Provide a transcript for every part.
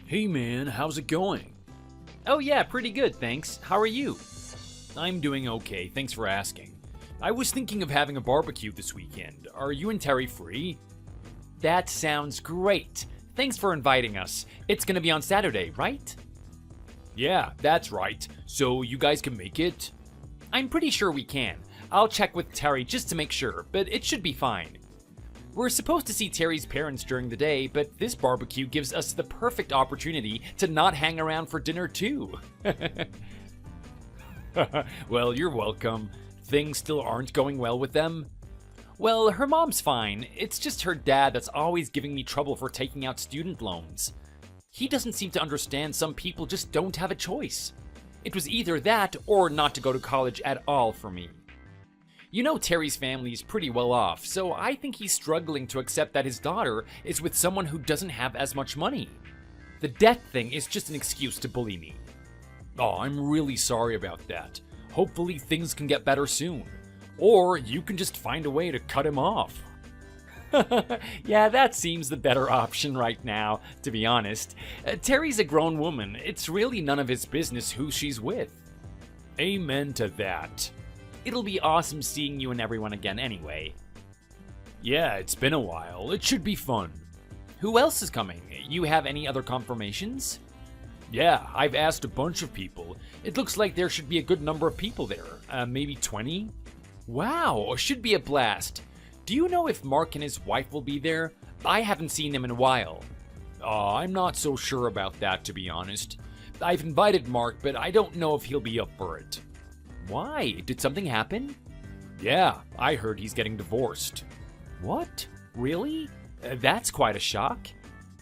Hey man, how's it going? Oh yeah, pretty good, thanks. How are you? I'm doing okay, thanks for asking. I was thinking of having a barbecue this weekend. Are you and Terry free? That sounds great. Thanks for inviting us. It's gonna be on Saturday, right? Yeah, that's right. So you guys can make it? I'm pretty sure we can. I'll check with Terry just to make sure, but it should be fine. We're supposed to see Terry's parents during the day, but this barbecue gives us the perfect opportunity to not hang around for dinner too. Well, you're welcome. Things still aren't going well with them? Well, her mom's fine. It's just her dad that's always giving me trouble for taking out student loans. He doesn't seem to understand some people just don't have a choice. It was either that or not to go to college at all for me. You know Terry's family is pretty well off, so I think he's struggling to accept that his daughter is with someone who doesn't have as much money. The debt thing is just an excuse to bully me. Oh, I'm really sorry about that. Hopefully things can get better soon. Or you can just find a way to cut him off. Yeah, that seems the better option right now, to be honest. Terry's a grown woman. It's really none of his business who she's with. Amen to that. It'll be awesome seeing you and everyone again anyway. Yeah, it's been a while. It should be fun. Who else is coming? You have any other confirmations? Yeah, I've asked a bunch of people. It looks like there should be a good number of people there. Maybe 20? Wow, should be a blast. Do you know if Mark and his wife will be there? I haven't seen them in a while. I'm not so sure about that, to be honest. I've invited Mark, but I don't know if he'll be up for it. Why? Did something happen? Yeah, I heard he's getting divorced. What? Really? That's quite a shock.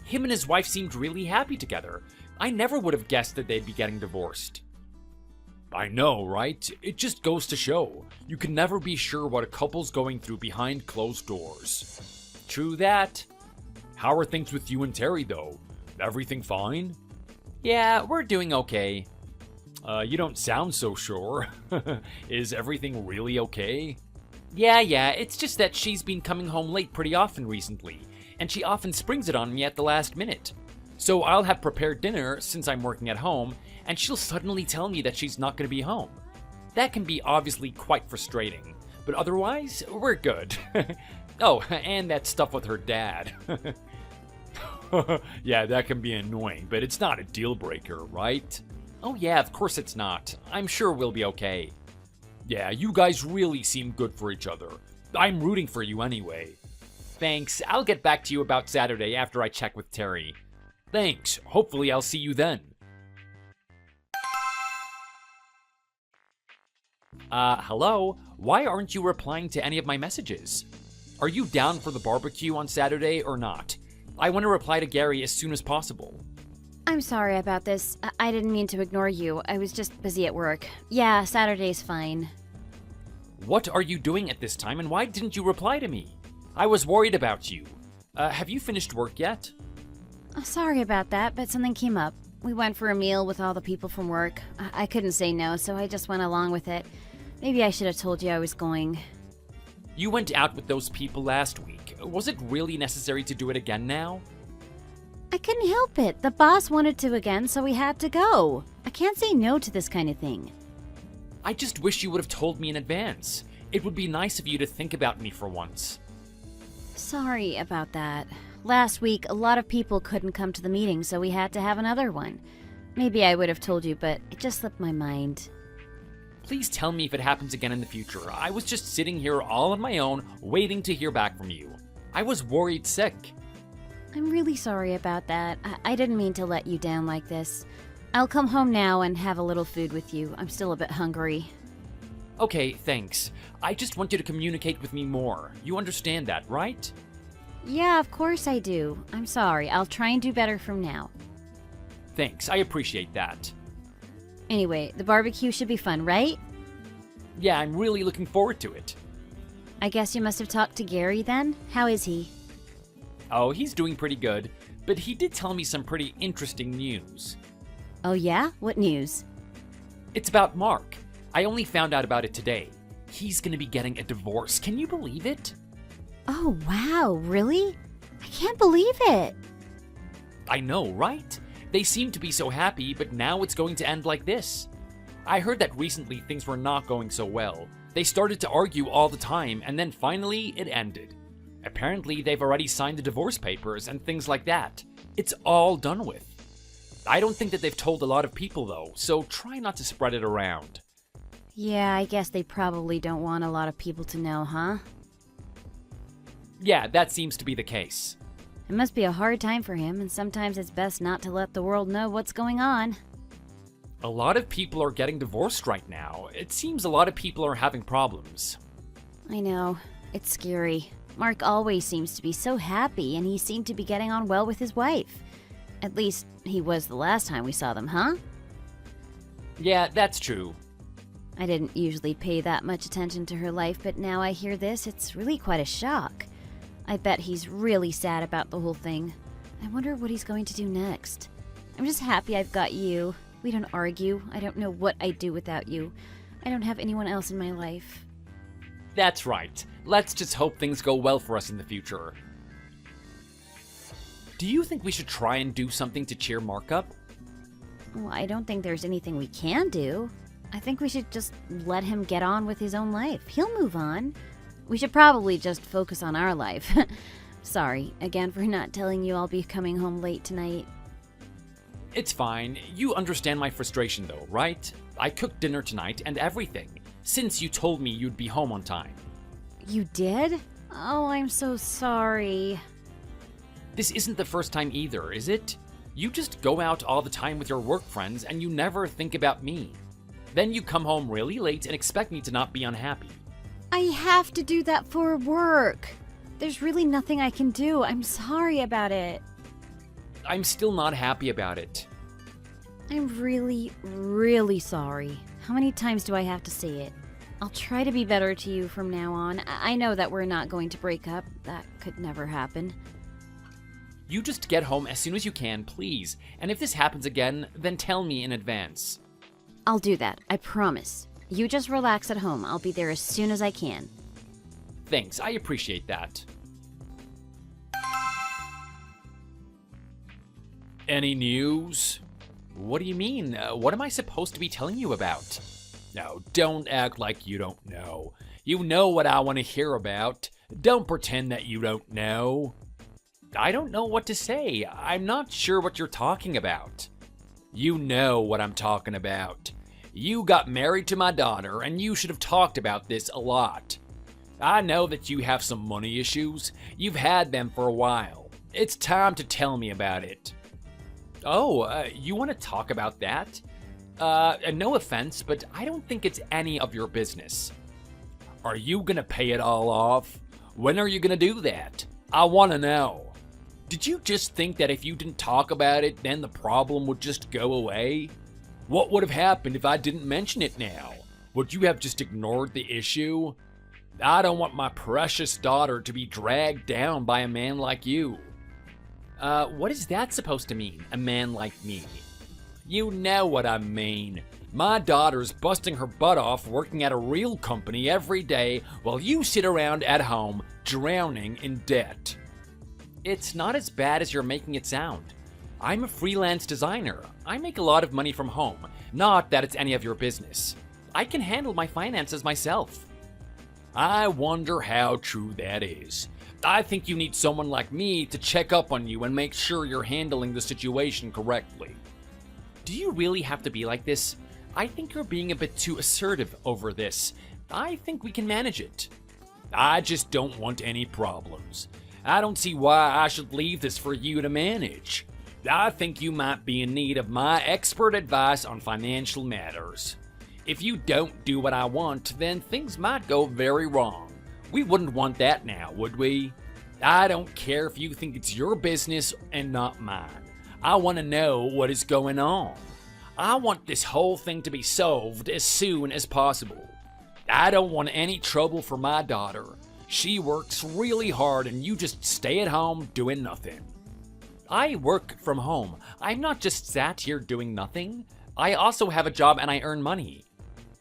Him and his wife seemed really happy together. I never would have guessed that they'd be getting divorced. I know, right? It just goes to show. You can never be sure what a couple's going through behind closed doors. True that. How are things with you and Terry, though? Everything fine? Yeah, we're doing okay. You don't sound so sure. Is everything really okay? Yeah, it's just that she's been coming home late pretty often recently, and she often springs it on me at the last minute. So I'll have prepared dinner since I'm working at home, and she'll suddenly tell me that she's not going to be home. That can be obviously quite frustrating, but otherwise, we're good. Oh, and that stuff with her dad. Yeah, that can be annoying, but it's not a deal breaker, right? Oh yeah, of course it's not. I'm sure we'll be okay. Yeah, you guys really seem good for each other. I'm rooting for you anyway. Thanks. I'll get back to you about Saturday after I check with Terry. Thanks. Hopefully I'll see you then. Hello? Why aren't you replying to any of my messages? Are you down for the barbecue on Saturday or not? I want to reply to Gary as soon as possible. I'm sorry about this. I didn't mean to ignore you. I was just busy at work. Yeah, Saturday's fine. What are you doing at this time, and why didn't you reply to me? I was worried about you. Have you finished work yet? Sorry about that, but something came up. We went for a meal with all the people from work. I couldn't say no, so I just went along with it. Maybe I should have told you I was going. You went out with those people last week. Was it really necessary to do it again now? I couldn't help it. The boss wanted to again, so we had to go. I can't say no to this kind of thing. I just wish you would have told me in advance. It would be nice of you to think about me for once. Sorry about that. Last week, a lot of people couldn't come to the meeting, so we had to have another one. Maybe I would have told you, but it just slipped my mind. Please tell me if it happens again in the future. I was just sitting here all on my own, waiting to hear back from you. I was worried sick. I'm really sorry about that. I didn't mean to let you down like this. I'll come home now and have a little food with you. I'm still a bit hungry. Okay, thanks. I just want you to communicate with me more. You understand that, right? Yeah, of course I do. I'm sorry. I'll try and do better from now. Thanks, I appreciate that. Anyway, the barbecue should be fun, right? Yeah, I'm really looking forward to it. I guess you must have talked to Gary then? How is he? Oh, he's doing pretty good, but he did tell me some pretty interesting news. Oh yeah? What news? It's about Mark. I only found out about it today. He's gonna be getting a divorce. Can you believe it? Oh wow, really? I can't believe it. I know, right? They seem to be so happy, but now it's going to end like this. I heard that recently things were not going so well. They started to argue all the time, and then finally it ended. Apparently, they've already signed the divorce papers and things like that. It's all done with. I don't think that they've told a lot of people though, so try not to spread it around. Yeah, I guess they probably don't want a lot of people to know, huh? Yeah, that seems to be the case. It must be a hard time for him, and sometimes it's best not to let the world know what's going on. A lot of people are getting divorced right now. It seems a lot of people are having problems. I know. It's scary. Mark always seems to be so happy, and he seemed to be getting on well with his wife. At least, he was the last time we saw them, huh? Yeah, that's true. I didn't usually pay that much attention to her life, but now I hear this, it's really quite a shock. I bet he's really sad about the whole thing. I wonder what he's going to do next. I'm just happy I've got you. We don't argue. I don't know what I'd do without you. I don't have anyone else in my life. That's right. Let's just hope things go well for us in the future. Do you think we should try and do something to cheer Mark up? Well, I don't think there's anything we can do. I think we should just let him get on with his own life. He'll move on. We should probably just focus on our life. Sorry, again, for not telling you I'll be coming home late tonight. It's fine. You understand my frustration though, right? I cooked dinner tonight and everything, since you told me you'd be home on time. You did? Oh, I'm so sorry. This isn't the first time either, is it? You just go out all the time with your work friends and you never think about me. Then you come home really late and expect me to not be unhappy. I have to do that for work. There's really nothing I can do. I'm sorry about it. I'm still not happy about it. I'm really, really sorry. How many times do I have to say it? I'll try to be better to you from now on. I know that we're not going to break up. That could never happen. You just get home as soon as you can, please. And if this happens again, then tell me in advance. I'll do that, I promise. You just relax at home. I'll be there as soon as I can. Thanks, I appreciate that. Any news? What do you mean? What am I supposed to be telling you about? No, don't act like you don't know. You know what I want to hear about. Don't pretend that you don't know. I don't know what to say. I'm not sure what you're talking about. You know what I'm talking about. You got married to my daughter, and you should have talked about this a lot. I know that you have some money issues. You've had them for a while. It's time to tell me about it. Oh, you want to talk about that? No offense, but I don't think it's any of your business. Are you gonna pay it all off? When are you gonna do that? I want to know. Did you just think that if you didn't talk about it, then the problem would just go away? What would have happened if I didn't mention it now? Would you have just ignored the issue? I don't want my precious daughter to be dragged down by a man like you. What is that supposed to mean, a man like me? You know what I mean. My daughter's busting her butt off working at a real company every day while you sit around at home drowning in debt. It's not as bad as you're making it sound. I'm a freelance designer. I make a lot of money from home. Not that it's any of your business. I can handle my finances myself. I wonder how true that is. I think you need someone like me to check up on you and make sure you're handling the situation correctly. Do you really have to be like this? I think you're being a bit too assertive over this. I think we can manage it. I just don't want any problems. I don't see why I should leave this for you to manage. I think you might be in need of my expert advice on financial matters. If you don't do what I want, then things might go very wrong. We wouldn't want that now, would we? I don't care if you think it's your business and not mine. I want to know what is going on. I want this whole thing to be solved as soon as possible. I don't want any trouble for my daughter. She works really hard and you just stay at home doing nothing. I work from home. I'm not just sat here doing nothing. I also have a job and I earn money.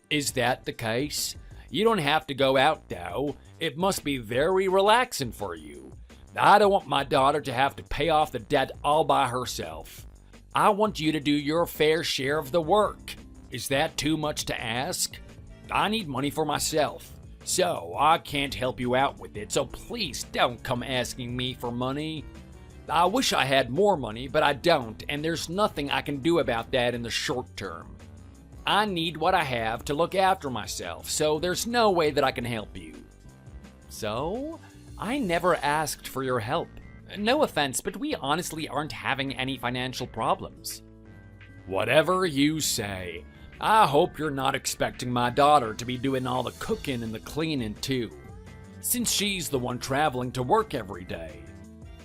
Is that the case? You don't have to go out though. It must be very relaxing for you. I don't want my daughter to have to pay off the debt all by herself. I want you to do your fair share of the work. Is that too much to ask? I need money for myself, so I can't help you out with it, so please don't come asking me for money. I wish I had more money, but I don't, and there's nothing I can do about that in the short term. I need what I have to look after myself, so there's no way that I can help you. So, I never asked for your help. No offense, but we honestly aren't having any financial problems. Whatever you say. I hope you're not expecting my daughter to be doing all the cooking and the cleaning too, since she's the one traveling to work every day.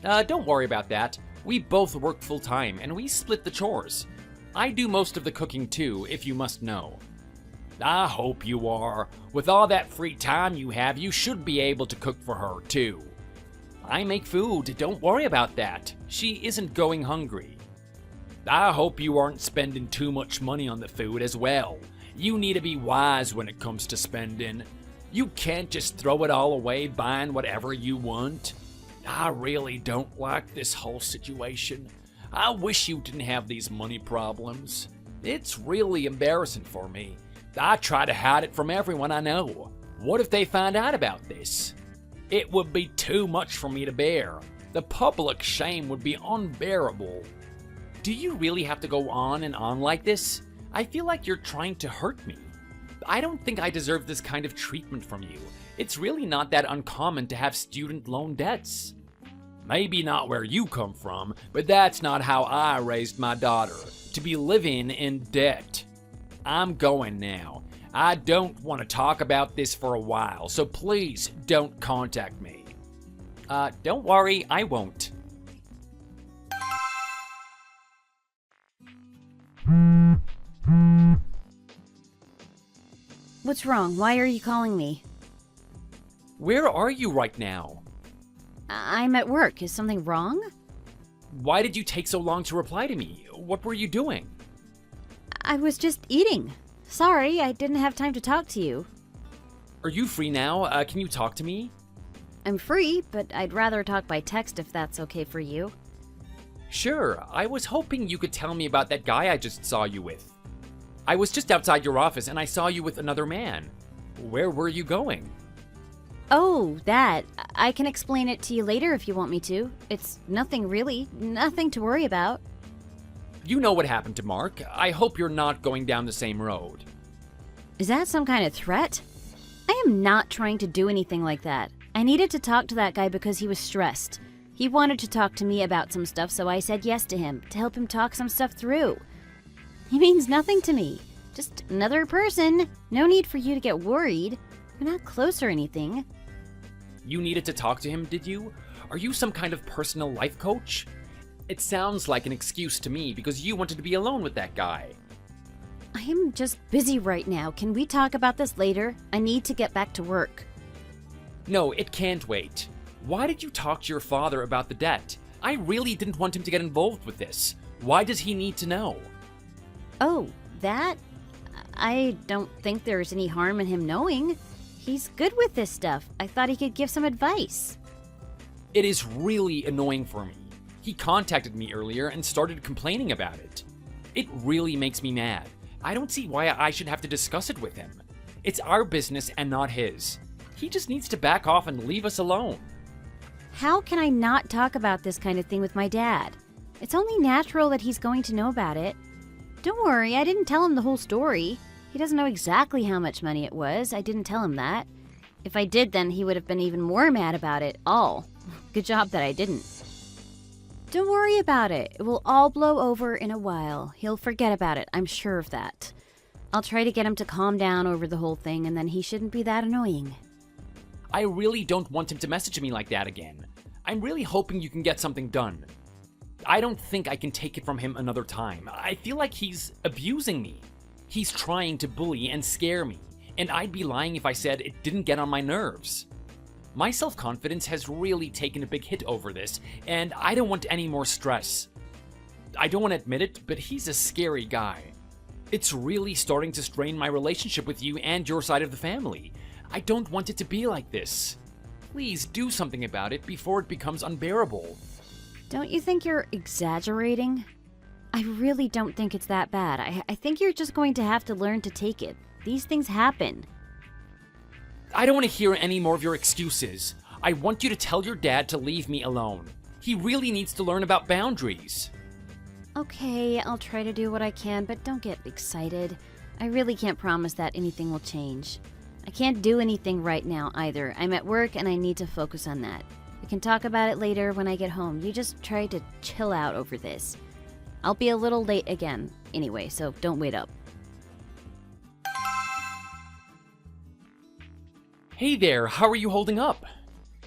Don't worry about that. We both work full-time, and we split the chores. I do most of the cooking too, if you must know. I hope you are. With all that free time you have, you should be able to cook for her too. I make food, don't worry about that. She isn't going hungry. I hope you aren't spending too much money on the food as well. You need to be wise when it comes to spending. You can't just throw it all away buying whatever you want. I really don't like this whole situation. I wish you didn't have these money problems. It's really embarrassing for me. I try to hide it from everyone I know. What if they find out about this? It would be too much for me to bear. The public shame would be unbearable. Do you really have to go on and on like this? I feel like you're trying to hurt me. I don't think I deserve this kind of treatment from you. It's really not that uncommon to have student loan debts. Maybe not where you come from, but that's not how I raised my daughter, to be living in debt. I'm going now. I don't want to talk about this for a while, so please don't contact me. Don't worry, I won't. What's wrong? Why are you calling me? Where are you right now? I'm at work. Is something wrong? Why did you take so long to reply to me? What were you doing? I was just eating. Sorry, I didn't have time to talk to you. Are you free now? Can you talk to me? I'm free, but I'd rather talk by text if that's okay for you. Sure, I was hoping you could tell me about that guy I just saw you with. I was just outside your office and I saw you with another man. Where were you going? Oh, that. I can explain it to you later if you want me to. It's nothing really. Nothing to worry about. You know what happened to Mark. I hope you're not going down the same road. Is that some kind of threat? I am not trying to do anything like that. I needed to talk to that guy because he was stressed. He wanted to talk to me about some stuff, so I said yes to him to help him talk some stuff through. He means nothing to me. Just another person. No need for you to get worried. We're not close or anything. You needed to talk to him, did you? Are you some kind of personal life coach? It sounds like an excuse to me because you wanted to be alone with that guy. I am just busy right now. Can we talk about this later? I need to get back to work. No, it can't wait. Why did you talk to your father about the debt? I really didn't want him to get involved with this. Why does he need to know? Oh, that? I don't think there's any harm in him knowing. He's good with this stuff. I thought he could give some advice. It is really annoying for me. He contacted me earlier and started complaining about it. It really makes me mad. I don't see why I should have to discuss it with him. It's our business and not his. He just needs to back off and leave us alone. How can I not talk about this kind of thing with my dad? It's only natural that he's going to know about it. Don't worry, I didn't tell him the whole story. He doesn't know exactly how much money it was. I didn't tell him that. If I did, then he would have been even more mad about it all. Good job that I didn't. Don't worry about it. It will all blow over in a while. He'll forget about it, I'm sure of that. I'll try to get him to calm down over the whole thing, and then he shouldn't be that annoying. I really don't want him to message me like that again. I'm really hoping you can get something done. I don't think I can take it from him another time. I feel like he's abusing me. He's trying to bully and scare me, and I'd be lying if I said it didn't get on my nerves. My self-confidence has really taken a big hit over this, and I don't want any more stress. I don't want to admit it, but he's a scary guy. It's really starting to strain my relationship with you and your side of the family. I don't want it to be like this. Please do something about it before it becomes unbearable. Don't you think you're exaggerating? I really don't think it's that bad. I think you're just going to have to learn to take it. These things happen. I don't want to hear any more of your excuses. I want you to tell your dad to leave me alone. He really needs to learn about boundaries. Okay, I'll try to do what I can, but don't get excited. I really can't promise that anything will change. I can't do anything right now either. I'm at work and I need to focus on that. We can talk about it later when I get home. You just try to chill out over this. I'll be a little late again anyway, so don't wait up. Hey there, how are you holding up?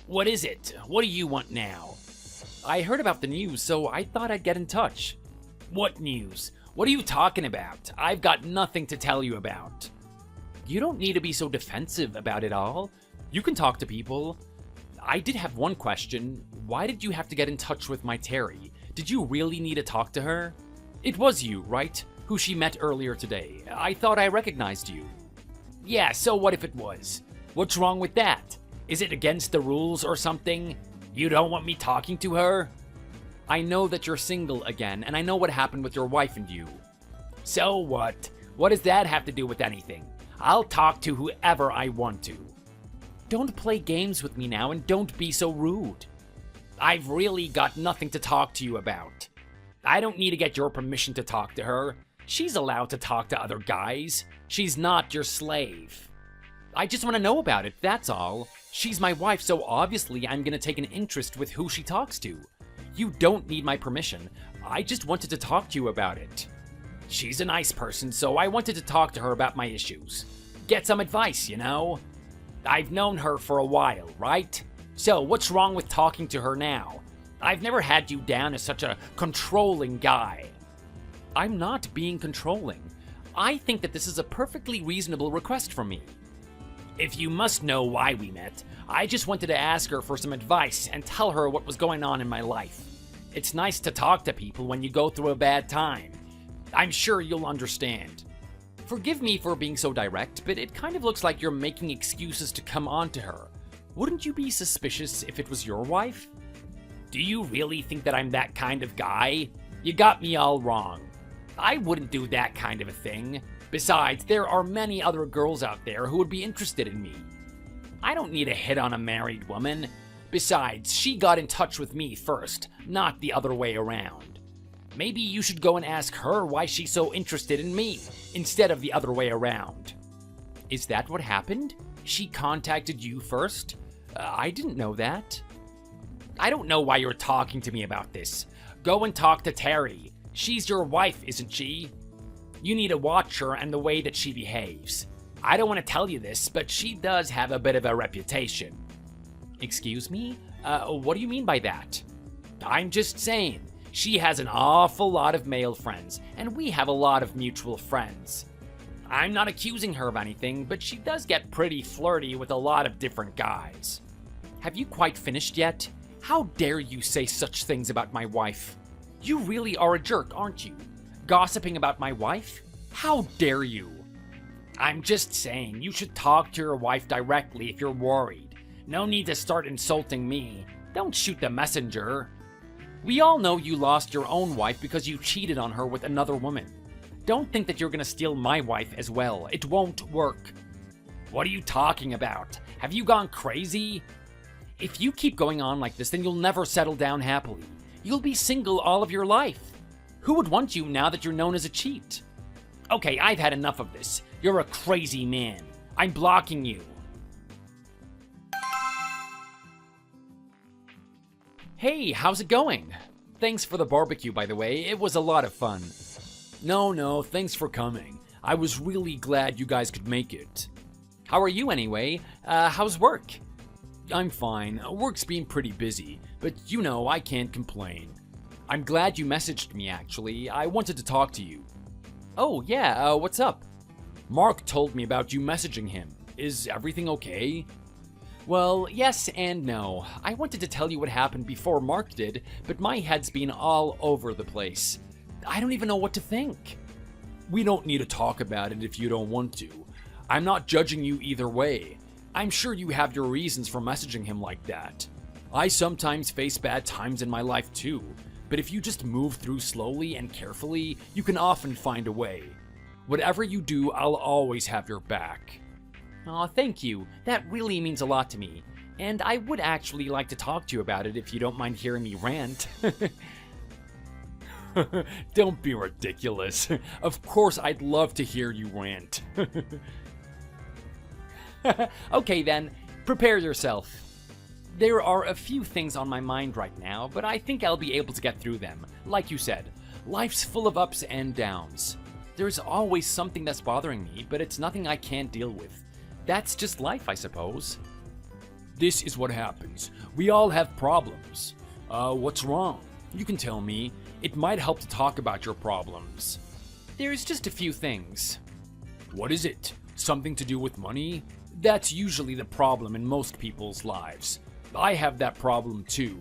What is it? What do you want now? I heard about the news, so I thought I'd get in touch. What news? What are you talking about? I've got nothing to tell you about. You don't need to be so defensive about it all. You can talk to people. I did have one question. Why did you have to get in touch with my Terry? Did you really need to talk to her? It was you, right? Who she met earlier today. I thought I recognized you. Yeah, so what if it was? What's wrong with that? Is it against the rules or something? You don't want me talking to her? I know that you're single again, and I know what happened with your wife and you. So what? What does that have to do with anything? I'll talk to whoever I want to. Don't play games with me now, and don't be so rude. I've really got nothing to talk to you about. I don't need to get your permission to talk to her. She's allowed to talk to other guys. She's not your slave. I just want to know about it, that's all. She's my wife, so obviously I'm gonna take an interest with who she talks to. You don't need my permission. I just wanted to talk to you about it. She's a nice person, so I wanted to talk to her about my issues. Get some advice, you know? I've known her for a while, right? So what's wrong with talking to her now? I've never had you down as such a controlling guy. I'm not being controlling. I think that this is a perfectly reasonable request from me. If you must know why we met, I just wanted to ask her for some advice and tell her what was going on in my life. It's nice to talk to people when you go through a bad time. I'm sure you'll understand. Forgive me for being so direct, but it kind of looks like you're making excuses to come on to her. Wouldn't you be suspicious if it was your wife? Do you really think that I'm that kind of guy? You got me all wrong. I wouldn't do that kind of a thing. Besides, there are many other girls out there who would be interested in me. I don't need a hit on a married woman. Besides, she got in touch with me first, not the other way around. Maybe you should go and ask her why she's so interested in me, instead of the other way around. Is that what happened? She contacted you first? I didn't know that. I don't know why you're talking to me about this. Go and talk to Terry. She's your wife, isn't she? You need to watch her and the way that she behaves. I don't want to tell you this, but she does have a bit of a reputation. Excuse me? What do you mean by that? I'm just saying, she has an awful lot of male friends, and we have a lot of mutual friends. I'm not accusing her of anything, but she does get pretty flirty with a lot of different guys. Have you quite finished yet? How dare you say such things about my wife? You really are a jerk, aren't you? Gossiping about my wife? How dare you? I'm just saying, you should talk to your wife directly if you're worried. No need to start insulting me. Don't shoot the messenger. We all know you lost your own wife because you cheated on her with another woman. Don't think that you're gonna steal my wife as well. It won't work. What are you talking about? Have you gone crazy? If you keep going on like this, then you'll never settle down happily. You'll be single all of your life. Who would want you now that you're known as a cheat? Okay, I've had enough of this. You're a crazy man. I'm blocking you. Hey, how's it going? Thanks for the barbecue, by the way. It was a lot of fun. No, thanks for coming. I was really glad you guys could make it. How are you anyway? How's work? I'm fine. Work's been pretty busy, but you know, I can't complain. I'm glad you messaged me, actually. I wanted to talk to you. Oh, yeah, what's up? Mark told me about you messaging him. Is everything okay? Well, yes and no. I wanted to tell you what happened before Mark did, but my head's been all over the place. I don't even know what to think. We don't need to talk about it if you don't want to. I'm not judging you either way. I'm sure you have your reasons for messaging him like that. I sometimes face bad times in my life too, but if you just move through slowly and carefully, you can often find a way. Whatever you do, I'll always have your back. Aw, thank you. That really means a lot to me. And I would actually like to talk to you about it if you don't mind hearing me rant. Don't be ridiculous. Of course I'd love to hear you rant. Okay then, prepare yourself. There are a few things on my mind right now, but I think I'll be able to get through them. Like you said, life's full of ups and downs. There's always something that's bothering me, but it's nothing I can't deal with. That's just life, I suppose. This is what happens. We all have problems. What's wrong? You can tell me. It might help to talk about your problems. There's just a few things. What is it? Something to do with money? That's usually the problem in most people's lives. I have that problem too.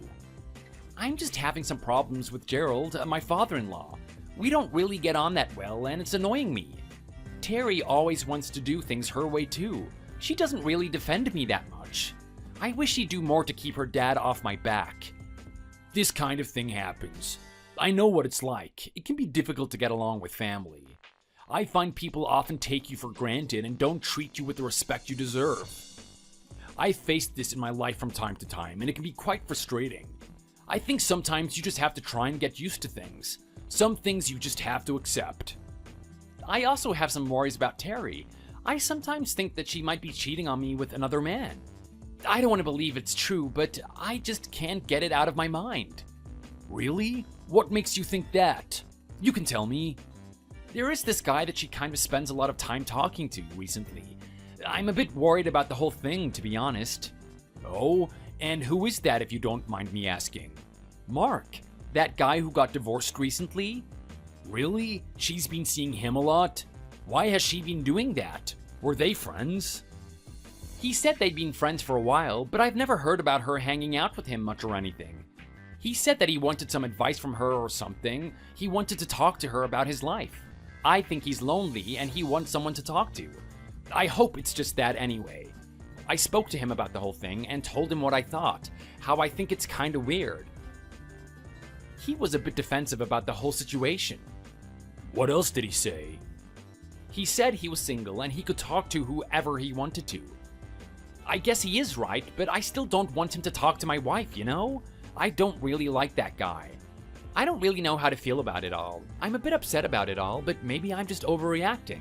I'm just having some problems with Gerald, my father-in-law. We don't really get on that well, and it's annoying me. Terry always wants to do things her way too. She doesn't really defend me that much. I wish she'd do more to keep her dad off my back. This kind of thing happens. I know what it's like. It can be difficult to get along with family. I find people often take you for granted and don't treat you with the respect you deserve. I've faced this in my life from time to time, and it can be quite frustrating. I think sometimes you just have to try and get used to things. Some things you just have to accept. I also have some worries about Terry. I sometimes think that she might be cheating on me with another man. I don't want to believe it's true, but I just can't get it out of my mind. Really? What makes you think that? You can tell me. There is this guy that she kind of spends a lot of time talking to recently. I'm a bit worried about the whole thing, to be honest. Oh, and who is that if you don't mind me asking? Mark, that guy who got divorced recently. Really? She's been seeing him a lot? Why has she been doing that? Were they friends? He said they'd been friends for a while, but I've never heard about her hanging out with him much or anything. He said that he wanted some advice from her or something. He wanted to talk to her about his life. I think he's lonely and he wants someone to talk to. I hope it's just that anyway. I spoke to him about the whole thing and told him what I thought, how I think it's kinda weird. He was a bit defensive about the whole situation. What else did he say? He said he was single and he could talk to whoever he wanted to. I guess he is right, but I still don't want him to talk to my wife, you know? I don't really like that guy. I don't really know how to feel about it all. I'm a bit upset about it all, but maybe I'm just overreacting.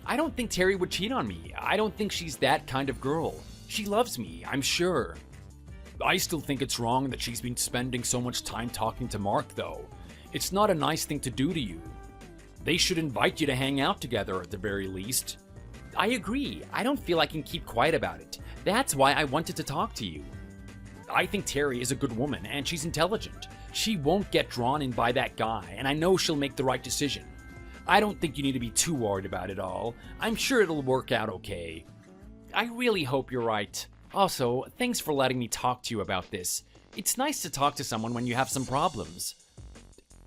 I don't think Terry would cheat on me. I don't think she's that kind of girl. She loves me, I'm sure. I still think it's wrong that she's been spending so much time talking to Mark, though. It's not a nice thing to do to you. They should invite you to hang out together at the very least. I agree. I don't feel I can keep quiet about it. That's why I wanted to talk to you. I think Terry is a good woman and she's intelligent. She won't get drawn in by that guy, and I know she'll make the right decision. I don't think you need to be too worried about it all. I'm sure it'll work out okay. I really hope you're right. Also, thanks for letting me talk to you about this. It's nice to talk to someone when you have some problems.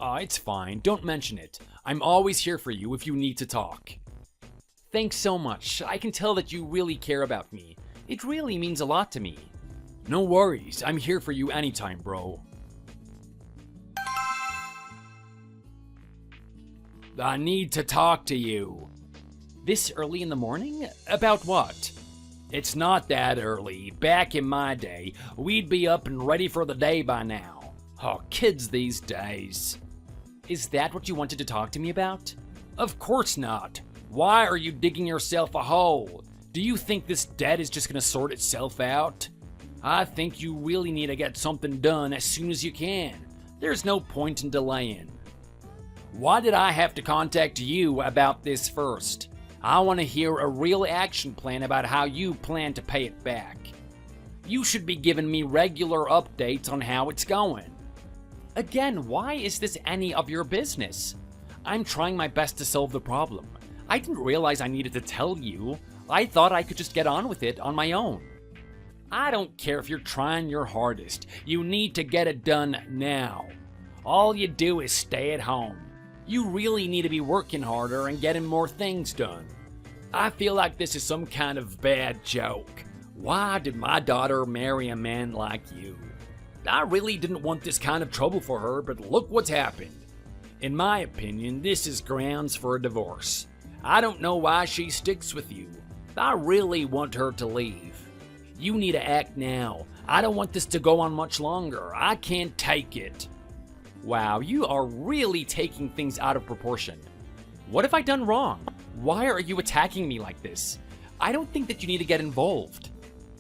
It's fine. Don't mention it. I'm always here for you if you need to talk. Thanks so much. I can tell that you really care about me. It really means a lot to me. No worries. I'm here for you anytime, bro. I need to talk to you. This early in the morning? About what? It's not that early. Back in my day, we'd be up and ready for the day by now. Oh, kids these days. Is that what you wanted to talk to me about? Of course not. Why are you digging yourself a hole? Do you think this debt is just gonna sort itself out? I think you really need to get something done as soon as you can. There's no point in delaying. Why did I have to contact you about this first? I want to hear a real action plan about how you plan to pay it back. You should be giving me regular updates on how it's going. Again, why is this any of your business? I'm trying my best to solve the problem. I didn't realize I needed to tell you. I thought I could just get on with it on my own. I don't care if you're trying your hardest. You need to get it done now. All you do is stay at home. You really need to be working harder and getting more things done. I feel like this is some kind of bad joke. Why did my daughter marry a man like you? I really didn't want this kind of trouble for her, but look what's happened. In my opinion, this is grounds for a divorce. I don't know why she sticks with you. I really want her to leave. You need to act now. I don't want this to go on much longer. I can't take it. Wow, you are really taking things out of proportion. What have I done wrong? Why are you attacking me like this? I don't think that you need to get involved.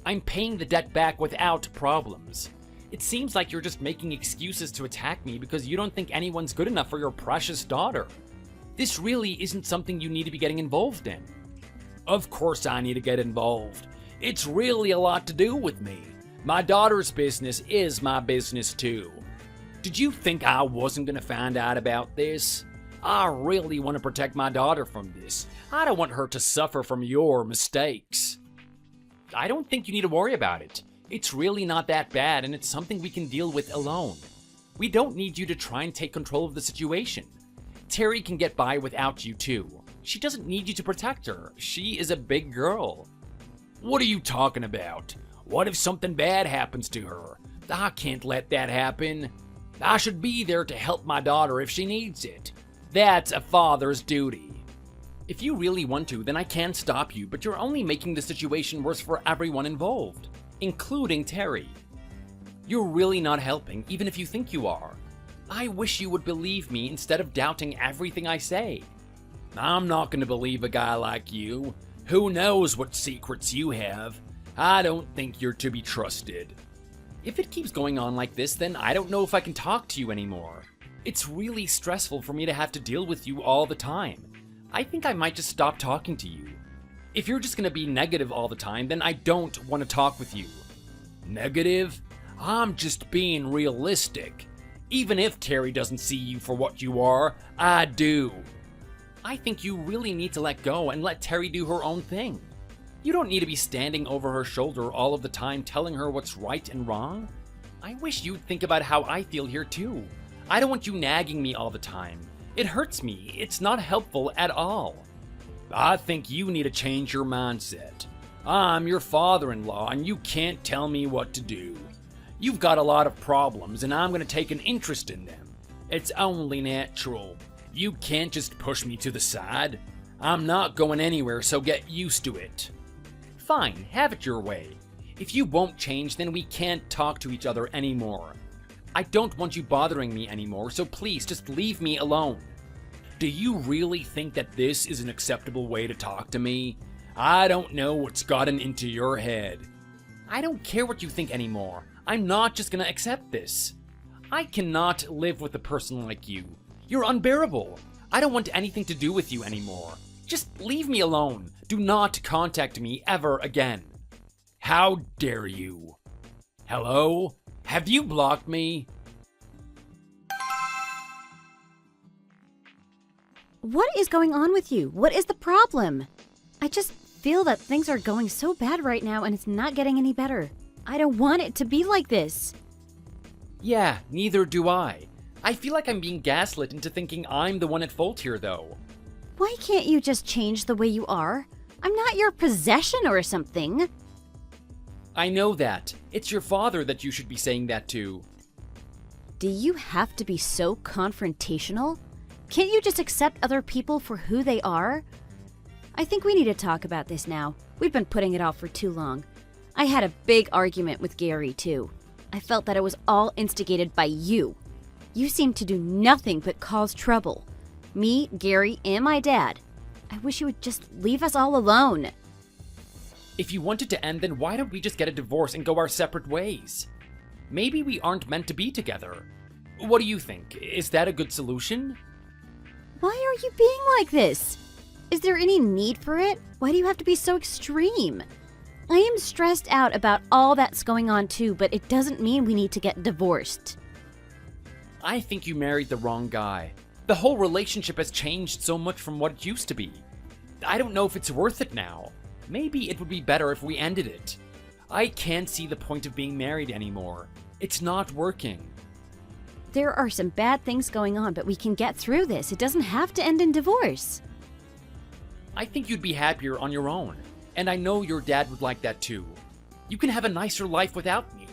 I'm paying the debt back without problems. It seems like you're just making excuses to attack me because you don't think anyone's good enough for your precious daughter. This really isn't something you need to be getting involved in. Of course I need to get involved. It's really a lot to do with me. My daughter's business is my business too. Did you think I wasn't going to find out about this? I really want to protect my daughter from this. I don't want her to suffer from your mistakes. I don't think you need to worry about it. It's really not that bad, and it's something we can deal with alone. We don't need you to try and take control of the situation. Terry can get by without you too. She doesn't need you to protect her. She is a big girl. What are you talking about? What if something bad happens to her? I can't let that happen. I should be there to help my daughter if she needs it. That's a father's duty. If you really want to, then I can stop you, but you're only making the situation worse for everyone involved, including Terry. You're really not helping, even if you think you are. I wish you would believe me instead of doubting everything I say. I'm not going to believe a guy like you. Who knows what secrets you have? I don't think you're to be trusted. If it keeps going on like this, then I don't know if I can talk to you anymore. It's really stressful for me to have to deal with you all the time. I think I might just stop talking to you. If you're just gonna be negative all the time, then I don't want to talk with you. Negative? I'm just being realistic. Even if Terry doesn't see you for what you are, I do. I think you really need to let go and let Terry do her own thing. You don't need to be standing over her shoulder all of the time telling her what's right and wrong. I wish you'd think about how I feel here too. I don't want you nagging me all the time. It hurts me. It's not helpful at all. I think you need to change your mindset. I'm your father-in-law and you can't tell me what to do. You've got a lot of problems and I'm going to take an interest in them. It's only natural. You can't just push me to the side. I'm not going anywhere, so get used to it. Fine, have it your way. If you won't change, then we can't talk to each other anymore. I don't want you bothering me anymore, so please just leave me alone. Do you really think that this is an acceptable way to talk to me? I don't know what's gotten into your head. I don't care what you think anymore. I'm not just gonna accept this. I cannot live with a person like you. You're unbearable. I don't want anything to do with you anymore. Just leave me alone. Do not contact me ever again. How dare you? Hello? Have you blocked me? What is going on with you? What is the problem? I just feel that things are going so bad right now and it's not getting any better. I don't want it to be like this. Yeah, neither do I. I feel like I'm being gaslit into thinking I'm the one at fault here, though. Why can't you just change the way you are? I'm not your possession or something. I know that. It's your father that you should be saying that to. Do you have to be so confrontational? Can't you just accept other people for who they are? I think we need to talk about this now. We've been putting it off for too long. I had a big argument with Gary, too. I felt that it was all instigated by you. You seem to do nothing but cause trouble. Me, Gary, and my dad. I wish you would just leave us all alone. If you want it to end, then why don't we just get a divorce and go our separate ways? Maybe we aren't meant to be together. What do you think? Is that a good solution? Why are you being like this? Is there any need for it? Why do you have to be so extreme? I am stressed out about all that's going on too, but it doesn't mean we need to get divorced. I think you married the wrong guy. The whole relationship has changed so much from what it used to be. I don't know if it's worth it now. Maybe it would be better if we ended it. I can't see the point of being married anymore. It's not working. There are some bad things going on, but we can get through this. It doesn't have to end in divorce. I think you'd be happier on your own. And I know your dad would like that too. You can have a nicer life without me.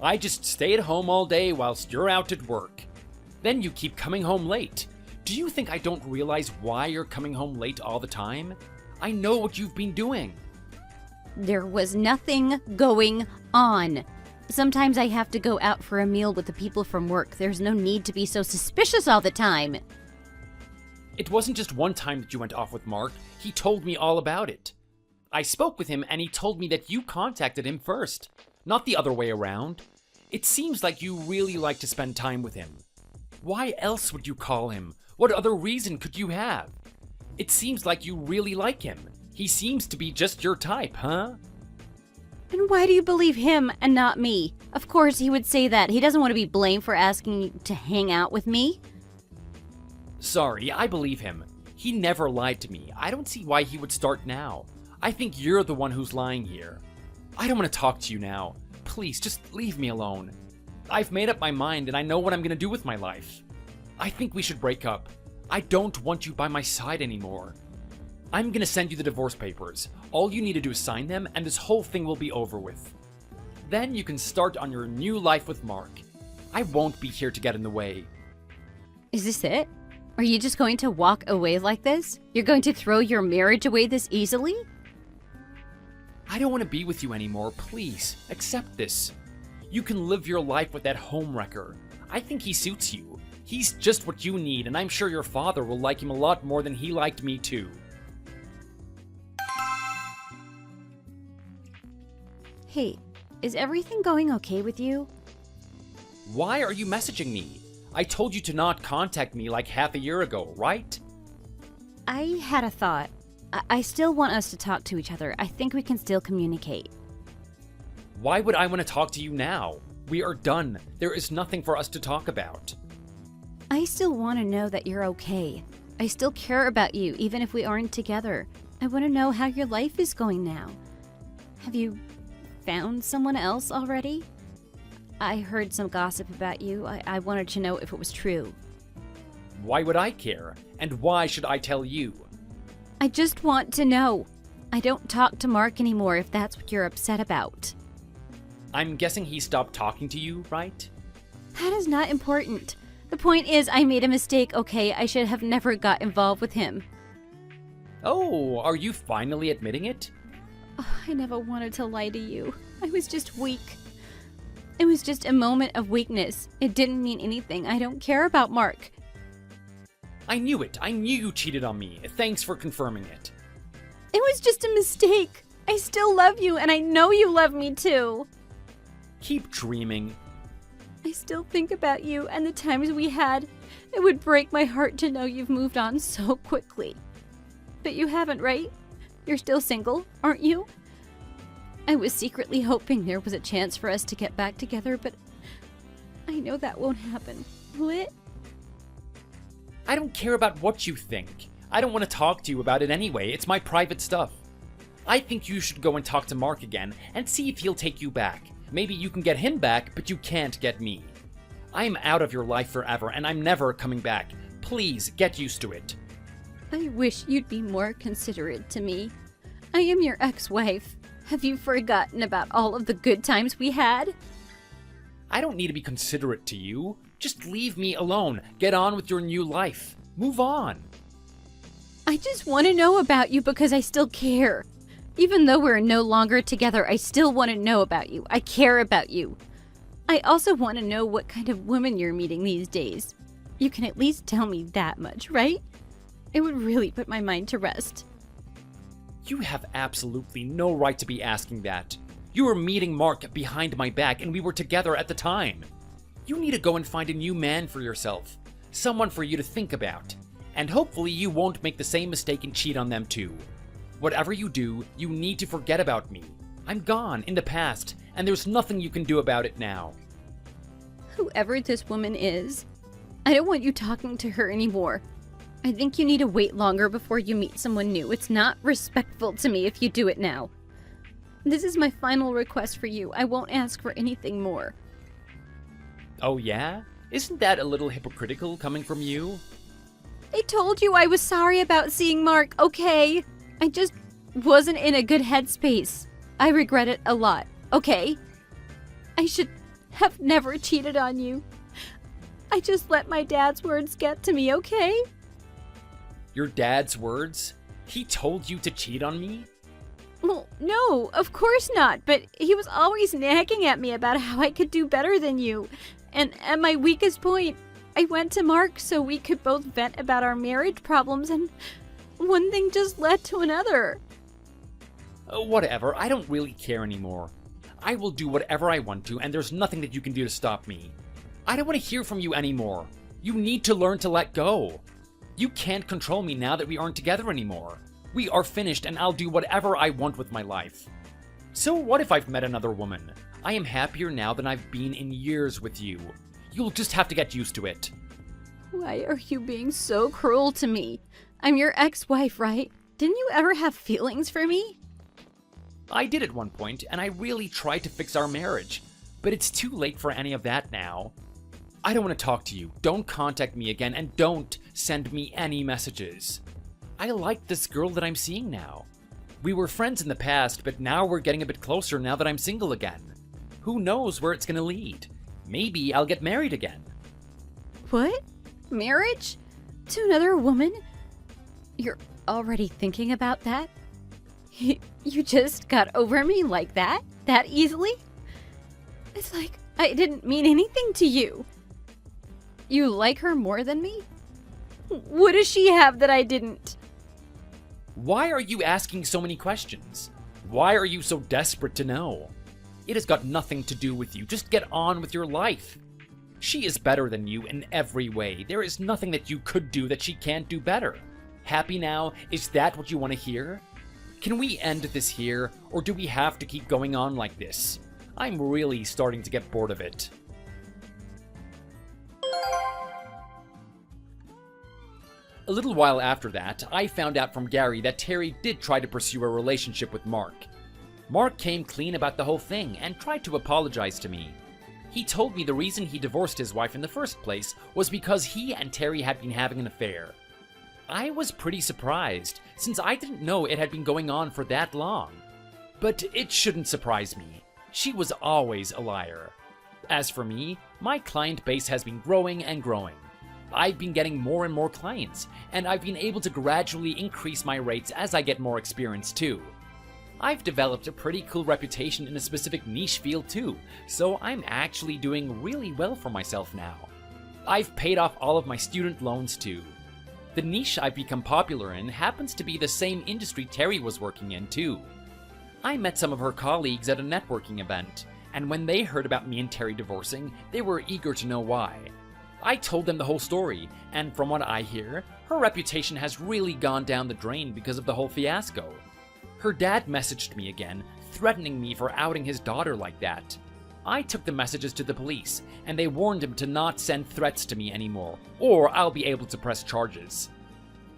I just stay at home all day whilst you're out at work. Then you keep coming home late. Do you think I don't realize why you're coming home late all the time? I know what you've been doing. There was nothing going on. Sometimes I have to go out for a meal with the people from work. There's no need to be so suspicious all the time. It wasn't just one time that you went off with Mark. He told me all about it. I spoke with him and he told me that you contacted him first, not the other way around. It seems like you really like to spend time with him. Why else would you call him? What other reason could you have? It seems like you really like him. He seems to be just your type, huh? And why do you believe him and not me? Of course he would say that. He doesn't want to be blamed for asking you to hang out with me. Sorry, I believe him. He never lied to me. I don't see why he would start now. I think you're the one who's lying here. I don't want to talk to you now. Please, just leave me alone. I've made up my mind and I know what I'm going to do with my life. I think we should break up. I don't want you by my side anymore. I'm going to send you the divorce papers. All you need to do is sign them and this whole thing will be over with. Then you can start on your new life with Mark. I won't be here to get in the way. Is this it? Are you just going to walk away like this? You're going to throw your marriage away this easily? I don't want to be with you anymore. Please, accept this. You can live your life with that homewrecker. I think he suits you. He's just what you need, and I'm sure your father will like him a lot more than he liked me too. Hey, is everything going okay with you? Why are you messaging me? I told you to not contact me like half a year ago, right? I had a thought. I still want us to talk to each other. I think we can still communicate. Why would I want to talk to you now? We are done. There is nothing for us to talk about. I still want to know that you're okay. I still care about you, even if we aren't together. I want to know how your life is going now. Have you found someone else already? I heard some gossip about you. I wanted to know if it was true. Why would I care? And why should I tell you? I just want to know. I don't talk to Mark anymore if that's what you're upset about. I'm guessing he stopped talking to you, right? That is not important. The point is, I made a mistake, okay? I should have never got involved with him. Oh, are you finally admitting it? Oh, I never wanted to lie to you. I was just weak. It was just a moment of weakness. It didn't mean anything. I don't care about Mark. I knew it. I knew you cheated on me. Thanks for confirming it. It was just a mistake. I still love you, and I know you love me too. Keep dreaming. I still think about you and the times we had. It would break my heart to know you've moved on so quickly. But you haven't, right? You're still single, aren't you? I was secretly hoping there was a chance for us to get back together, but I know that won't happen. Will it? I don't care about what you think. I don't want to talk to you about it anyway. It's my private stuff. I think you should go and talk to Mark again and see if he'll take you back. Maybe you can get him back, but you can't get me. I'm out of your life forever, and I'm never coming back. Please, get used to it. I wish you'd be more considerate to me. I am your ex-wife. Have you forgotten about all of the good times we had? I don't need to be considerate to you. Just leave me alone. Get on with your new life. Move on. I just want to know about you because I still care. Even though we're no longer together, I still want to know about you. I care about you. I also want to know what kind of woman you're meeting these days. You can at least tell me that much, right? It would really put my mind to rest. You have absolutely no right to be asking that. You were meeting Mark behind my back and we were together at the time. You need to go and find a new man for yourself. Someone for you to think about. And hopefully you won't make the same mistake and cheat on them too. Whatever you do, you need to forget about me. I'm gone in the past, and there's nothing you can do about it now. Whoever this woman is, I don't want you talking to her anymore. I think you need to wait longer before you meet someone new. It's not respectful to me if you do it now. This is my final request for you. I won't ask for anything more. Oh yeah? Isn't that a little hypocritical coming from you? I told you I was sorry about seeing Mark, okay? I just wasn't in a good headspace. I regret it a lot. okay? I should have never cheated on you. I just let my dad's words get to me, okay? Your dad's words? He told you to cheat on me? Well, no, of course not, but he was always nagging at me about how I could do better than you. And at my weakest point, I went to Mark so we could both vent about our marriage problems, and one thing just led to another. Whatever, I don't really care anymore. I will do whatever I want to, and there's nothing that you can do to stop me. I don't want to hear from you anymore. You need to learn to let go. You can't control me now that we aren't together anymore. We are finished, and I'll do whatever I want with my life. So what if I've met another woman? I am happier now than I've been in years with you. You'll just have to get used to it. Why are you being so cruel to me? I'm your ex-wife, right? Didn't you ever have feelings for me? I did at one point, and I really tried to fix our marriage, but it's too late for any of that now. I don't want to talk to you. Don't contact me again, and don't send me any messages. I like this girl that I'm seeing now. We were friends in the past, but now we're getting a bit closer now that I'm single again. Who knows where it's gonna lead? Maybe I'll get married again. What? Marriage? To another woman? You're already thinking about that? You just got over me like that? That easily? It's like I didn't mean anything to you. You like her more than me? What does she have that I didn't? Why are you asking so many questions? Why are you so desperate to know? It has got nothing to do with you. Just get on with your life. She is better than you in every way. There is nothing that you could do that she can't do better. Happy now? Is that what you want to hear? Can we end this here, or do we have to keep going on like this? I'm really starting to get bored of it. A little while after that, I found out from Gary that Terry did try to pursue a relationship with Mark. Mark came clean about the whole thing and tried to apologize to me. He told me the reason he divorced his wife in the first place was because he and Terry had been having an affair. I was pretty surprised, since I didn't know it had been going on for that long. But it shouldn't surprise me. She was always a liar. As for me, my client base has been growing and growing. I've been getting more and more clients, and I've been able to gradually increase my rates as I get more experience too. I've developed a pretty cool reputation in a specific niche field too, so I'm actually doing really well for myself now. I've paid off all of my student loans too. The niche I've become popular in happens to be the same industry Terry was working in too. I met some of her colleagues at a networking event, and when they heard about me and Terry divorcing, they were eager to know why. I told them the whole story, and from what I hear, her reputation has really gone down the drain because of the whole fiasco. Her dad messaged me again, threatening me for outing his daughter like that. I took the messages to the police, and they warned him to not send threats to me anymore, or I'll be able to press charges.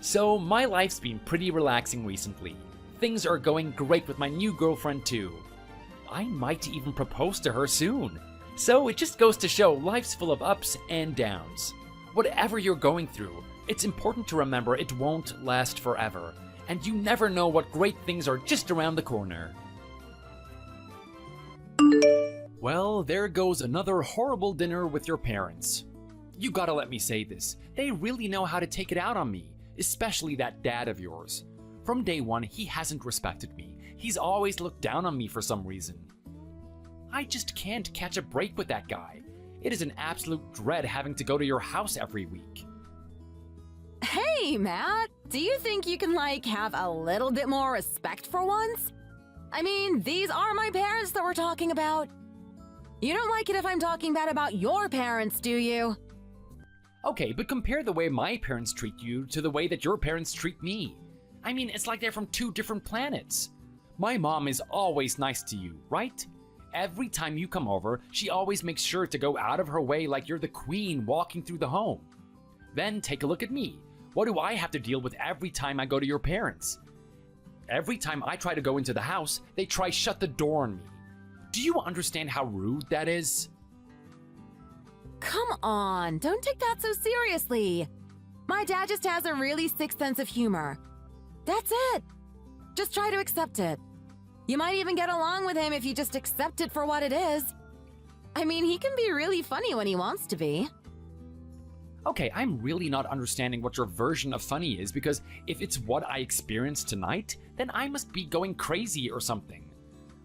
So my life's been pretty relaxing recently. Things are going great with my new girlfriend too. I might even propose to her soon. So it just goes to show life's full of ups and downs. Whatever you're going through, it's important to remember it won't last forever, and you never know what great things are just around the corner. Well, there goes another horrible dinner with your parents. You gotta let me say this, they really know how to take it out on me, especially that dad of yours. From day one, he hasn't respected me. He's always looked down on me for some reason. I just can't catch a break with that guy. It is an absolute dread having to go to your house every week. Hey, Matt, do you think you can, have a little bit more respect for once? I mean, these are my parents that we're talking about. You don't like it if I'm talking bad about your parents, do you? Okay, but compare the way my parents treat you to the way that your parents treat me. I mean, it's like they're from two different planets. My mom is always nice to you, right? Every time you come over, she always makes sure to go out of her way like you're the queen walking through the home. Then take a look at me. What do I have to deal with every time I go to your parents? Every time I try to go into the house, they try shut the door on me. Do you understand how rude that is? Come on, don't take that so seriously. My dad just has a really sick sense of humor. That's it. Just try to accept it. You might even get along with him if you just accept it for what it is. I mean, he can be really funny when he wants to be. Okay, I'm really not understanding what your version of funny is, because if it's what I experienced tonight, then I must be going crazy or something.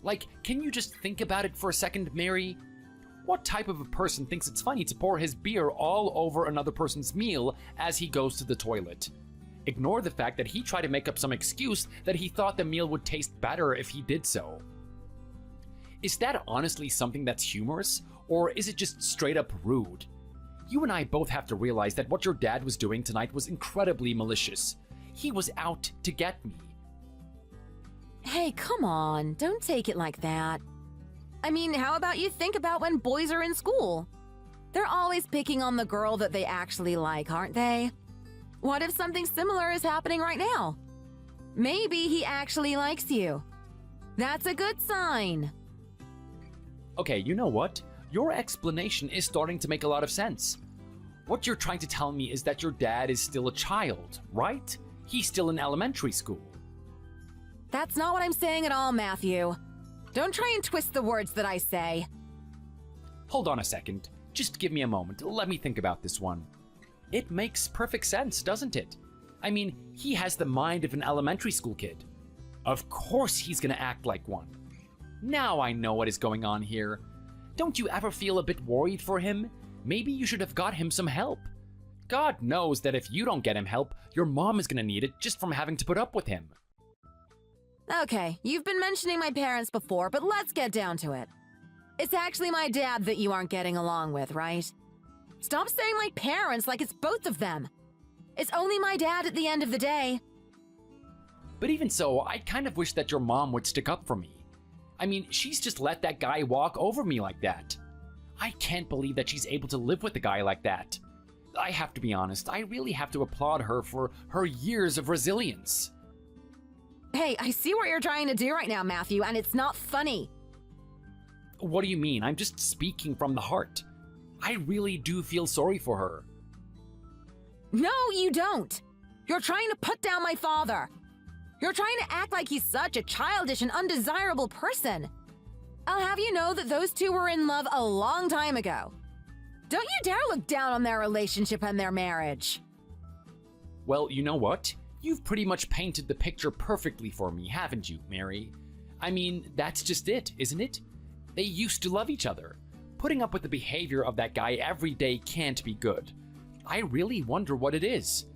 Like, can you just think about it for a second, Mary? What type of a person thinks it's funny to pour his beer all over another person's meal as he goes to the toilet? Ignore the fact that he tried to make up some excuse that he thought the meal would taste better if he did so. Is that honestly something that's humorous, or is it just straight up rude? You and I both have to realize that what your dad was doing tonight was incredibly malicious. He was out to get me. Hey, come on, don't take it like that. I mean, how about you think about when boys are in school? They're always picking on the girl that they actually like, aren't they? What if something similar is happening right now? Maybe he actually likes you. That's a good sign. Okay, you know what? Your explanation is starting to make a lot of sense. What you're trying to tell me is that your dad is still a child, right? He's still in elementary school. That's not what I'm saying at all, Matthew. Don't try and twist the words that I say. Hold on a second. Just give me a moment. Let me think about this one. It makes perfect sense, doesn't it? I mean, he has the mind of an elementary school kid. Of course he's gonna act like one. Now I know what is going on here. Don't you ever feel a bit worried for him? Maybe you should have got him some help. God knows that if you don't get him help, your mom is gonna need it just from having to put up with him. Okay, you've been mentioning my parents before, but let's get down to it. It's actually my dad that you aren't getting along with, right? Stop saying my parents like it's both of them. It's only my dad at the end of the day. But even so, I kind of wish that your mom would stick up for me. I mean, she's just let that guy walk over me like that. I can't believe that she's able to live with a guy like that. I have to be honest, I really have to applaud her for her years of resilience. Hey, I see what you're trying to do right now, Matthew, and it's not funny. What do you mean? I'm just speaking from the heart. I really do feel sorry for her. No, you don't. You're trying to put down my father. You're trying to act like he's such a childish and undesirable person. I'll have you know that those two were in love a long time ago. Don't you dare look down on their relationship and their marriage. Well, you know what? You've pretty much painted the picture perfectly for me, haven't you, Mary? I mean, that's just it, isn't it? They used to love each other. Putting up with the behavior of that guy every day can't be good. I really wonder what it is.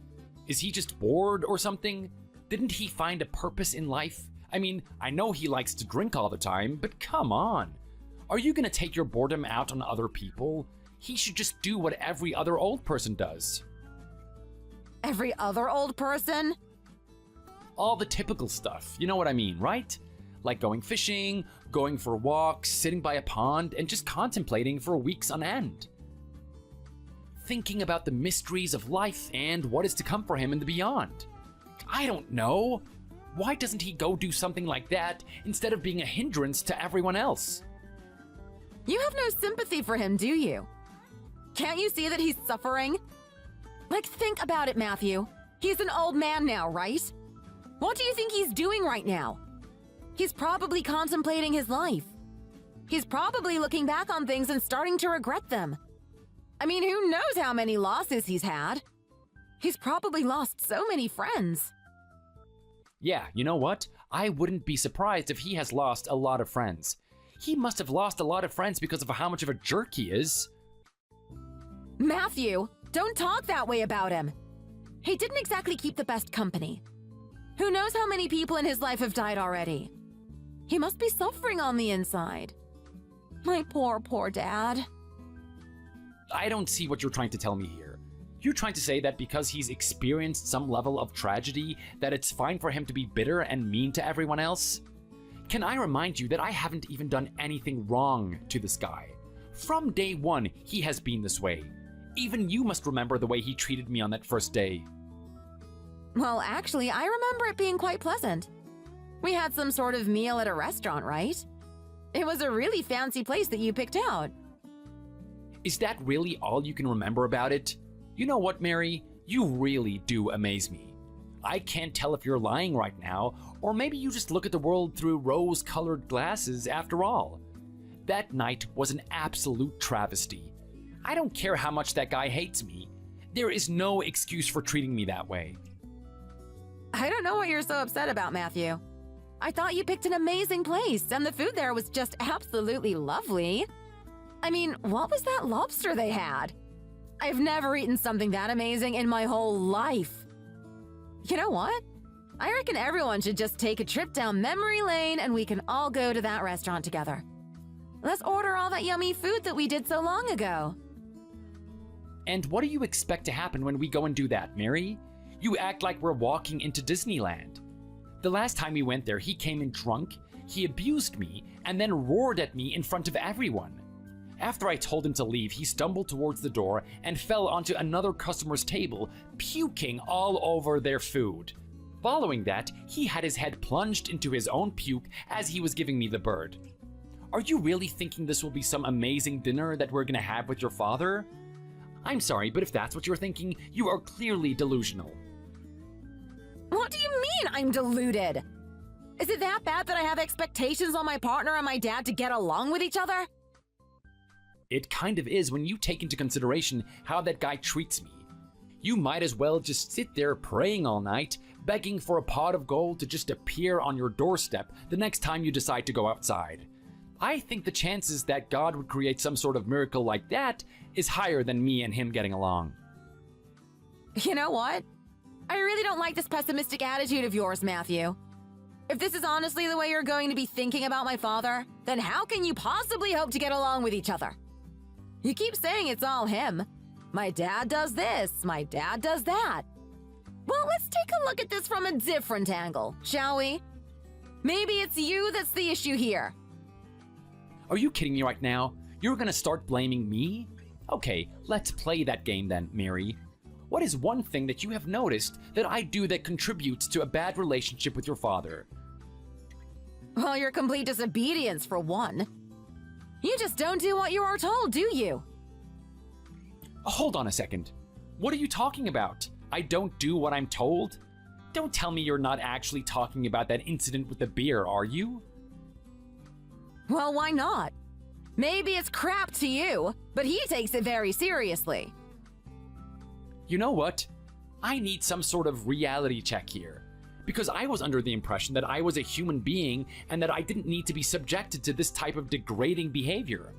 Is he just bored or something? Didn't he find a purpose in life? I mean, I know he likes to drink all the time, but come on. Are you gonna take your boredom out on other people? He should just do what every other old person does. Every other old person? All the typical stuff, you know what I mean, right? Like going fishing, going for walks, sitting by a pond, and just contemplating for weeks on end. Thinking about the mysteries of life and what is to come for him in the beyond. I don't know. Why doesn't he go do something like that instead of being a hindrance to everyone else? You have no sympathy for him, do you? Can't you see that he's suffering? Like, think about it, Matthew. He's an old man now, right? What do you think he's doing right now? He's probably contemplating his life. He's probably looking back on things and starting to regret them. I mean, who knows how many losses he's had? He's probably lost so many friends. Yeah, you know what? I wouldn't be surprised if he has lost a lot of friends. He must have lost a lot of friends because of how much of a jerk he is. Matthew, don't talk that way about him. He didn't exactly keep the best company. Who knows how many people in his life have died already? He must be suffering on the inside. My poor, poor dad. I don't see what you're trying to tell me here. You're trying to say that because he's experienced some level of tragedy, that it's fine for him to be bitter and mean to everyone else? Can I remind you that I haven't even done anything wrong to this guy? From day one, he has been this way. Even you must remember the way he treated me on that first day. Well, actually, I remember it being quite pleasant. We had some sort of meal at a restaurant, right? It was a really fancy place that you picked out. Is that really all you can remember about it? You know what, Mary? You really do amaze me. I can't tell if you're lying right now, or maybe you just look at the world through rose-colored glasses after all. That night was an absolute travesty. I don't care how much that guy hates me. There is no excuse for treating me that way. I don't know what you're so upset about, Matthew. I thought you picked an amazing place, and the food there was just absolutely lovely. I mean, what was that lobster they had? I've never eaten something that amazing in my whole life. You know what? I reckon everyone should just take a trip down memory lane and we can all go to that restaurant together. Let's order all that yummy food that we did so long ago. And what do you expect to happen when we go and do that, Mary? You act like we're walking into Disneyland. The last time we went there, he came in drunk, he abused me, and then roared at me in front of everyone. After I told him to leave, he stumbled towards the door and fell onto another customer's table, puking all over their food. Following that, he had his head plunged into his own puke as he was giving me the bird. Are you really thinking this will be some amazing dinner that we're gonna have with your father? I'm sorry, but if that's what you're thinking, you are clearly delusional. What do you mean I'm deluded? Is it that bad that I have expectations on my partner and my dad to get along with each other? It kind of is when you take into consideration how that guy treats me. You might as well just sit there praying all night, begging for a pot of gold to just appear on your doorstep the next time you decide to go outside. I think the chances that God would create some sort of miracle like that is higher than me and him getting along. You know what? I really don't like this pessimistic attitude of yours, Matthew. If this is honestly the way you're going to be thinking about my father, then how can you possibly hope to get along with each other? You keep saying it's all him. My dad does this, my dad does that. Well, let's take a look at this from a different angle, shall we? Maybe it's you that's the issue here. Are you kidding me right now? You're gonna start blaming me? Okay, let's play that game then, Mary. What is one thing that you have noticed that I do that contributes to a bad relationship with your father? Well, your complete disobedience, for one. You just don't do what you are told, do you? Hold on a second. What are you talking about? I don't do what I'm told? Don't tell me you're not actually talking about that incident with the beer, are you? Well, why not? Maybe it's crap to you, but he takes it very seriously. You know what? I need some sort of reality check here. Because I was under the impression that I was a human being and that I didn't need to be subjected to this type of degrading behavior.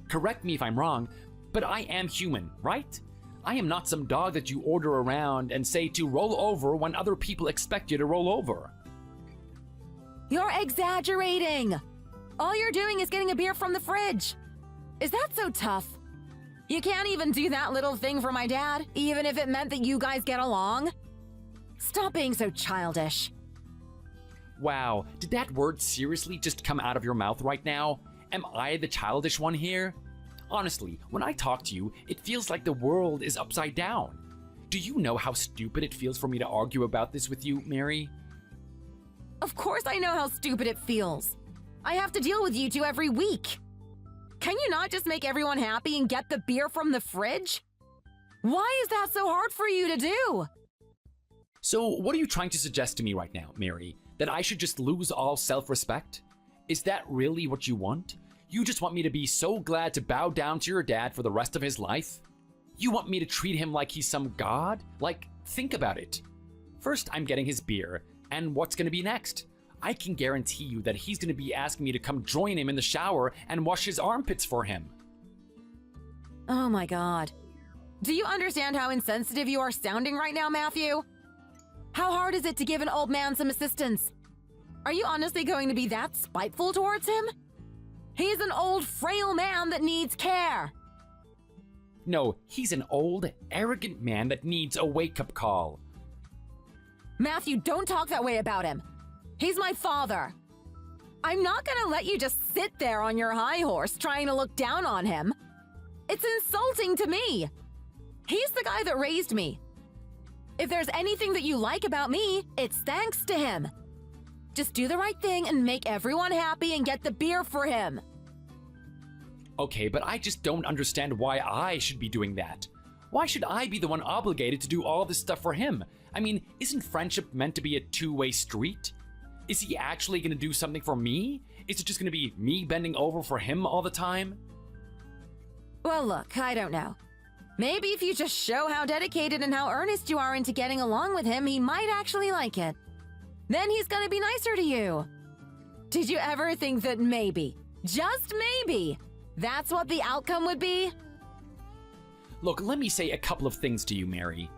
Correct me if I'm wrong, but I am human, right? I am not some dog that you order around and say to roll over when other people expect you to roll over. You're exaggerating! All you're doing is getting a beer from the fridge. Is that so tough? You can't even do that little thing for my dad, even if it meant that you guys get along? Stop being so childish. Wow, did that word seriously just come out of your mouth right now? Am I the childish one here? Honestly, when I talk to you, it feels like the world is upside down. Do you know how stupid it feels for me to argue about this with you, Mary? Of course I know how stupid it feels. I have to deal with you two every week. Can you not just make everyone happy and get the beer from the fridge? Why is that so hard for you to do? So, what are you trying to suggest to me right now, Mary? That I should just lose all self-respect? Is that really what you want? You just want me to be so glad to bow down to your dad for the rest of his life? You want me to treat him like he's some god? Like, think about it. First, I'm getting his beer, and what's gonna be next? I can guarantee you that he's gonna be asking me to come join him in the shower and wash his armpits for him. Oh my god. Do you understand how insensitive you are sounding right now, Matthew? How hard is it to give an old man some assistance? Are you honestly going to be that spiteful towards him? He's an old, frail man that needs care. No, he's an old, arrogant man that needs a wake-up call. Matthew, don't talk that way about him. He's my father. I'm not gonna let you just sit there on your high horse trying to look down on him. It's insulting to me. He's the guy that raised me. If there's anything that you like about me, it's thanks to him. Just do the right thing and make everyone happy and get the beer for him. Okay, but I just don't understand why I should be doing that. Why should I be the one obligated to do all this stuff for him? I mean, isn't friendship meant to be a two-way street? Is he actually going to do something for me? Is it just going to be me bending over for him all the time? Well, look, I don't know. Maybe if you just show how dedicated and how earnest you are into getting along with him, he might actually like it. Then he's gonna be nicer to you. Did you ever think that maybe, just maybe, that's what the outcome would be? Look, let me say a couple of things to you, Mary.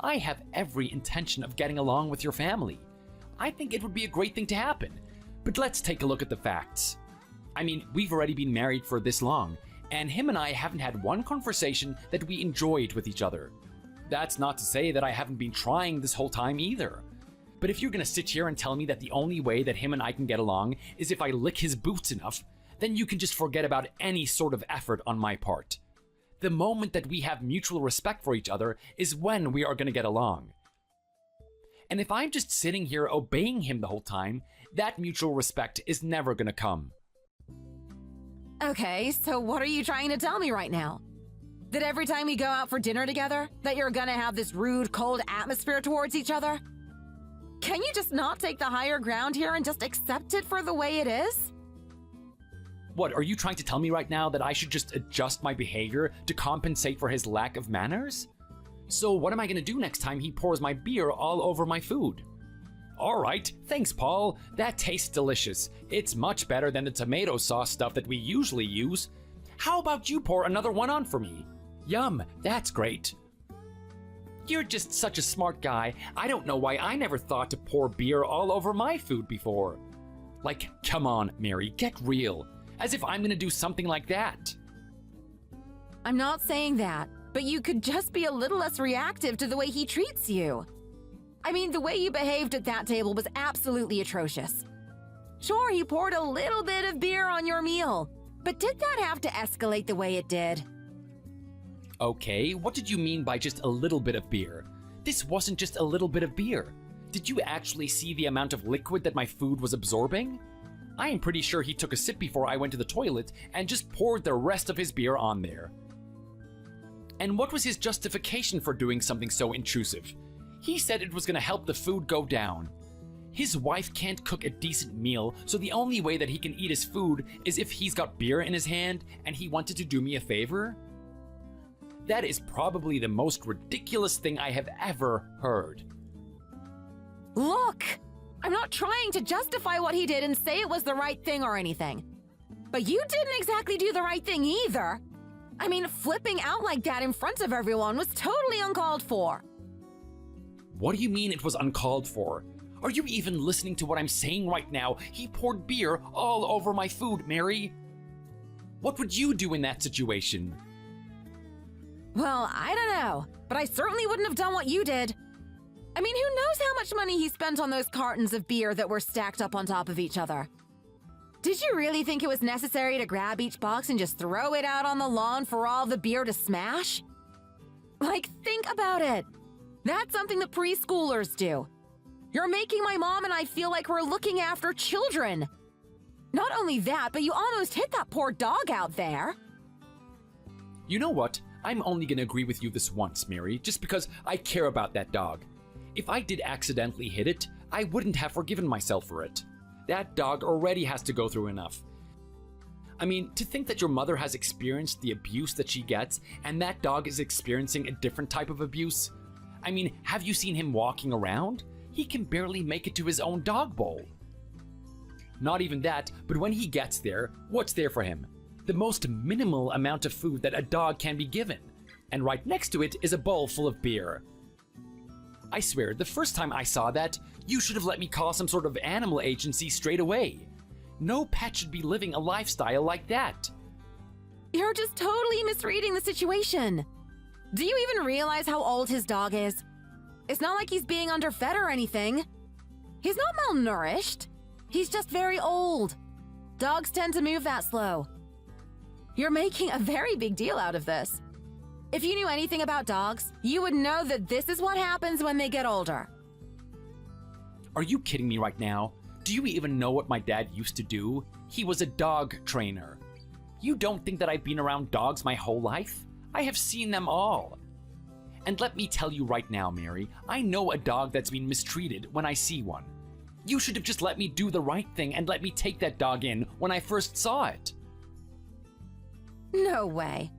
I have every intention of getting along with your family. I think it would be a great thing to happen. But let's take a look at the facts. I mean, we've already been married for this long, and him and I haven't had one conversation that we enjoyed with each other. That's not to say that I haven't been trying this whole time either. But if you're gonna sit here and tell me that the only way that him and I can get along is if I lick his boots enough, then you can just forget about any sort of effort on my part. The moment that we have mutual respect for each other is when we are gonna get along. And if I'm just sitting here obeying him the whole time, that mutual respect is never gonna come. Okay, so what are you trying to tell me right now? That every time we go out for dinner together, that you're gonna have this rude, cold atmosphere towards each other? Can you just not take the higher ground here and just accept it for the way it is? What, are you trying to tell me right now that I should just adjust my behavior to compensate for his lack of manners? So what am I gonna do next time he pours my beer all over my food? Alright, thanks Paul, that tastes delicious. It's much better than the tomato sauce stuff that we usually use. How about you pour another one on for me? Yum, that's great. You're just such a smart guy. I don't know why I never thought to pour beer all over my food before. Like, come on, Mary, get real. As if I'm gonna do something like that. I'm not saying that, but you could just be a little less reactive to the way he treats you. I mean, the way you behaved at that table was absolutely atrocious. Sure, he poured a little bit of beer on your meal, but did that have to escalate the way it did? Okay, what did you mean by just a little bit of beer? This wasn't just a little bit of beer. Did you actually see the amount of liquid that my food was absorbing? I am pretty sure he took a sip before I went to the toilet and just poured the rest of his beer on there. And what was his justification for doing something so intrusive? He said it was going to help the food go down. His wife can't cook a decent meal, so the only way that he can eat his food is if he's got beer in his hand and he wanted to do me a favor? That is probably the most ridiculous thing I have ever heard. Look! I'm not trying to justify what he did and say it was the right thing or anything. But you didn't exactly do the right thing either. I mean, flipping out like that in front of everyone was totally uncalled for. What do you mean it was uncalled for? Are you even listening to what I'm saying right now? He poured beer all over my food, Mary. What would you do in that situation? Well, I don't know, but I certainly wouldn't have done what you did. I mean, who knows how much money he spent on those cartons of beer that were stacked up on top of each other? Did you really think it was necessary to grab each box and just throw it out on the lawn for all the beer to smash? Like, think about it. That's something that preschoolers do. You're making my mom and I feel like we're looking after children. Not only that, but you almost hit that poor dog out there. You know what? I'm only gonna agree with you this once, Mary, just because I care about that dog. If I did accidentally hit it, I wouldn't have forgiven myself for it. That dog already has to go through enough. I mean, to think that your mother has experienced the abuse that she gets, and that dog is experiencing a different type of abuse. I mean, have you seen him walking around? He can barely make it to his own dog bowl. Not even that, but when he gets there, what's there for him? The most minimal amount of food that a dog can be given. And right next to it is a bowl full of beer. I swear, the first time I saw that, you should have let me call some sort of animal agency straight away. No pet should be living a lifestyle like that. You're just totally misreading the situation. Do you even realize how old his dog is? It's not like he's being underfed or anything. He's not malnourished. He's just very old. Dogs tend to move that slow. You're making a very big deal out of this. If you knew anything about dogs, you would know that this is what happens when they get older. Are you kidding me right now? Do you even know what my dad used to do? He was a dog trainer. You don't think that I've been around dogs my whole life? I have seen them all. And let me tell you right now, Mary, I know a dog that's been mistreated when I see one. You should have just let me do the right thing and let me take that dog in when I first saw it. No way.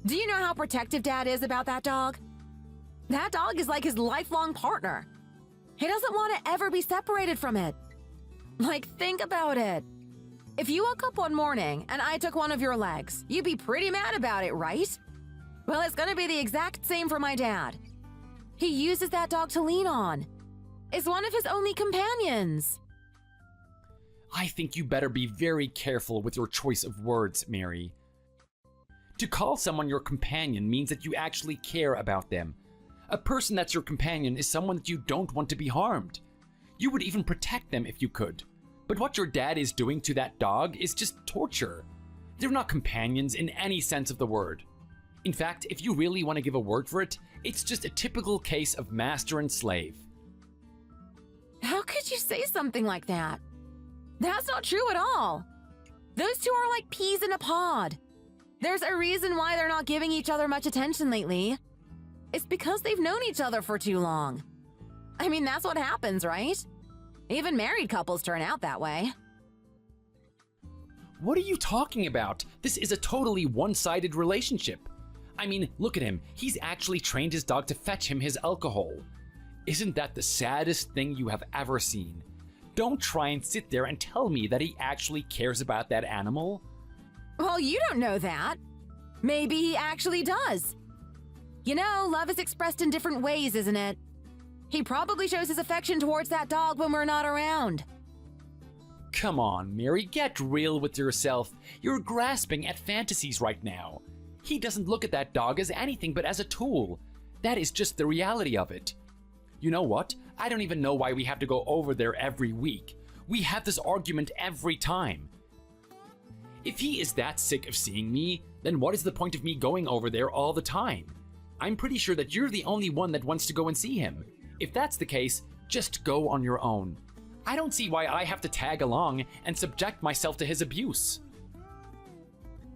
Do you know how protective Dad is about that dog? That dog is like his lifelong partner. He doesn't want to ever be separated from it. Like, think about it. If you woke up one morning and I took one of your legs, you'd be pretty mad about it, right? Well, it's gonna be the exact same for my dad. He uses that dog to lean on. It's one of his only companions. I think you better be very careful with your choice of words, Mary. To call someone your companion means that you actually care about them. A person that's your companion is someone that you don't want to be harmed. You would even protect them if you could. But what your dad is doing to that dog is just torture. They're not companions in any sense of the word. In fact, if you really want to give a word for it, it's just a typical case of master and slave. How could you say something like that? That's not true at all. Those two are like peas in a pod. There's a reason why they're not giving each other much attention lately. It's because they've known each other for too long. I mean, that's what happens, right? Even married couples turn out that way. What are you talking about? This is a totally one-sided relationship. I mean, look at him. He's actually trained his dog to fetch him his alcohol. Isn't that the saddest thing you have ever seen? Don't try and sit there and tell me that he actually cares about that animal. Well, you don't know that. Maybe he actually does. You know, love is expressed in different ways, isn't it? He probably shows his affection towards that dog when we're not around. Come on, Mary, get real with yourself. You're grasping at fantasies right now. He doesn't look at that dog as anything but as a tool. That is just the reality of it. You know what? I don't even know why we have to go over there every week. We have this argument every time. If he is that sick of seeing me, then what is the point of me going over there all the time? I'm pretty sure that you're the only one that wants to go and see him. If that's the case, just go on your own. I don't see why I have to tag along and subject myself to his abuse.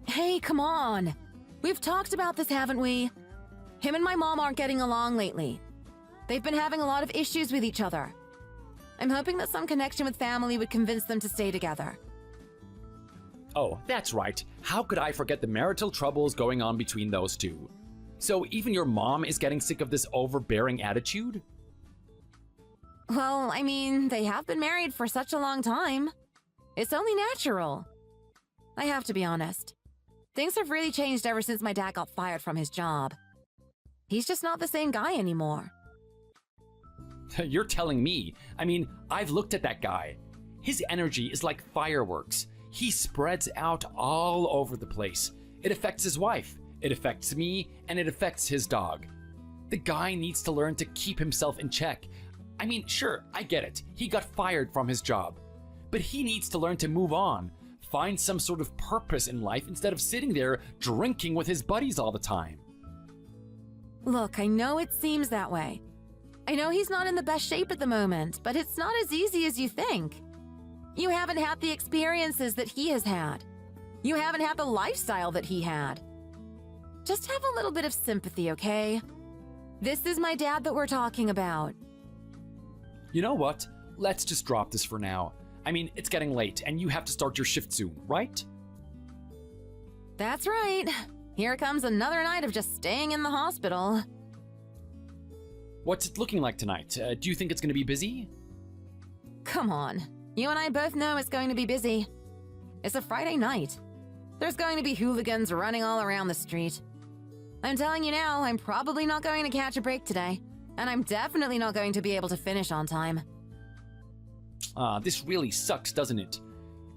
Hey, come on. We've talked about this, haven't we? Him and my mom aren't getting along lately. They've been having a lot of issues with each other. I'm hoping that some connection with family would convince them to stay together. Oh, that's right. How could I forget the marital troubles going on between those two? So even your mom is getting sick of this overbearing attitude? Well, I mean, they have been married for such a long time. It's only natural. I have to be honest. Things have really changed ever since my dad got fired from his job. He's just not the same guy anymore. You're telling me. I mean, I've looked at that guy. His energy is like fireworks. He spreads out all over the place. It affects his wife, it affects me, and it affects his dog. The guy needs to learn to keep himself in check. I mean, sure, I get it. He got fired from his job. But he needs to learn to move on, find some sort of purpose in life instead of sitting there drinking with his buddies all the time. Look, I know it seems that way. I know he's not in the best shape at the moment, but it's not as easy as you think. You haven't had the experiences that he has had. You haven't had the lifestyle that he had. Just have a little bit of sympathy, okay? This is my dad that we're talking about. You know what? Let's just drop this for now. I mean, it's getting late and you have to start your shift soon, right? That's right. Here comes another night of just staying in the hospital. What's it looking like tonight? Do you think it's going to be busy? Come on. You and I both know it's going to be busy. It's a Friday night. There's going to be hooligans running all around the street. I'm telling you now, I'm probably not going to catch a break today. And I'm definitely not going to be able to finish on time. This really sucks, doesn't it?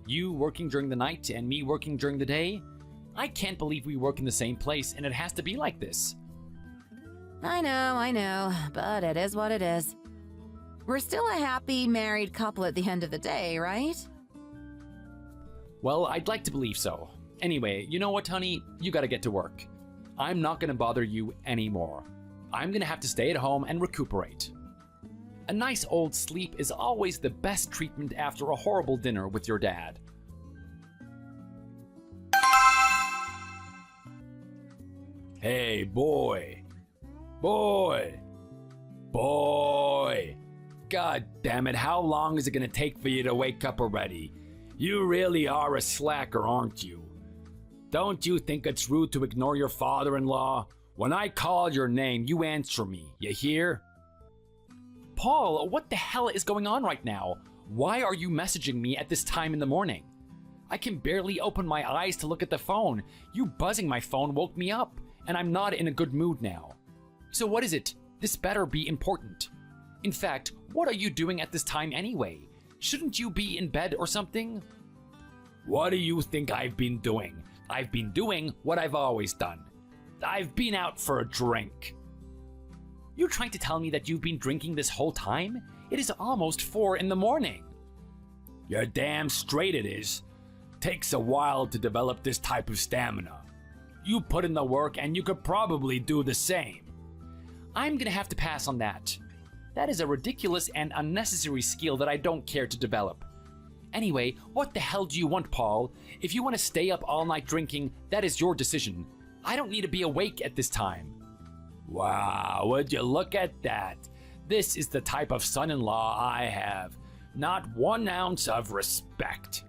You working during the night and me working during the day? I can't believe we work in the same place and it has to be like this. I know, but it is what it is. We're still a happy married couple at the end of the day, right? Well, I'd like to believe so. Anyway, you know what, honey? You gotta get to work. I'm not gonna bother you anymore. I'm gonna have to stay at home and recuperate. A nice old sleep is always the best treatment after a horrible dinner with your dad. Hey, boy. Boy! Boy! God damn it, how long is it gonna take for you to wake up already? You really are a slacker, aren't you? Don't you think it's rude to ignore your father-in-law? When I call your name, you answer me, you hear? Paul, what the hell is going on right now? Why are you messaging me at this time in the morning? I can barely open my eyes to look at the phone. You buzzing my phone woke me up, and I'm not in a good mood now. So what is it? This better be important. In fact, what are you doing at this time anyway? Shouldn't you be in bed or something? What do you think I've been doing? I've been doing what I've always done. I've been out for a drink. You're trying to tell me that you've been drinking this whole time? It is almost 4 in the morning. You're damn straight it is. Takes a while to develop this type of stamina. You put in the work and you could probably do the same. I'm gonna have to pass on that. That is a ridiculous and unnecessary skill that I don't care to develop. Anyway, what the hell do you want, Paul? If you want to stay up all night drinking, that is your decision. I don't need to be awake at this time. Wow, would you look at that? This is the type of son-in-law I have. Not 1 ounce of respect.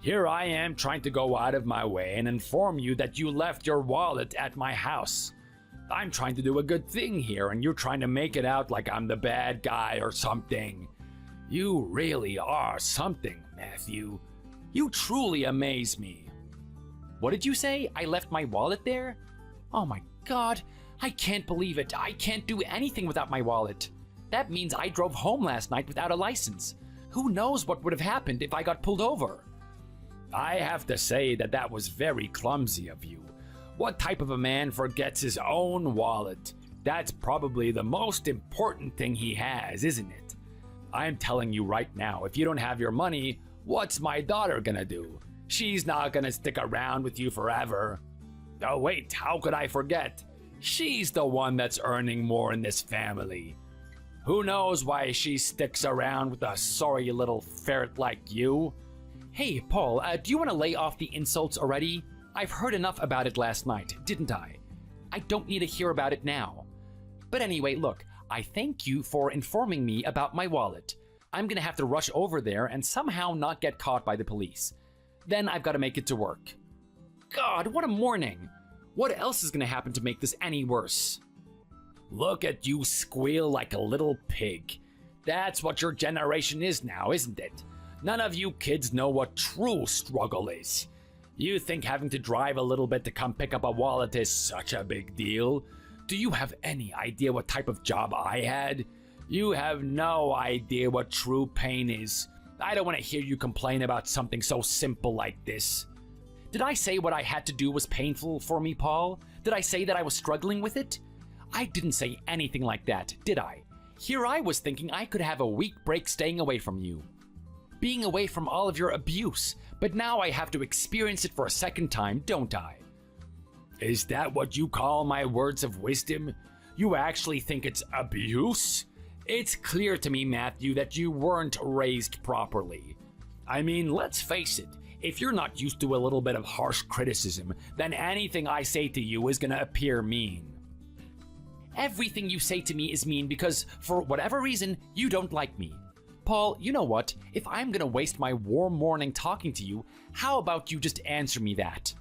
Here I am trying to go out of my way and inform you that you left your wallet at my house. I'm trying to do a good thing here, and you're trying to make it out like I'm the bad guy or something. You really are something, Matthew. You truly amaze me. What did you say? I left my wallet there? Oh my god, I can't believe it. I can't do anything without my wallet. That means I drove home last night without a license. Who knows what would have happened if I got pulled over? I have to say that was very clumsy of you. What type of a man forgets his own wallet? That's probably the most important thing he has, isn't it? I'm telling you right now, if you don't have your money, what's my daughter gonna do? She's not gonna stick around with you forever. Oh wait, how could I forget? She's the one that's earning more in this family. Who knows why she sticks around with a sorry little ferret like you? Hey, Paul, do you want to lay off the insults already? I've heard enough about it last night, didn't I? I don't need to hear about it now. But anyway, look, I thank you for informing me about my wallet. I'm gonna have to rush over there and somehow not get caught by the police. Then I've got to make it to work. God, what a morning! What else is gonna happen to make this any worse? Look at you squeal like a little pig. That's what your generation is now, isn't it? None of you kids know what true struggle is. You think having to drive a little bit to come pick up a wallet is such a big deal? Do you have any idea what type of job I had? You have no idea what true pain is. I don't want to hear you complain about something so simple like this. Did I say what I had to do was painful for me, Paul? Did I say that I was struggling with it? I didn't say anything like that, did I? Here I was thinking I could have a week break staying away from you. Being away from all of your abuse, but now I have to experience it for a second time, don't I? Is that what you call my words of wisdom? You actually think it's abuse? It's clear to me, Matthew, that you weren't raised properly. I mean, let's face it, if you're not used to a little bit of harsh criticism, then anything I say to you is gonna appear mean. Everything you say to me is mean because, for whatever reason, you don't like me. Paul, you know what? If I'm gonna waste my warm morning talking to you, how about you just answer me that?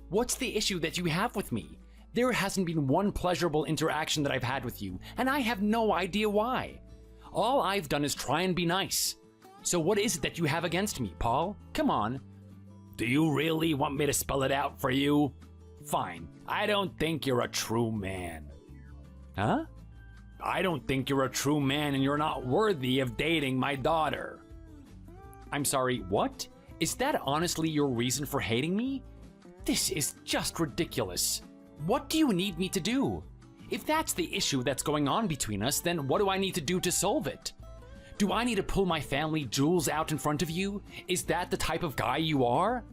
What's the issue that you have with me? There hasn't been one pleasurable interaction that I've had with you, and I have no idea why. All I've done is try and be nice. So what is it that you have against me, Paul? Come on. Do you really want me to spell it out for you? Fine. I don't think you're a true man. Huh? I don't think you're a true man and you're not worthy of dating my daughter. I'm sorry, what? Is that honestly your reason for hating me? This is just ridiculous. What do you need me to do? If that's the issue that's going on between us, then what do I need to do to solve it? Do I need to pull my family jewels out in front of you? Is that the type of guy you are?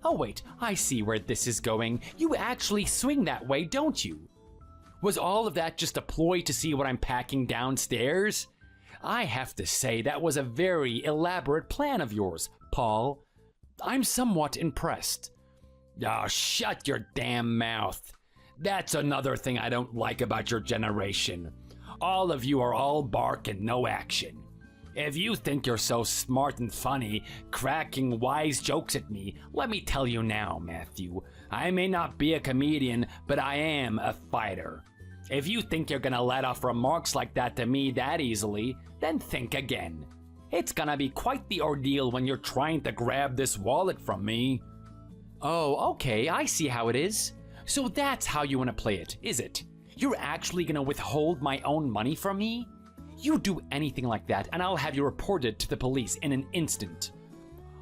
Oh wait, I see where this is going. You actually swing that way, don't you? Was all of that just a ploy to see what I'm packing downstairs? I have to say that was a very elaborate plan of yours, Paul. I'm somewhat impressed. Oh, shut your damn mouth. That's another thing I don't like about your generation. All of you are all bark and no action. If you think you're so smart and funny, cracking wise jokes at me, let me tell you now, Matthew, I may not be a comedian, but I am a fighter. If you think you're gonna let off remarks like that to me that easily, then think again. It's gonna be quite the ordeal when you're trying to grab this wallet from me. Oh, okay, I see how it is. So that's how you want to play it, is it? You're actually gonna withhold my own money from me? You do anything like that, and I'll have you reported to the police in an instant.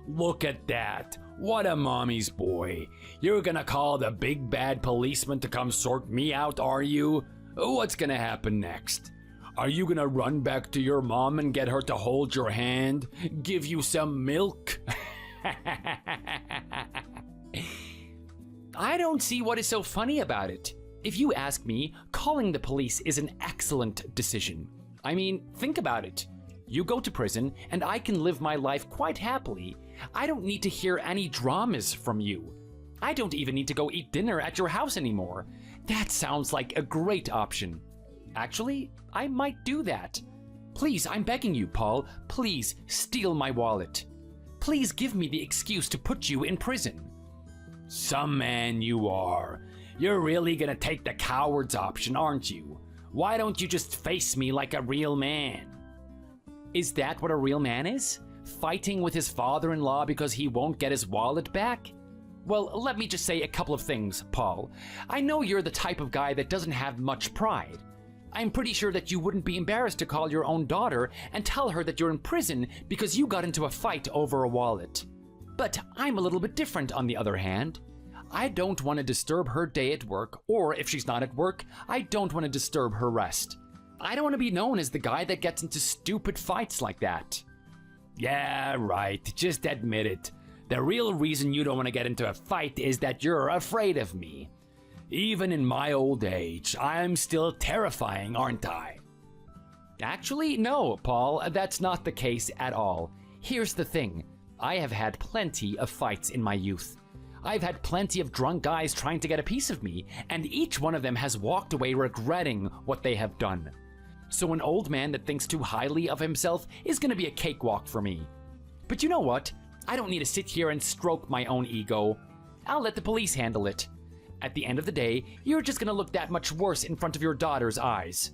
Look at that. What a mommy's boy. You're gonna call the big bad policeman to come sort me out, are you? What's gonna happen next? Are you gonna run back to your mom and get her to hold your hand? Give you some milk? I don't see what is so funny about it. If you ask me, calling the police is an excellent decision. I mean, think about it. You go to prison, and I can live my life quite happily. I don't need to hear any dramas from you. I don't even need to go eat dinner at your house anymore. That sounds like a great option. Actually, I might do that. Please, I'm begging you, Paul, please steal my wallet. Please give me the excuse to put you in prison. Some man you are. You're really gonna take the coward's option, aren't you? Why don't you just face me like a real man? Is that what a real man is? Fighting with his father-in-law because he won't get his wallet back? Well, let me just say a couple of things, Paul. I know you're the type of guy that doesn't have much pride. I'm pretty sure that you wouldn't be embarrassed to call your own daughter and tell her that you're in prison because you got into a fight over a wallet. But I'm a little bit different on the other hand. I don't want to disturb her day at work, or if she's not at work, I don't want to disturb her rest. I don't want to be known as the guy that gets into stupid fights like that. Yeah, right. Just admit it. The real reason you don't want to get into a fight is that you're afraid of me. Even in my old age, I'm still terrifying, aren't I? Actually, no, Paul, that's not the case at all. Here's the thing. I have had plenty of fights in my youth. I've had plenty of drunk guys trying to get a piece of me, and each one of them has walked away regretting what they have done. So an old man that thinks too highly of himself is gonna be a cakewalk for me. But you know what? I don't need to sit here and stroke my own ego. I'll let the police handle it. At the end of the day, you're just gonna look that much worse in front of your daughter's eyes.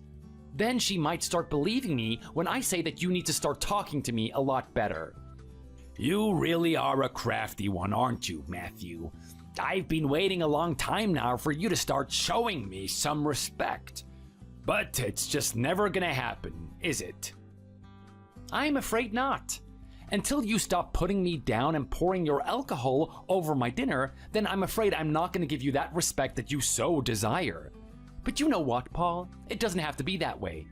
Then she might start believing me when I say that you need to start talking to me a lot better. You really are a crafty one, aren't you, Matthew? I've been waiting a long time now for you to start showing me some respect. But it's just never gonna happen, is it? I'm afraid not. Until you stop putting me down and pouring your alcohol over my dinner, then I'm afraid I'm not gonna give you that respect that you so desire. But you know what, Paul? It doesn't have to be that way.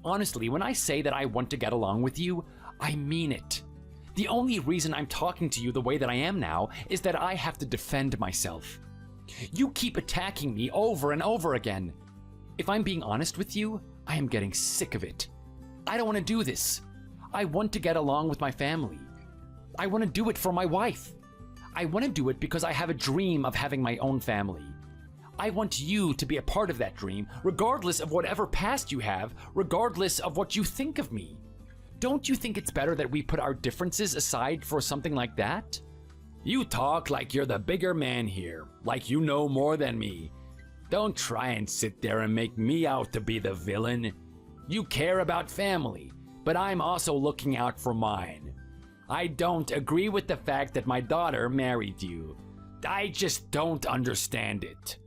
Honestly, when I say that I want to get along with you, I mean it. The only reason I'm talking to you the way that I am now is that I have to defend myself. You keep attacking me over and over again. If I'm being honest with you, I am getting sick of it. I don't want to do this. I want to get along with my family. I want to do it for my wife. I want to do it because I have a dream of having my own family. I want you to be a part of that dream, regardless of whatever past you have, regardless of what you think of me. Don't you think it's better that we put our differences aside for something like that? You talk like you're the bigger man here, like you know more than me. Don't try and sit there and make me out to be the villain. You care about family, but I'm also looking out for mine. I don't agree with the fact that my daughter married you. I just don't understand it.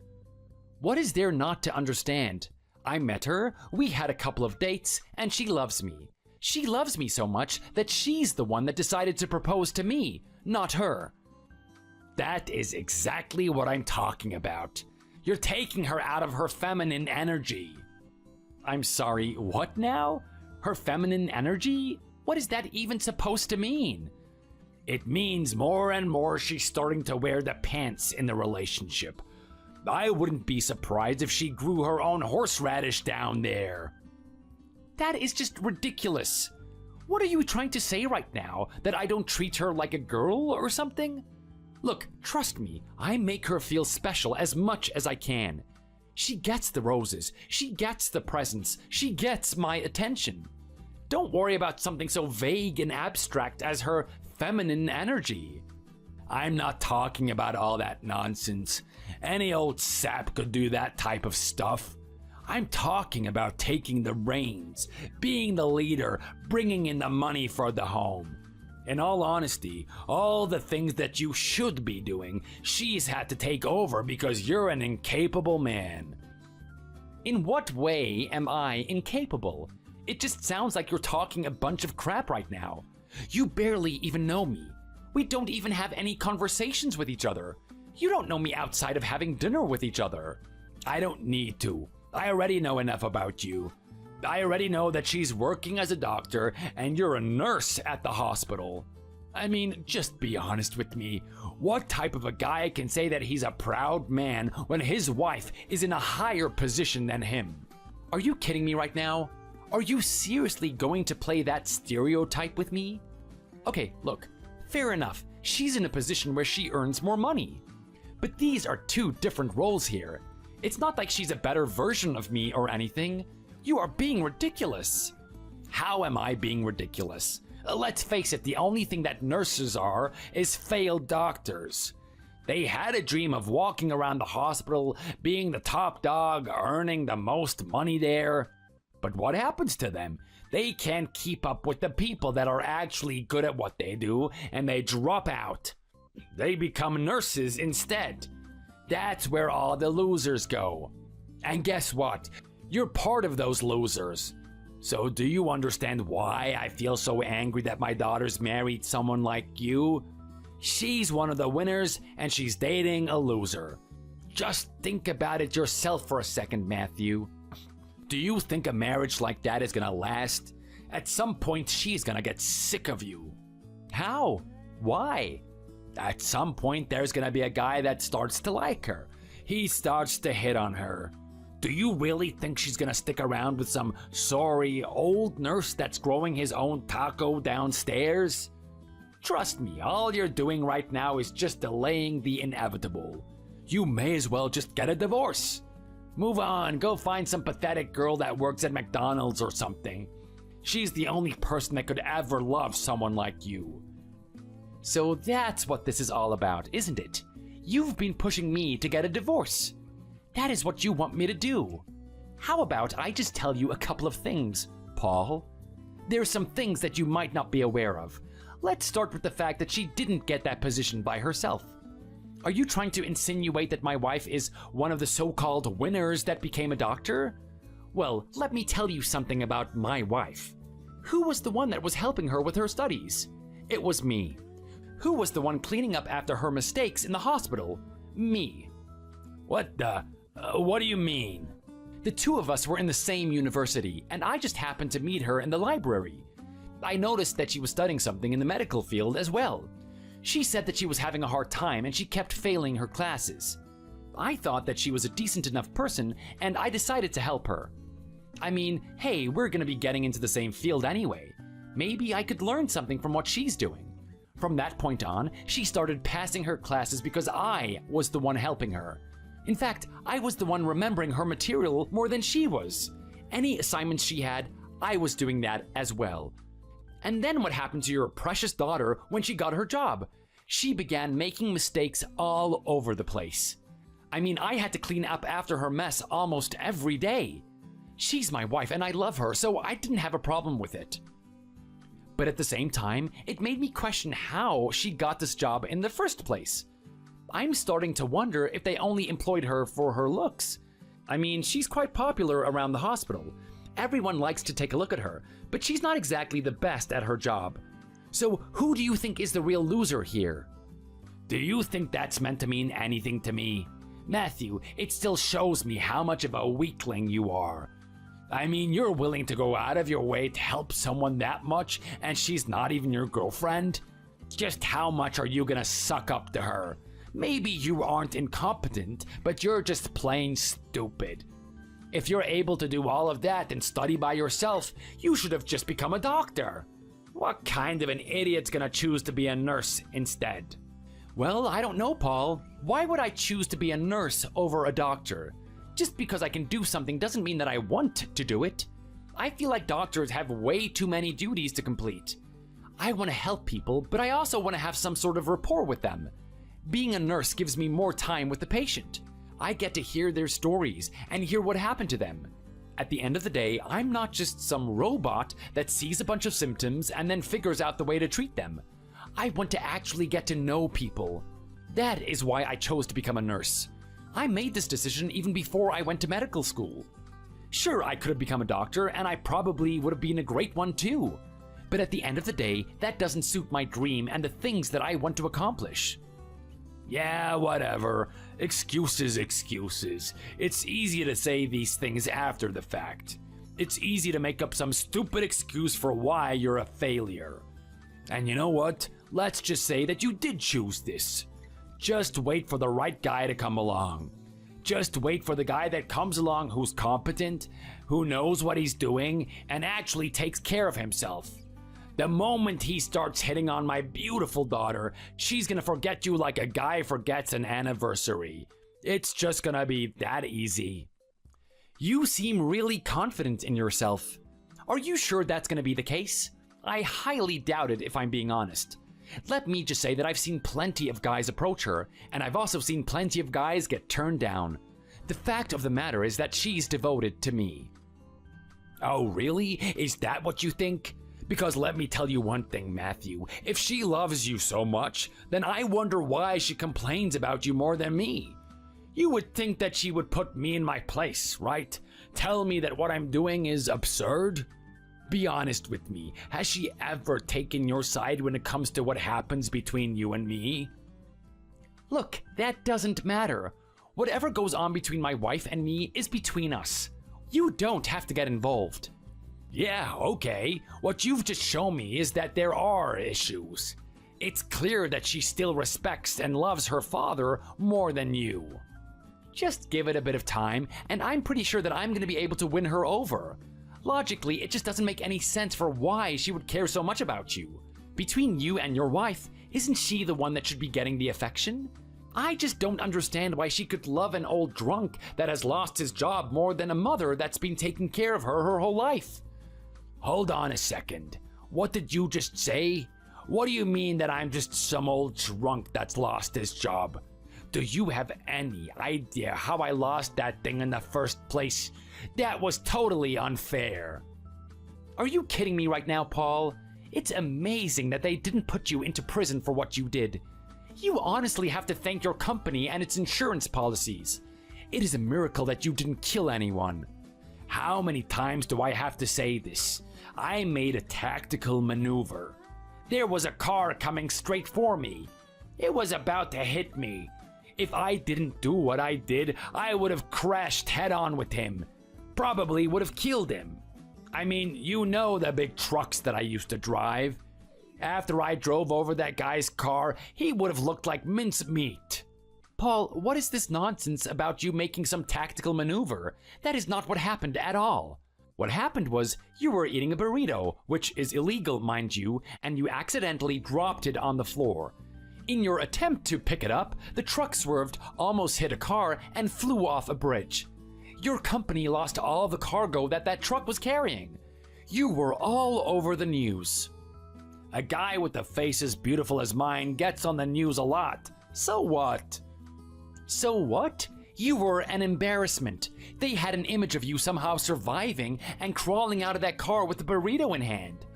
What is there not to understand? I met her, we had a couple of dates, and she loves me. She loves me so much that she's the one that decided to propose to me, not her. That is exactly what I'm talking about. You're taking her out of her feminine energy. I'm sorry, what now? Her feminine energy? What is that even supposed to mean? It means more and more she's starting to wear the pants in the relationship. I wouldn't be surprised if she grew her own horseradish down there. That is just ridiculous. What are you trying to say right now? That I don't treat her like a girl or something? Look, trust me, I make her feel special as much as I can. She gets the roses, she gets the presents, she gets my attention. Don't worry about something so vague and abstract as her feminine energy. I'm not talking about all that nonsense. Any old sap could do that type of stuff. I'm talking about taking the reins, being the leader, bringing in the money for the home. In all honesty, all the things that you should be doing, she's had to take over because you're an incapable man. In what way am I incapable? It just sounds like you're talking a bunch of crap right now. You barely even know me. We don't even have any conversations with each other. You don't know me outside of having dinner with each other. I don't need to. I already know enough about you. I already know that she's working as a doctor and you're a nurse at the hospital. I mean, just be honest with me. What type of a guy can say that he's a proud man when his wife is in a higher position than him? Are you kidding me right now? Are you seriously going to play that stereotype with me? Okay, look, fair enough. She's in a position where she earns more money. But these are two different roles here. It's not like she's a better version of me or anything. You are being ridiculous. How am I being ridiculous? Let's face it, the only thing that nurses are is failed doctors. They had a dream of walking around the hospital, being the top dog, earning the most money there. But what happens to them? They can't keep up with the people that are actually good at what they do, and they drop out. They become nurses instead. That's where all the losers go. And guess what? You're part of those losers. So do you understand why I feel so angry that my daughter's married someone like you? She's one of the winners and she's dating a loser. Just think about it yourself for a second, Matthew. Do you think a marriage like that is gonna last? At some point, she's gonna get sick of you. How? Why? At some point, there's gonna be a guy that starts to like her. He starts to hit on her. Do you really think she's gonna stick around with some sorry old nurse that's growing his own taco downstairs? Trust me, all you're doing right now is just delaying the inevitable. You may as well just get a divorce. Move on, go find some pathetic girl that works at McDonald's or something. She's the only person that could ever love someone like you. So that's what this is all about, isn't it? You've been pushing me to get a divorce. That is what you want me to do. How about I just tell you a couple of things, Paul? There's some things that you might not be aware of. Let's start with the fact that she didn't get that position by herself. Are you trying to insinuate that my wife is one of the so-called winners that became a doctor? Well, let me tell you something about my wife. Who was the one that was helping her with her studies? It was me. Who was the one cleaning up after her mistakes in the hospital? Me. What do you mean? The two of us were in the same university, and I just happened to meet her in the library. I noticed that she was studying something in the medical field as well. She said that she was having a hard time and she kept failing her classes. I thought that she was a decent enough person, and I decided to help her. I mean, hey, we're gonna be getting into the same field anyway. Maybe I could learn something from what she's doing. From that point on, she started passing her classes because I was the one helping her. In fact, I was the one remembering her material more than she was. Any assignments she had, I was doing that as well. And then what happened to your precious daughter when she got her job? She began making mistakes all over the place. I mean, I had to clean up after her mess almost every day. She's my wife and I love her, so I didn't have a problem with it. But at the same time, it made me question how she got this job in the first place. I'm starting to wonder if they only employed her for her looks. I mean, she's quite popular around the hospital. Everyone likes to take a look at her, but she's not exactly the best at her job. So who do you think is the real loser here? Do you think that's meant to mean anything to me? Matthew, it still shows me how much of a weakling you are. I mean, you're willing to go out of your way to help someone that much, and she's not even your girlfriend? Just how much are you gonna suck up to her? Maybe you aren't incompetent, but you're just plain stupid. If you're able to do all of that and study by yourself, you should have just become a doctor. What kind of an idiot's gonna choose to be a nurse instead? Well, I don't know, Paul. Why would I choose to be a nurse over a doctor? Just because I can do something doesn't mean that I want to do it. I feel like doctors have way too many duties to complete. I want to help people, but I also want to have some sort of rapport with them. Being a nurse gives me more time with the patient. I get to hear their stories and hear what happened to them. At the end of the day, I'm not just some robot that sees a bunch of symptoms and then figures out the way to treat them. I want to actually get to know people. That is why I chose to become a nurse. I made this decision even before I went to medical school. Sure, I could have become a doctor, and I probably would have been a great one too. But at the end of the day, that doesn't suit my dream and the things that I want to accomplish. Yeah, whatever. Excuses. It's easy to say these things after the fact. It's easy to make up some stupid excuse for why you're a failure. And you know what? Let's just say that you did choose this. Just wait for the right guy to come along. Just wait for the guy that comes along who's competent, who knows what he's doing, and actually takes care of himself. The moment he starts hitting on my beautiful daughter, she's gonna forget you like a guy forgets an anniversary. It's just gonna be that easy. You seem really confident in yourself. Are you sure that's gonna be the case? I highly doubt it, if I'm being honest. Let me just say that I've seen plenty of guys approach her, and I've also seen plenty of guys get turned down. The fact of the matter is that she's devoted to me. Oh, really? Is that what you think? Because let me tell you one thing, Matthew. If she loves you so much, then I wonder why she complains about you more than me. You would think that she would put me in my place, right? Tell me that what I'm doing is absurd? Be honest with me. Has she ever taken your side when it comes to what happens between you and me? Look, that doesn't matter. Whatever goes on between my wife and me is between us. You don't have to get involved. Yeah, okay. What you've just shown me is that there are issues. It's clear that she still respects and loves her father more than you. Just give it a bit of time, and I'm pretty sure that I'm going to be able to win her over. Logically, it just doesn't make any sense for why she would care so much about you. Between you and your wife, isn't she the one that should be getting the affection? I just don't understand why she could love an old drunk that has lost his job more than a mother that's been taking care of her whole life. Hold on a second. What did you just say? What do you mean that I'm just some old drunk that's lost his job? Do you have any idea how I lost that thing in the first place? That was totally unfair. Are you kidding me right now, Paul? It's amazing that they didn't put you into prison for what you did. You honestly have to thank your company and its insurance policies. It is a miracle that you didn't kill anyone. How many times do I have to say this? I made a tactical maneuver. There was a car coming straight for me. It was about to hit me. If I didn't do what I did, I would have crashed head-on with him. Probably would have killed him. I mean, you know the big trucks that I used to drive. After I drove over that guy's car, he would have looked like mincemeat. Paul, what is this nonsense about you making some tactical maneuver? That is not what happened at all. What happened was you were eating a burrito, which is illegal, mind you, and you accidentally dropped it on the floor. In your attempt to pick it up, the truck swerved, almost hit a car, and flew off a bridge. Your company lost all the cargo that truck was carrying. You were all over the news. A guy with a face as beautiful as mine gets on the news a lot. So what? So what? You were an embarrassment. They had an image of you somehow surviving and crawling out of that car with the burrito in hand.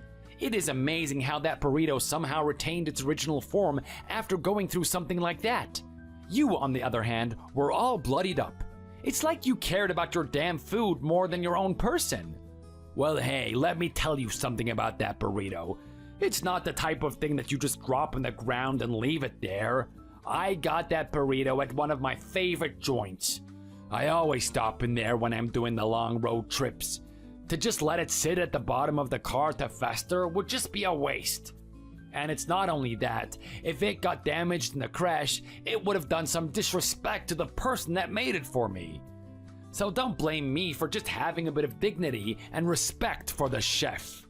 It is amazing how that burrito somehow retained its original form after going through something like that. You, on the other hand, were all bloodied up. It's like you cared about your damn food more than your own person. Well, hey, let me tell you something about that burrito. It's not the type of thing that you just drop on the ground and leave it there. I got that burrito at one of my favorite joints. I always stop in there when I'm doing the long road trips. To just let it sit at the bottom of the car to fester would just be a waste. And it's not only that, if it got damaged in the crash, it would have done some disrespect to the person that made it for me. So don't blame me for just having a bit of dignity and respect for the chef.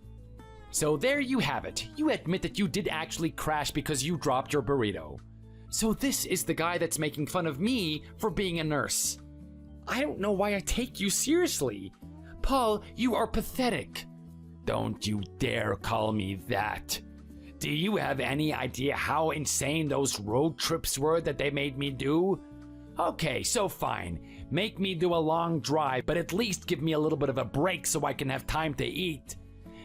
So there you have it. You admit that you did actually crash because you dropped your burrito. So this is the guy that's making fun of me for being a nurse. I don't know why I take you seriously. Paul, you are pathetic. Don't you dare call me that. Do you have any idea how insane those road trips were that they made me do? Okay, so fine. Make me do a long drive, but at least give me a little bit of a break so I can have time to eat.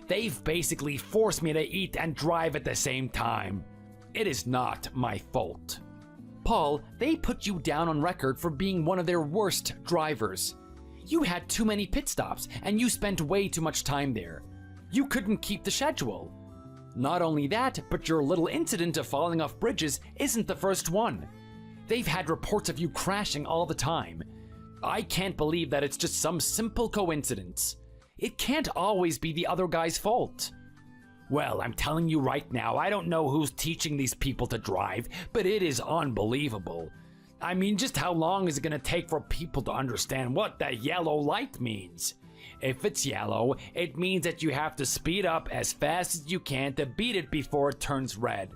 They've basically forced me to eat and drive at the same time. It is not my fault. Paul, they put you down on record for being one of their worst drivers. You had too many pit stops, and you spent way too much time there. You couldn't keep the schedule. Not only that, but your little incident of falling off bridges isn't the first one. They've had reports of you crashing all the time. I can't believe that it's just some simple coincidence. It can't always be the other guy's fault. Well, I'm telling you right now, I don't know who's teaching these people to drive, but it is unbelievable. I mean, just how long is it gonna take for people to understand what that yellow light means? If it's yellow, it means that you have to speed up as fast as you can to beat it before it turns red.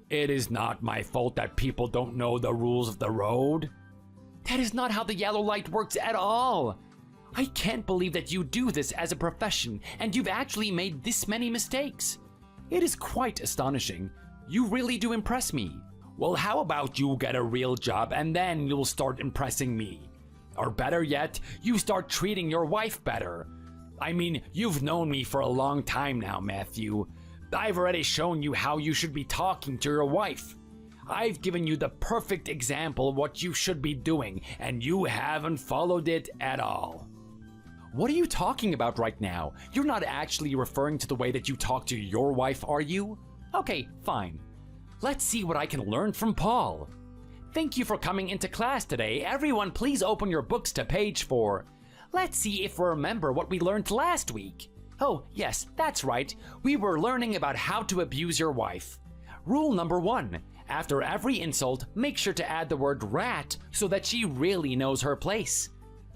It is not my fault that people don't know the rules of the road. That is not how the yellow light works at all. I can't believe that you do this as a profession and you've actually made this many mistakes. It is quite astonishing. You really do impress me. Well, how about you get a real job and then you'll start impressing me? Or better yet, you start treating your wife better. I mean, you've known me for a long time now, Matthew. I've already shown you how you should be talking to your wife. I've given you the perfect example of what you should be doing, and you haven't followed it at all. What are you talking about right now? You're not actually referring to the way that you talk to your wife, are you? Okay, fine. Let's see what I can learn from Paul. Thank you for coming into class today. Everyone, please open your books to page 4. Let's see if we remember what we learned last week. Oh, yes, that's right. We were learning about how to abuse your wife. Rule number 1. After every insult, make sure to add the word rat so that she really knows her place.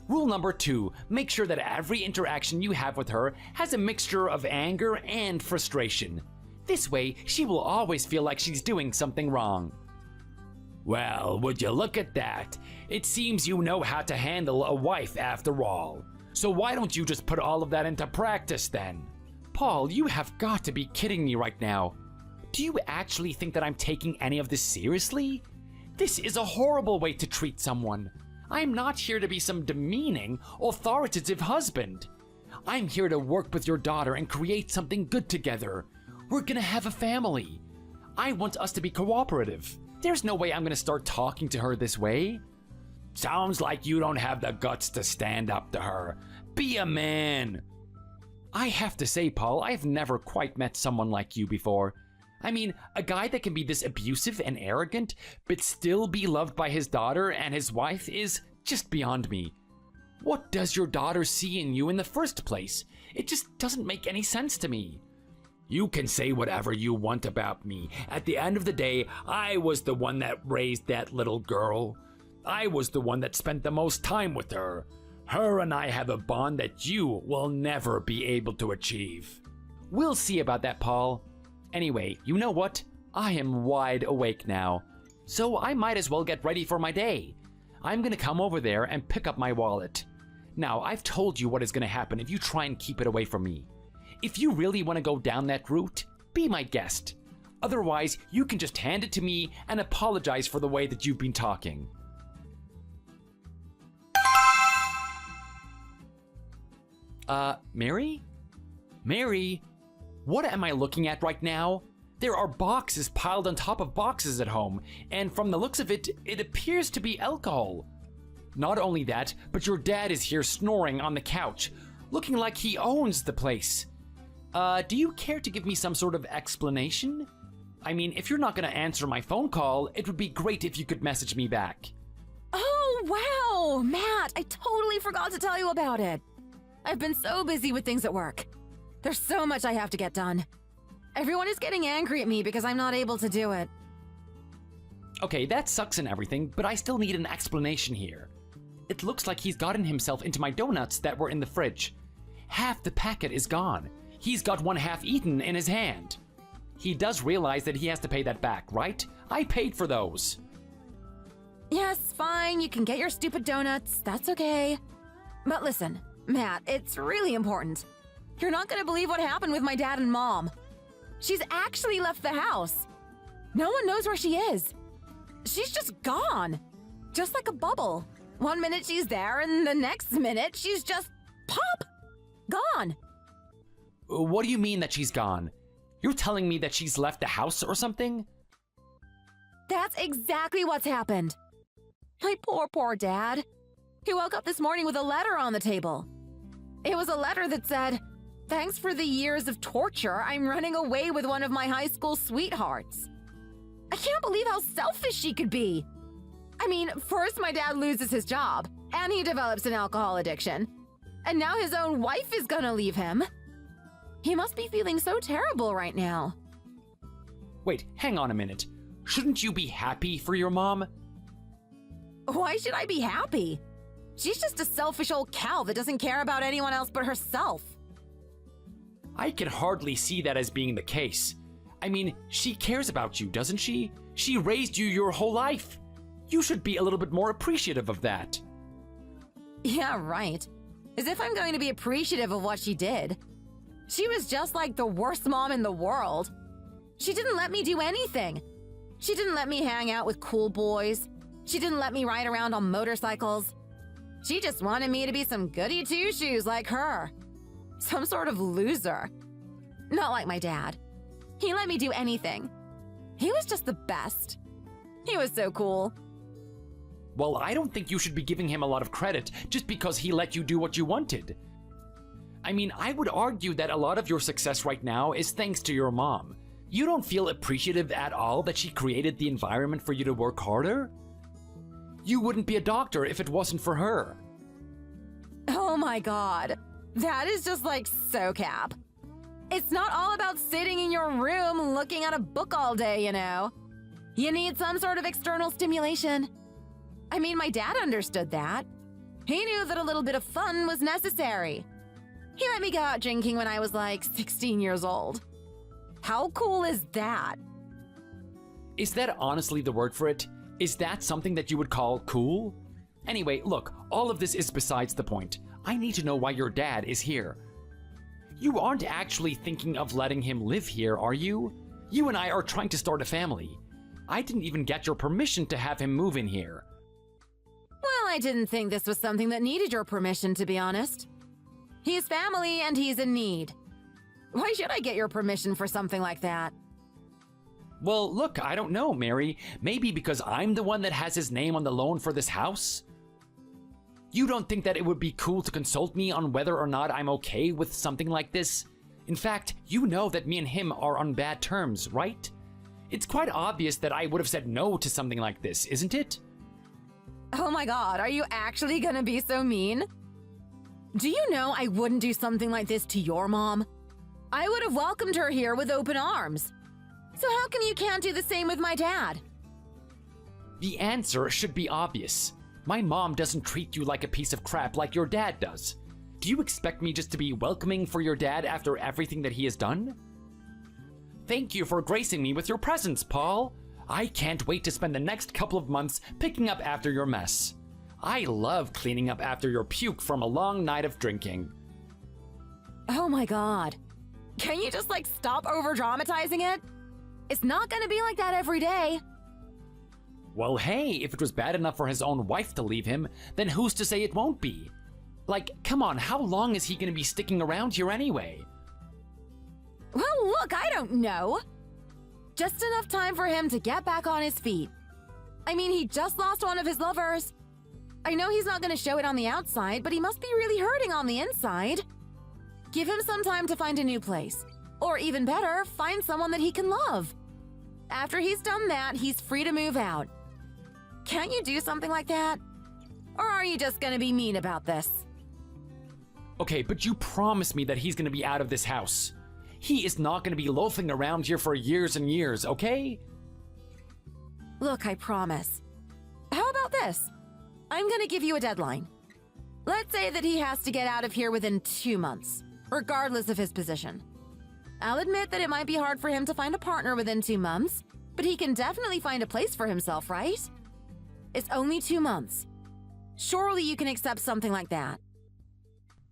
Rule number 2. Make sure that every interaction you have with her has a mixture of anger and frustration. This way, she will always feel like she's doing something wrong. Well, would you look at that? It seems you know how to handle a wife after all. So why don't you just put all of that into practice then? Paul, you have got to be kidding me right now. Do you actually think that I'm taking any of this seriously? This is a horrible way to treat someone. I'm not here to be some demeaning, authoritative husband. I'm here to work with your daughter and create something good together. We're gonna have a family. I want us to be cooperative. There's no way I'm gonna start talking to her this way. Sounds like you don't have the guts to stand up to her. Be a man. I have to say, Paul, I've never quite met someone like you before. I mean, a guy that can be this abusive and arrogant, but still be loved by his daughter and his wife is just beyond me. What does your daughter see in you in the first place? It just doesn't make any sense to me. You can say whatever you want about me. At the end of the day, I was the one that raised that little girl. I was the one that spent the most time with her. Her and I have a bond that you will never be able to achieve. We'll see about that, Paul. Anyway, you know what? I am wide awake now. So I might as well get ready for my day. I'm gonna come over there and pick up my wallet. Now, I've told you what is gonna happen if you try and keep it away from me. If you really want to go down that route, be my guest. Otherwise, you can just hand it to me and apologize for the way that you've been talking. Mary? Mary? What am I looking at right now? There are boxes piled on top of boxes at home, and from the looks of it, it appears to be alcohol. Not only that, but your dad is here snoring on the couch, looking like he owns the place. Do you care to give me some sort of explanation? I mean, if you're not gonna answer my phone call, it would be great if you could message me back. Oh, wow! Matt, I totally forgot to tell you about it. I've been so busy with things at work. There's so much I have to get done. Everyone is getting angry at me because I'm not able to do it. Okay, that sucks and everything, but I still need an explanation here. It looks like he's gotten himself into my donuts that were in the fridge. Half the packet is gone. He's got one half eaten in his hand. He does realize that he has to pay that back, right? I paid for those. Yes, fine, you can get your stupid donuts, that's okay. But listen, Matt, it's really important. You're not gonna believe what happened with my dad and mom. She's actually left the house. No one knows where she is. She's just gone. Just like a bubble. One minute she's there, and the next minute she's just pop! Gone. What do you mean that she's gone? You're telling me that she's left the house or something? That's exactly what's happened. My poor dad. He woke up this morning with a letter on the table. It was a letter that said, "Thanks for the years of torture, I'm running away with one of my high school sweethearts." I can't believe how selfish she could be. I mean, first my dad loses his job, and he develops an alcohol addiction. And now his own wife is gonna leave him. He must be feeling so terrible right now. Wait, hang on a minute. Shouldn't you be happy for your mom? Why should I be happy? She's just a selfish old cow that doesn't care about anyone else but herself. I can hardly see that as being the case. I mean, she cares about you, doesn't she? She raised you your whole life. You should be a little bit more appreciative of that. Yeah, right. As if I'm going to be appreciative of what she did. She was just like the worst mom in the world. She didn't let me do anything. She didn't let me hang out with cool boys. She didn't let me ride around on motorcycles. She just wanted me to be some goody two-shoes like her. Some sort of loser. Not like my dad. He let me do anything. He was just the best. He was so cool. Well, I don't think you should be giving him a lot of credit just because he let you do what you wanted. I mean, I would argue that a lot of your success right now is thanks to your mom. You don't feel appreciative at all that she created the environment for you to work harder? You wouldn't be a doctor if it wasn't for her. Oh my god. That is just like so cap. It's not all about sitting in your room looking at a book all day, you know. You need some sort of external stimulation. I mean, my dad understood that. He knew that a little bit of fun was necessary. He let me go out drinking when I was like 16 years old. How cool is that? Is that honestly the word for it? Is that something that you would call cool? Anyway, look, all of this is besides the point. I need to know why your dad is here. You aren't actually thinking of letting him live here, are you? You and I are trying to start a family. I didn't even get your permission to have him move in here. Well, I didn't think this was something that needed your permission, to be honest. He's family and he's in need. Why should I get your permission for something like that? Well, look, I don't know, Mary. Maybe because I'm the one that has his name on the loan for this house? You don't think that it would be cool to consult me on whether or not I'm okay with something like this? In fact, you know that me and him are on bad terms, right? It's quite obvious that I would have said no to something like this, isn't it? Oh my god, are you actually gonna be so mean? Do you know I wouldn't do something like this to your mom? I would have welcomed her here with open arms. So how come you can't do the same with my dad? The answer should be obvious. My mom doesn't treat you like a piece of crap like your dad does. Do you expect me just to be welcoming for your dad after everything that he has done? Thank you for gracing me with your presence, Paul. I can't wait to spend the next couple of months picking up after your mess. I love cleaning up after your puke from a long night of drinking. Oh my god. Can you just stop over dramatizing it? It's not gonna be like that every day. Well, hey, if it was bad enough for his own wife to leave him, then who's to say it won't be? Come on, how long is he gonna be sticking around here anyway? Well, look, I don't know. Just enough time for him to get back on his feet. I mean, he just lost one of his lovers. I know he's not gonna show it on the outside, but he must be really hurting on the inside. Give him some time to find a new place. Or even better, find someone that he can love. After he's done that, he's free to move out. Can't you do something like that? Or are you just gonna be mean about this? Okay, but you promised me that he's gonna be out of this house. He is not gonna be loafing around here for years and years, okay? Look, I promise. How about this? I'm gonna give you a deadline. Let's say that he has to get out of here within 2 months, regardless of his position. I'll admit that it might be hard for him to find a partner within 2 months, but he can definitely find a place for himself, right? It's only 2 months. Surely you can accept something like that.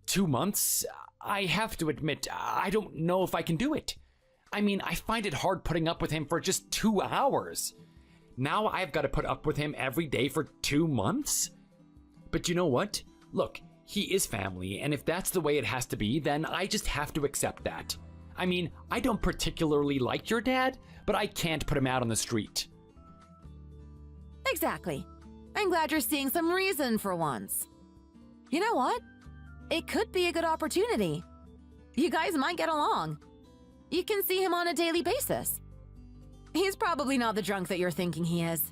2 months? I have to admit, I don't know if I can do it. I mean, I find it hard putting up with him for just 2 hours. Now I've got to put up with him every day for 2 months? But you know what? Look, he is family, and if that's the way it has to be, then I just have to accept that. I mean, I don't particularly like your dad, but I can't put him out on the street. Exactly. I'm glad you're seeing some reason for once. You know what? It could be a good opportunity. You guys might get along. You can see him on a daily basis. He's probably not the drunk that you're thinking he is.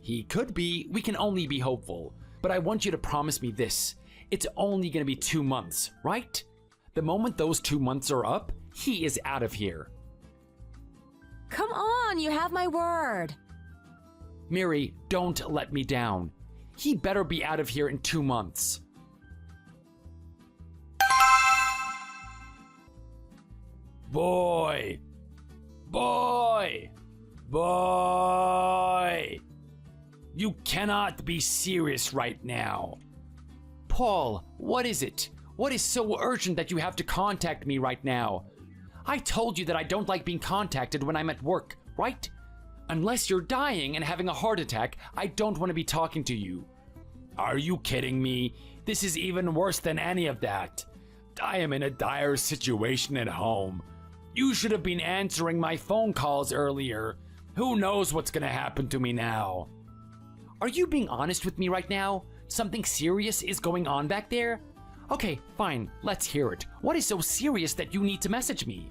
He could be. We can only be hopeful. But I want you to promise me this. It's only going to be 2 months, right? The moment those 2 months are up, he is out of here. Come on, you have my word. Miri, don't let me down. He better be out of here in 2 months. Boy! Boy! Boy! You cannot be serious right now. Paul, what is it? What is so urgent that you have to contact me right now? I told you that I don't like being contacted when I'm at work, right? Unless you're dying and having a heart attack, I don't want to be talking to you. Are you kidding me? This is even worse than any of that. I am in a dire situation at home. You should have been answering my phone calls earlier. Who knows what's gonna happen to me now? Are you being honest with me right now? Something serious is going on back there? Okay, fine, let's hear it. What is so serious that you need to message me?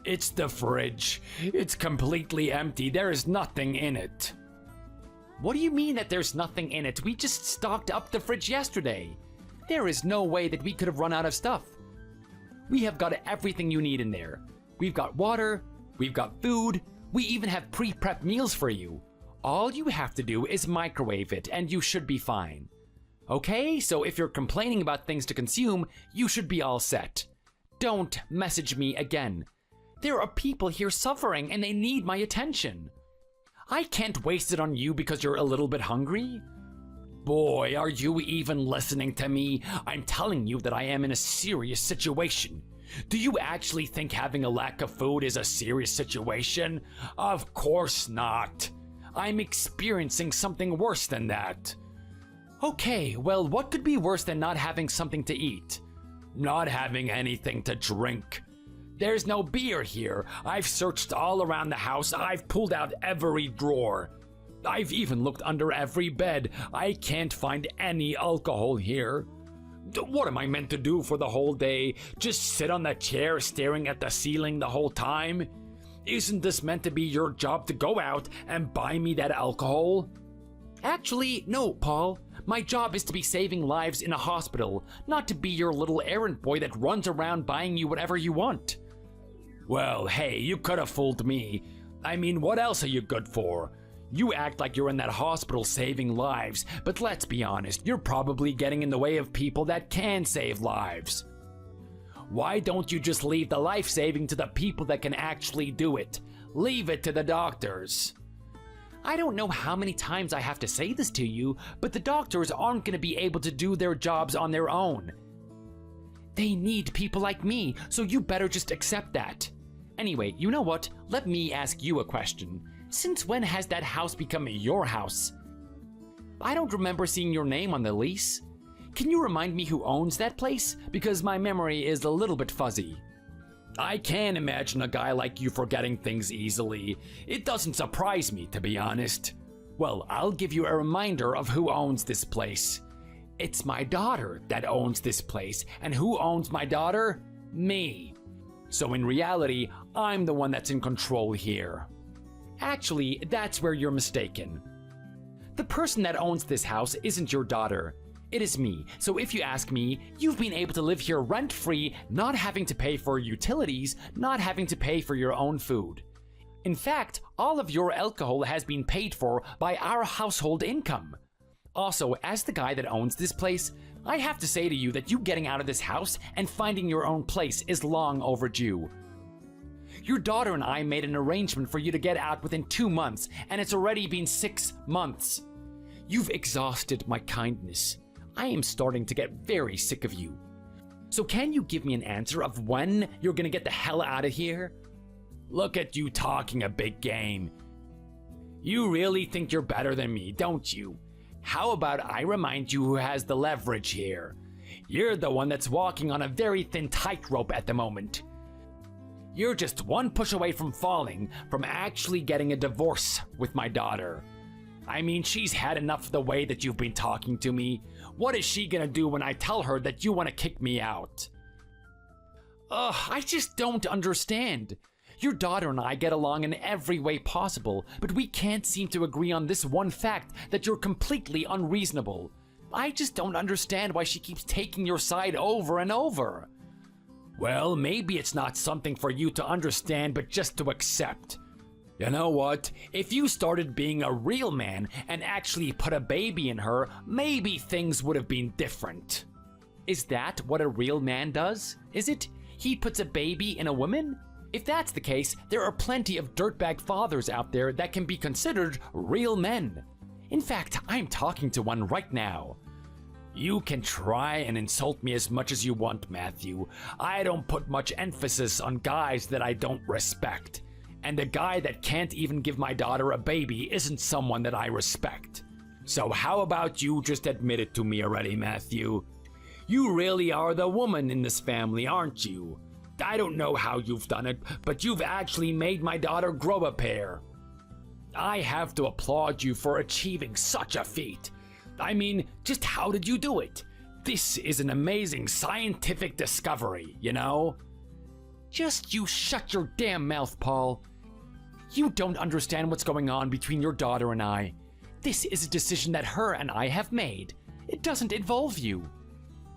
It's the fridge. It's completely empty. There is nothing in it. What do you mean that there's nothing in it? We just stocked up the fridge yesterday. There is no way that we could have run out of stuff. We have got everything you need in there. We've got water, we've got food, we even have pre-prep meals for you. All you have to do is microwave it and you should be fine. Okay, so if you're complaining about things to consume, you should be all set. Don't message me again. There are people here suffering and they need my attention. I can't waste it on you because you're a little bit hungry. Boy, are you even listening to me? I'm telling you that I am in a serious situation. Do you actually think having a lack of food is a serious situation? Of course not. I'm experiencing something worse than that. Okay, well, what could be worse than not having something to eat? Not having anything to drink. There's no beer here. I've searched all around the house. I've pulled out every drawer. I've even looked under every bed. I can't find any alcohol here. What am I meant to do for the whole day? Just sit on that chair staring at the ceiling the whole time? Isn't this meant to be your job to go out and buy me that alcohol? Actually, no, Paul. My job is to be saving lives in a hospital, not to be your little errand boy that runs around buying you whatever you want. Well, hey, you could have fooled me. I mean, what else are you good for? You act like you're in that hospital saving lives, but let's be honest, you're probably getting in the way of people that can save lives. Why don't you just leave the life saving to the people that can actually do it? Leave it to the doctors. I don't know how many times I have to say this to you, but the doctors aren't going to be able to do their jobs on their own. They need people like me, so you better just accept that. Anyway, you know what? Let me ask you a question. Since when has that house become your house? I don't remember seeing your name on the lease. Can you remind me who owns that place? Because my memory is a little bit fuzzy. I can't imagine a guy like you forgetting things easily. It doesn't surprise me, to be honest. Well, I'll give you a reminder of who owns this place. It's my daughter that owns this place, and who owns my daughter? Me. So in reality, I'm the one that's in control here. Actually, that's where you're mistaken. The person that owns this house isn't your daughter. It is me. So if you ask me, you've been able to live here rent-free, not having to pay for utilities, not having to pay for your own food. In fact, all of your alcohol has been paid for by our household income. Also, as the guy that owns this place, I have to say to you that you getting out of this house and finding your own place is long overdue. Your daughter and I made an arrangement for you to get out within 2 months, and it's already been 6 months. You've exhausted my kindness. I am starting to get very sick of you. So can you give me an answer of when you're gonna get the hell out of here? Look at you talking a big game. You really think you're better than me, don't you? How about I remind you who has the leverage here? You're the one that's walking on a very thin tightrope at the moment. You're just one push away from falling, from actually getting a divorce with my daughter. I mean, she's had enough of the way that you've been talking to me. What is she gonna do when I tell her that you want to kick me out? Ugh, I just don't understand. Your daughter and I get along in every way possible, but we can't seem to agree on this one fact that you're completely unreasonable. I just don't understand why she keeps taking your side over and over. Well, maybe it's not something for you to understand, but just to accept. You know what? If you started being a real man and actually put a baby in her, maybe things would have been different. Is that what a real man does? Is it? He puts a baby in a woman? If that's the case, there are plenty of dirtbag fathers out there that can be considered real men. In fact, I'm talking to one right now. You can try and insult me as much as you want, Matthew. I don't put much emphasis on guys that I don't respect. And a guy that can't even give my daughter a baby isn't someone that I respect. So how about you just admit it to me already, Matthew? You really are the woman in this family, aren't you? I don't know how you've done it, but you've actually made my daughter grow a pair. I have to applaud you for achieving such a feat. I mean, just how did you do it? This is an amazing scientific discovery, you know? Just you shut your damn mouth, Paul. You don't understand what's going on between your daughter and I. This is a decision that her and I have made. It doesn't involve you.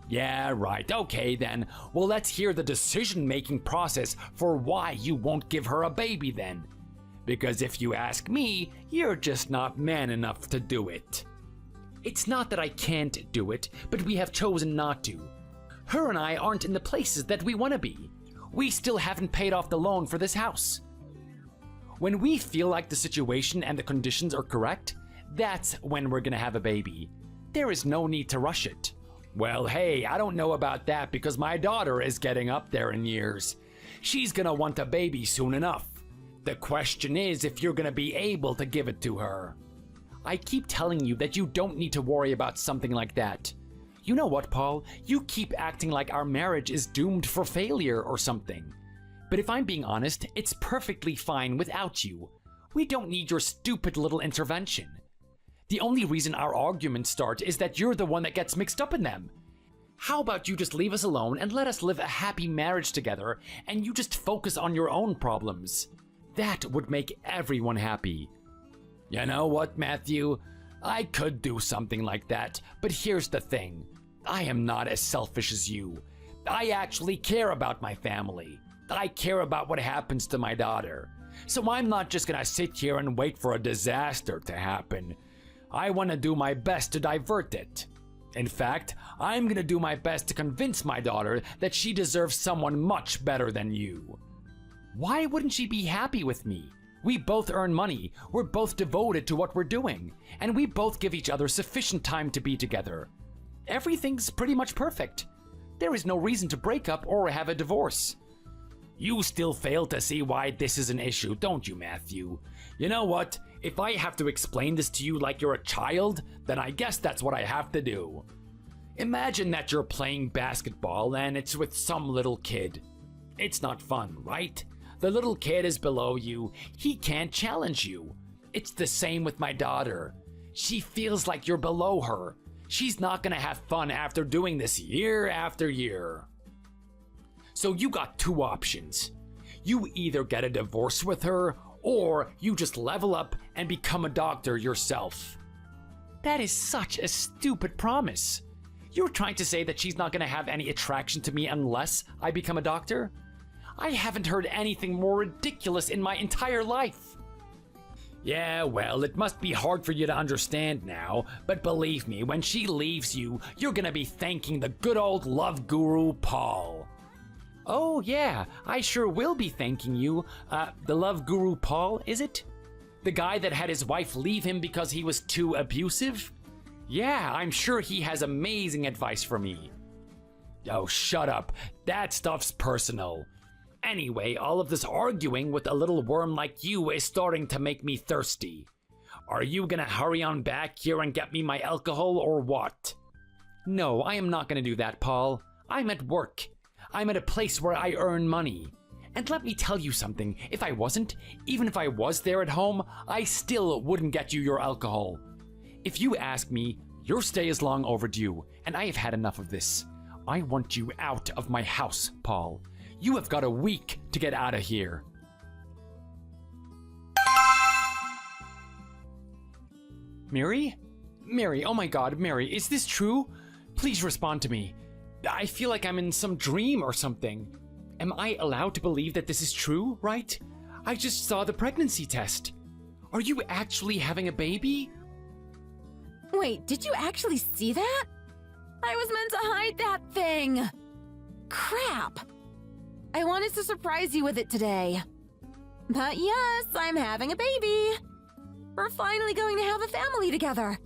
Yeah, right. Okay then. Well, let's hear the decision-making process for why you won't give her a baby then. Because if you ask me, you're just not man enough to do it. It's not that I can't do it, but we have chosen not to. Her and I aren't in the places that we want to be. We still haven't paid off the loan for this house. When we feel like the situation and the conditions are correct, that's when we're gonna have a baby. There is no need to rush it. Well, hey, I don't know about that because my daughter is getting up there in years. She's gonna want a baby soon enough. The question is if you're gonna be able to give it to her. I keep telling you that you don't need to worry about something like that. You know what, Paul? You keep acting like our marriage is doomed for failure or something. But if I'm being honest, it's perfectly fine without you. We don't need your stupid little intervention. The only reason our arguments start is that you're the one that gets mixed up in them. How about you just leave us alone and let us live a happy marriage together and you just focus on your own problems? That would make everyone happy. You know what, Matthew? I could do something like that, but here's the thing. I am not as selfish as you. I actually care about my family. I care about what happens to my daughter. So I'm not just gonna sit here and wait for a disaster to happen. I want to do my best to divert it. In fact, I'm gonna do my best to convince my daughter that she deserves someone much better than you. Why wouldn't she be happy with me? We both earn money, we're both devoted to what we're doing, and we both give each other sufficient time to be together. Everything's pretty much perfect. There is no reason to break up or have a divorce. You still fail to see why this is an issue, don't you, Matthew? You know what? If I have to explain this to you like you're a child, then I guess that's what I have to do. Imagine that you're playing basketball and it's with some little kid. It's not fun, right? The little kid is below you. He can't challenge you. It's the same with my daughter. She feels like you're below her. She's not gonna have fun after doing this year after year. So you got two options. You either get a divorce with her, or you just level up and become a doctor yourself. That is such a stupid promise. You're trying to say that she's not gonna have any attraction to me unless I become a doctor? I haven't heard anything more ridiculous in my entire life. Yeah, well, it must be hard for you to understand now, but believe me, when she leaves you, you're gonna be thanking the good old love guru, Paul. Oh, yeah, I sure will be thanking you. The love guru Paul, is it? The guy that had his wife leave him because he was too abusive? Yeah, I'm sure he has amazing advice for me. Oh, shut up. That stuff's personal. Anyway, all of this arguing with a little worm like you is starting to make me thirsty. Are you gonna hurry on back here and get me my alcohol or what? No, I am not gonna do that, Paul. I'm at work. I'm at a place where I earn money. And let me tell you something, if I wasn't, even if I was there at home, I still wouldn't get you your alcohol. If you ask me, your stay is long overdue, and I have had enough of this. I want you out of my house, Paul. You have got a week to get out of here. Mary? Mary, oh my god, Mary, is this true? Please respond to me. I feel like I'm in some dream or something. Am I allowed to believe that this is true, right? I just saw the pregnancy test. Are you actually having a baby? Wait, did you actually see that? I was meant to hide that thing. Crap. I wanted to surprise you with it today. But yes, I'm having a baby. We're finally going to have a family together.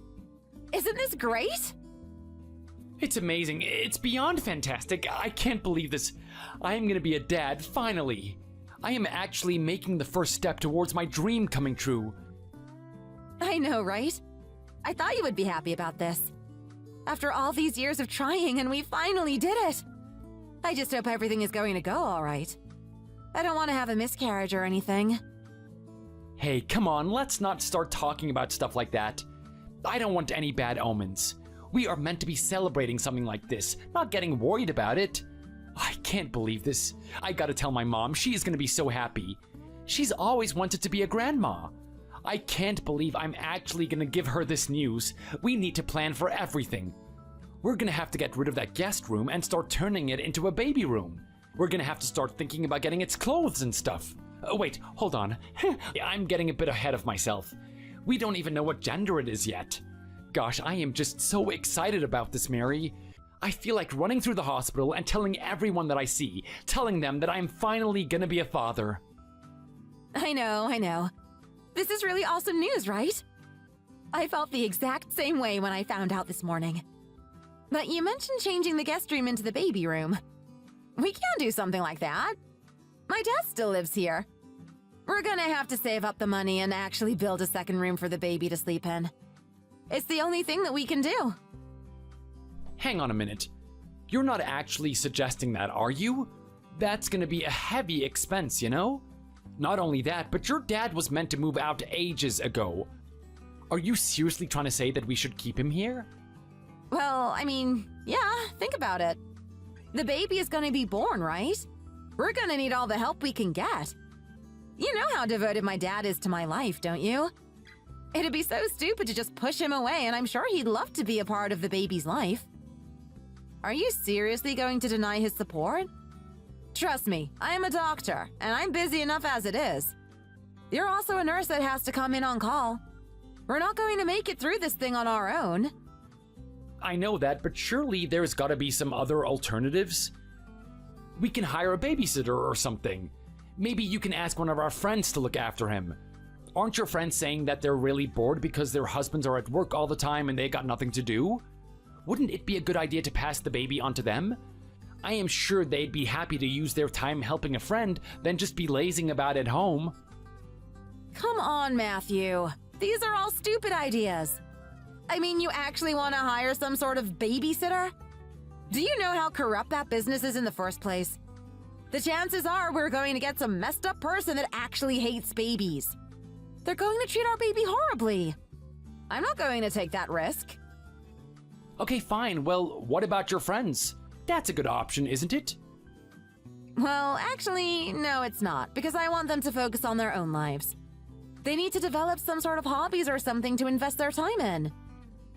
Isn't this great? It's amazing. It's beyond fantastic. I can't believe this. I am gonna be a dad, finally. I am actually making the first step towards my dream coming true. I know, right? I thought you would be happy about this. After all these years of trying, and we finally did it. I just hope everything is going to go all right. I don't want to have a miscarriage or anything. Hey, come on, let's not start talking about stuff like that. I don't want any bad omens. We are meant to be celebrating something like this, not getting worried about it. I can't believe this. I gotta tell my mom, she is gonna be so happy. She's always wanted to be a grandma. I can't believe I'm actually gonna give her this news. We need to plan for everything. We're gonna have to get rid of that guest room and start turning it into a baby room. We're gonna have to start thinking about getting its clothes and stuff. Wait, hold on. I'm getting a bit ahead of myself. We don't even know what gender it is yet. Gosh, I am just so excited about this, Mary. I feel like running through the hospital and telling everyone that I see, telling them that I'm finally gonna be a father. I know. This is really awesome news, right? I felt the exact same way when I found out this morning. But you mentioned changing the guest room into the baby room. We can do something like that. My dad still lives here. We're gonna have to save up the money and actually build a second room for the baby to sleep in. It's the only thing that we can do. Hang on a minute. You're not actually suggesting that, are you? That's gonna be a heavy expense, you know? Not only that, but your dad was meant to move out ages ago. Are you seriously trying to say that we should keep him here? Well, I mean, yeah, think about it. The baby is gonna be born, right? We're gonna need all the help we can get. You know how devoted my dad is to my life, don't you? It'd be so stupid to just push him away, and I'm sure he'd love to be a part of the baby's life. Are you seriously going to deny his support? Trust me, I am a doctor, and I'm busy enough as it is. You're also a nurse that has to come in on call. We're not going to make it through this thing on our own. I know that, but surely there's gotta be some other alternatives. We can hire a babysitter or something. Maybe you can ask one of our friends to look after him. Aren't your friends saying that they're really bored because their husbands are at work all the time and they got nothing to do? Wouldn't it be a good idea to pass the baby on to them? I am sure they'd be happy to use their time helping a friend than just be lazing about at home. Come on, Matthew. These are all stupid ideas. I mean, you actually want to hire some sort of babysitter? Do you know how corrupt that business is in the first place? The chances are we're going to get some messed up person that actually hates babies. They're going to treat our baby horribly. I'm not going to take that risk. Okay, fine. Well, what about your friends? That's a good option, isn't it? Well, actually, no, it's not, because I want them to focus on their own lives. They need to develop some sort of hobbies or something to invest their time in.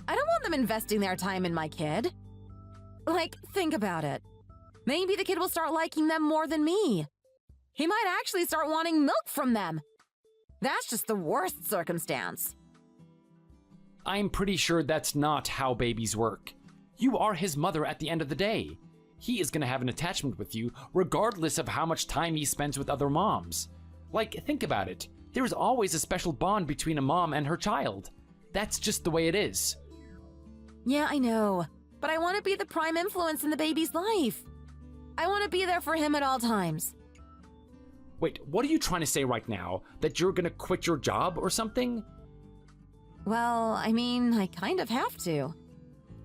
I don't want them investing their time in my kid. Like, think about it. Maybe the kid will start liking them more than me. He might actually start wanting milk from them. That's just the worst circumstance. I'm pretty sure that's not how babies work. You are his mother at the end of the day. he is gonna have an attachment with you regardless of how much time he spends with other moms. Like, think about it. There is always a special bond between a mom and her child. That's just the way it is. Yeah, I know. But I want to be the prime influence in the baby's life. I want to be there for him at all times. Wait, what are you trying to say right now? That you're gonna quit your job or something? Well, I mean, I kind of have to.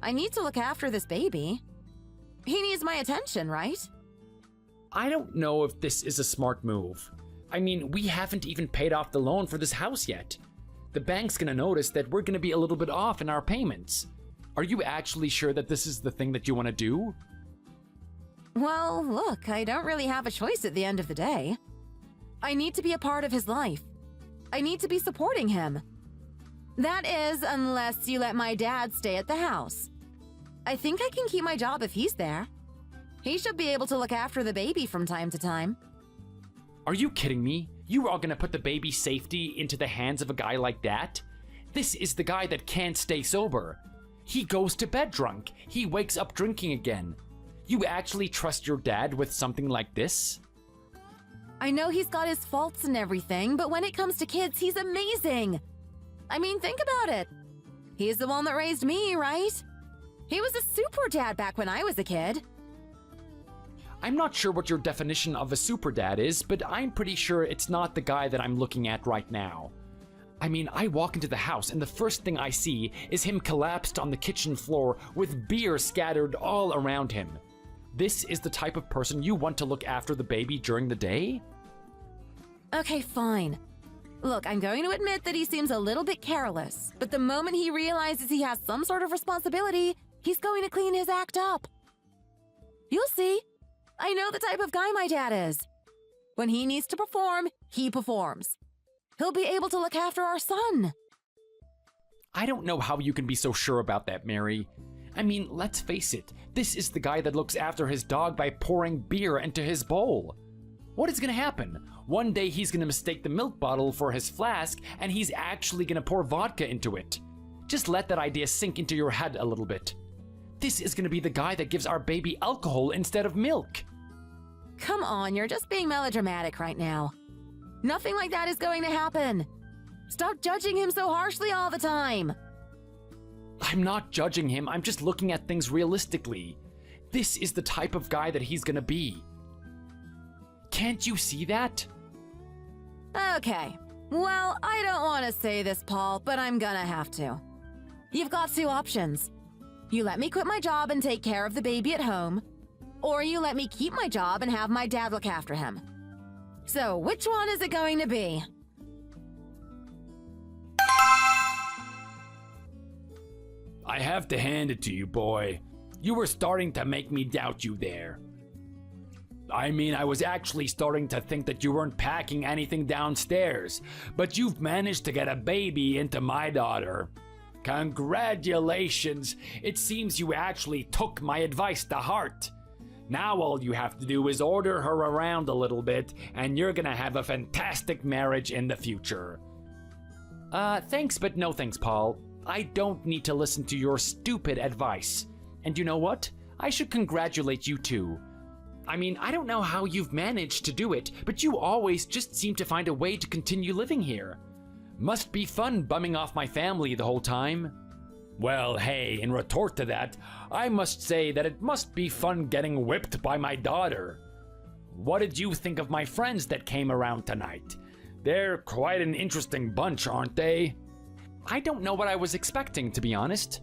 I need to look after this baby. He needs my attention, right? I don't know if this is a smart move. I mean, we haven't even paid off the loan for this house yet. The bank's gonna notice that we're gonna be a little bit off in our payments. Are you actually sure that this is the thing that you want to do? Well, look, I don't really have a choice at the end of the day. I need to be a part of his life. I need to be supporting him. That is, unless you let my dad stay at the house. I think I can keep my job if he's there. He should be able to look after the baby from time to time. Are you kidding me? You are gonna put the baby's safety into the hands of a guy like that? This is the guy that can't stay sober. He goes to bed drunk. He wakes up drinking again. You actually trust your dad with something like this? I know he's got his faults and everything, but when it comes to kids, he's amazing. I mean, think about it. He's the one that raised me, right? He was a super dad back when I was a kid. I'm not sure what your definition of a super dad is, but I'm pretty sure it's not the guy that I'm looking at right now. I mean, I walk into the house and the first thing I see is him collapsed on the kitchen floor with beer scattered all around him. This is the type of person you want to look after the baby during the day? Okay, fine. Look, I'm going to admit that he seems a little bit careless, but the moment he realizes he has some sort of responsibility, he's going to clean his act up. You'll see. I know the type of guy my dad is. When he needs to perform, he performs. He'll be able to look after our son. I don't know how you can be so sure about that, Mary. I mean, let's face it, this is the guy that looks after his dog by pouring beer into his bowl. What is gonna happen? One day he's gonna mistake the milk bottle for his flask, and he's actually gonna pour vodka into it. Just let that idea sink into your head a little bit. This is gonna be the guy that gives our baby alcohol instead of milk. Come on, you're just being melodramatic right now. Nothing like that is going to happen. Stop judging him so harshly all the time. I'm not judging him, I'm just looking at things realistically. This is the type of guy that he's gonna be. Can't you see that? Okay. Well, I don't want to say this, Paul, but I'm gonna have to. You've got two options. You let me quit my job and take care of the baby at home, or you let me keep my job and have my dad look after him. So, which one is it going to be? I have to hand it to you, boy. You were starting to make me doubt you there. I mean, I was actually starting to think that you weren't packing anything downstairs, but you've managed to get a baby into my daughter. Congratulations! It seems you actually took my advice to heart. Now all you have to do is order her around a little bit, and you're gonna have a fantastic marriage in the future. Thanks, but no thanks, Paul. I don't need to listen to your stupid advice. And you know what? I should congratulate you too. I mean, I don't know how you've managed to do it, but you always just seem to find a way to continue living here. Must be fun bumming off my family the whole time. Well, hey, in retort to that, I must say that it must be fun getting whipped by my daughter. What did you think of my friends that came around tonight? They're quite an interesting bunch, aren't they? I don't know what I was expecting, to be honest.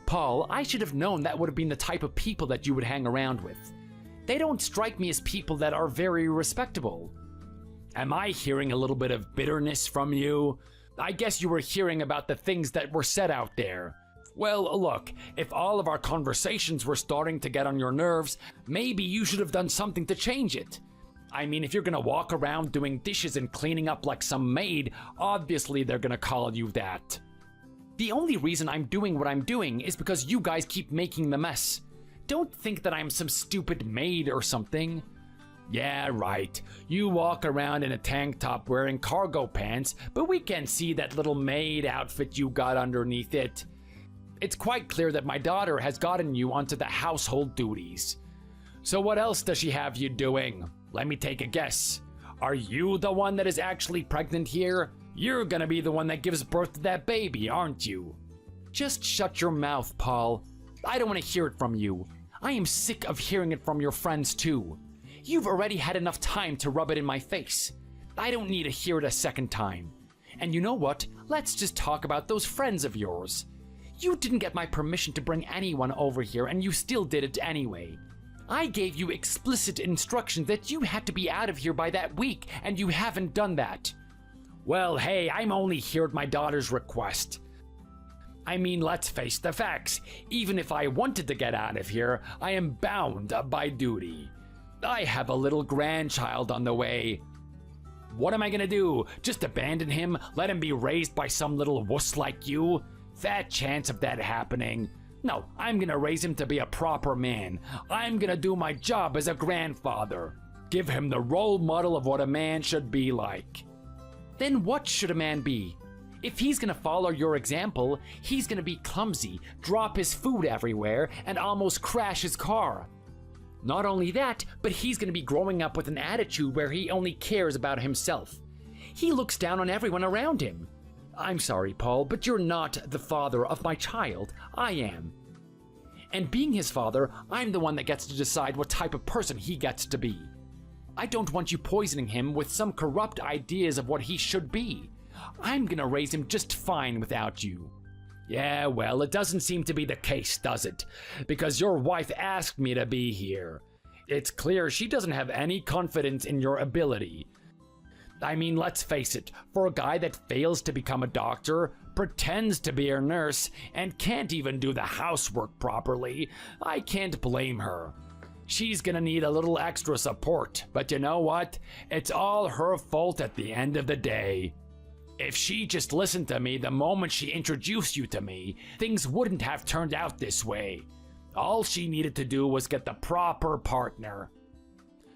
Paul, I should have known that would have been the type of people that you would hang around with. They don't strike me as people that are very respectable. Am I hearing a little bit of bitterness from you? I guess you were hearing about the things that were said out there. Well, look, if all of our conversations were starting to get on your nerves, maybe you should have done something to change it. I mean, if you're gonna walk around doing dishes and cleaning up like some maid, obviously they're gonna call you that. The only reason I'm doing what I'm doing is because you guys keep making the mess. Don't think that I'm some stupid maid or something. Yeah, right. You walk around in a tank top wearing cargo pants, but we can see that little maid outfit you got underneath it. It's quite clear that my daughter has gotten you onto the household duties. So what else does she have you doing? Let me take a guess. Are you the one that is actually pregnant here? You're gonna be the one that gives birth to that baby, aren't you? Just shut your mouth, Paul. I don't want to hear it from you. I am sick of hearing it from your friends too. You've already had enough time to rub it in my face. I don't need to hear it a second time. And you know what? Let's just talk about those friends of yours. You didn't get my permission to bring anyone over here, and you still did it anyway. I gave you explicit instructions that you had to be out of here by that week, and you haven't done that. Well, hey, I'm only here at my daughter's request. I mean, let's face the facts. Even if I wanted to get out of here, I am bound by duty. I have a little grandchild on the way. What am I gonna do? Just abandon him? Let him be raised by some little wuss like you? Fat chance of that happening. No, I'm gonna raise him to be a proper man. I'm gonna do my job as a grandfather. Give him the role model of what a man should be like. Then what should a man be? If he's gonna follow your example, he's gonna be clumsy, drop his food everywhere, and almost crash his car. Not only that, but he's gonna be growing up with an attitude where he only cares about himself. He looks down on everyone around him. I'm sorry, Paul, but you're not the father of my child. I am. And being his father, I'm the one that gets to decide what type of person he gets to be. I don't want you poisoning him with some corrupt ideas of what he should be. I'm gonna raise him just fine without you. Yeah, well, it doesn't seem to be the case, does it? Because your wife asked me to be here. It's clear she doesn't have any confidence in your ability. I mean, let's face it, for a guy that fails to become a doctor, pretends to be a nurse, and can't even do the housework properly, I can't blame her. She's gonna need a little extra support, but you know what? It's all her fault at the end of the day. If she just listened to me the moment she introduced you to me, things wouldn't have turned out this way. All she needed to do was get the proper partner.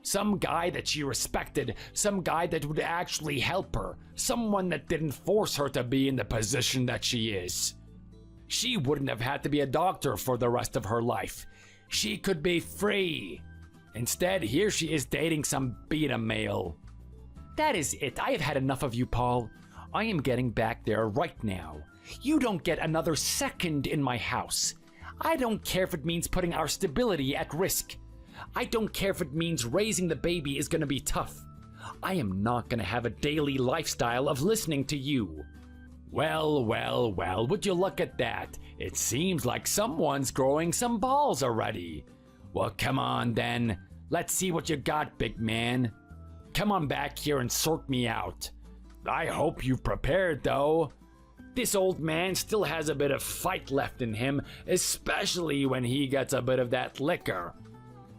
Some guy that she respected, some guy that would actually help her, someone that didn't force her to be in the position that she is. She wouldn't have had to be a doctor for the rest of her life. She could be free. Instead, here she is dating some beta male. That is it. I have had enough of you, Paul. I am getting back there right now. You don't get another second in my house. I don't care if it means putting our stability at risk. I don't care if it means raising the baby is gonna be tough. I am not gonna have a daily lifestyle of listening to you. Well, well, well, would you look at that? It seems like someone's growing some balls already. Well, come on then. Let's see what you got, big man. Come on back here and sort me out. I hope you've prepared, though. This old man still has a bit of fight left in him, especially when he gets a bit of that liquor.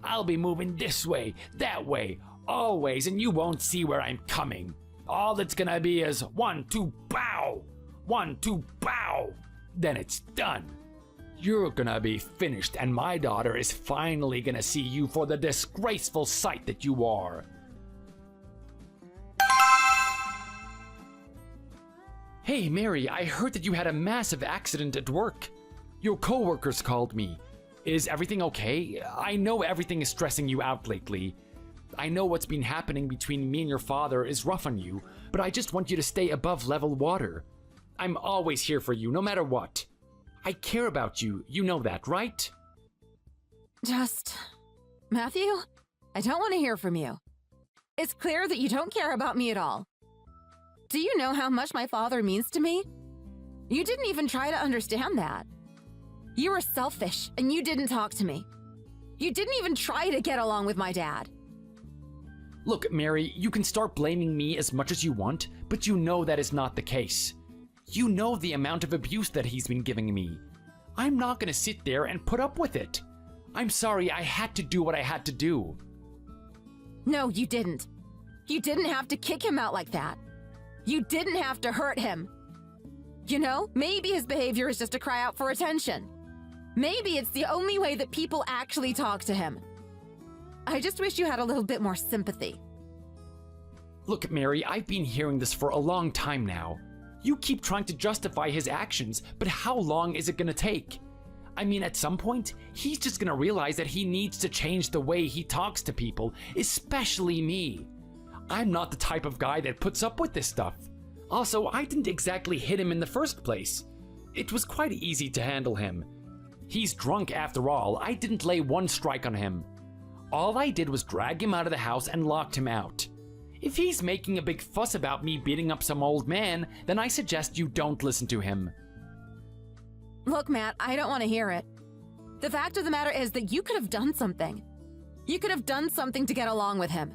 I'll be moving this way, that way, always, and you won't see where I'm coming. All it's gonna be is 1, 2, bow! 1, 2, bow! Then it's done. You're gonna be finished, and my daughter is finally gonna see you for the disgraceful sight that you are. Hey, Mary, I heard that you had a massive accident at work. Your coworkers called me. Is everything okay? I know everything is stressing you out lately. I know what's been happening between me and your father is rough on you, but I just want you to stay above level water. I'm always here for you, no matter what. I care about you, you know that, right? Matthew, I don't want to hear from you. It's clear that you don't care about me at all. Do you know how much my father means to me? You didn't even try to understand that. You were selfish, and you didn't talk to me. You didn't even try to get along with my dad. Look, Mary, you can start blaming me as much as you want, but you know that is not the case. You know the amount of abuse that he's been giving me. I'm not gonna sit there and put up with it. I'm sorry, I had to do what I had to do. No, you didn't. You didn't have to kick him out like that. You didn't have to hurt him. You know, maybe his behavior is just to cry out for attention. Maybe it's the only way that people actually talk to him. I just wish you had a little bit more sympathy. Look, Mary, I've been hearing this for a long time now. You keep trying to justify his actions, but how long is it gonna take? I mean, at some point, he's just gonna realize that he needs to change the way he talks to people, especially me. I'm not the type of guy that puts up with this stuff. Also, I didn't exactly hit him in the first place. It was quite easy to handle him. He's drunk after all. I didn't lay one strike on him. All I did was drag him out of the house and locked him out. If he's making a big fuss about me beating up some old man, then I suggest you don't listen to him. Look, Matt, I don't want to hear it. The fact of the matter is that you could have done something. You could have done something to get along with him.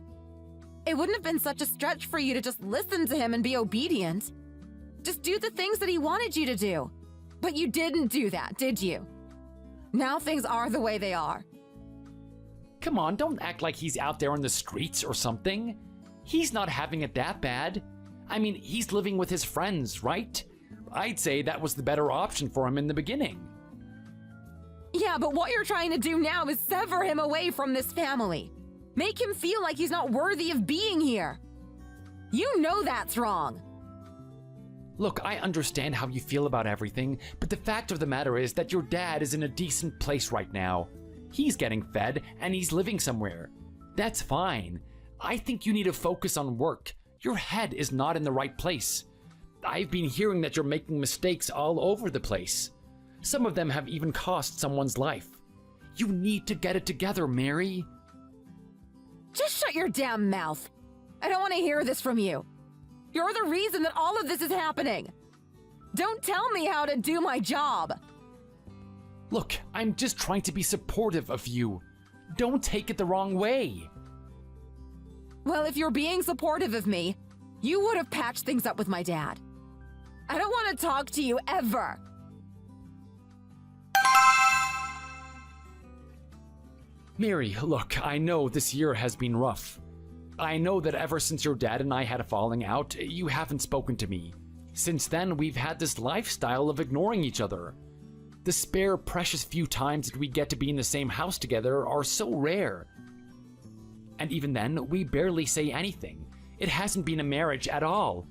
It wouldn't have been such a stretch for you to just listen to him and be obedient. Just do the things that he wanted you to do. But you didn't do that, did you? Now things are the way they are. Come on, don't act like he's out there on the streets or something. He's not having it that bad. I mean, he's living with his friends, right? I'd say that was the better option for him in the beginning. Yeah, but what you're trying to do now is sever him away from this family. Make him feel like he's not worthy of being here. You know that's wrong. Look, I understand how you feel about everything, but the fact of the matter is that your dad is in a decent place right now. He's getting fed, and he's living somewhere. That's fine. I think you need to focus on work. Your head is not in the right place. I've been hearing that you're making mistakes all over the place. Some of them have even cost someone's life. You need to get it together, Mary. Just shut your damn mouth. I don't want to hear this from you. You're the reason that all of this is happening. Don't tell me how to do my job. Look, I'm just trying to be supportive of you. Don't take it the wrong way. Well, if you're being supportive of me, you would have patched things up with my dad. I don't want to talk to you ever. Mary, look, I know this year has been rough. I know that ever since your dad and I had a falling out, you haven't spoken to me. Since then, we've had this lifestyle of ignoring each other. The spare, precious few times that we get to be in the same house together are so rare. And even then, we barely say anything. It hasn't been a marriage at all.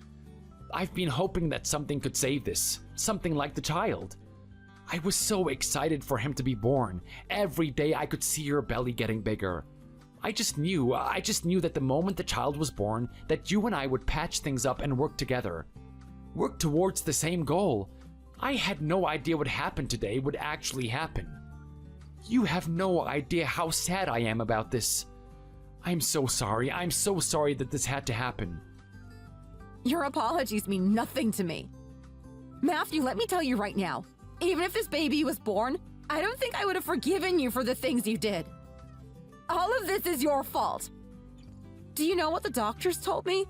I've been hoping that something could save this, something like the child. I was so excited for him to be born. Every day I could see your belly getting bigger. I just knew that the moment the child was born, that you and I would patch things up and work together. Work towards the same goal. I had no idea what happened today would actually happen. You have no idea how sad I am about this. I'm so sorry. I'm so sorry that this had to happen. Your apologies mean nothing to me. Matthew, let me tell you right now, even if this baby was born, I don't think I would have forgiven you for the things you did. All of this is your fault. Do you know what the doctors told me?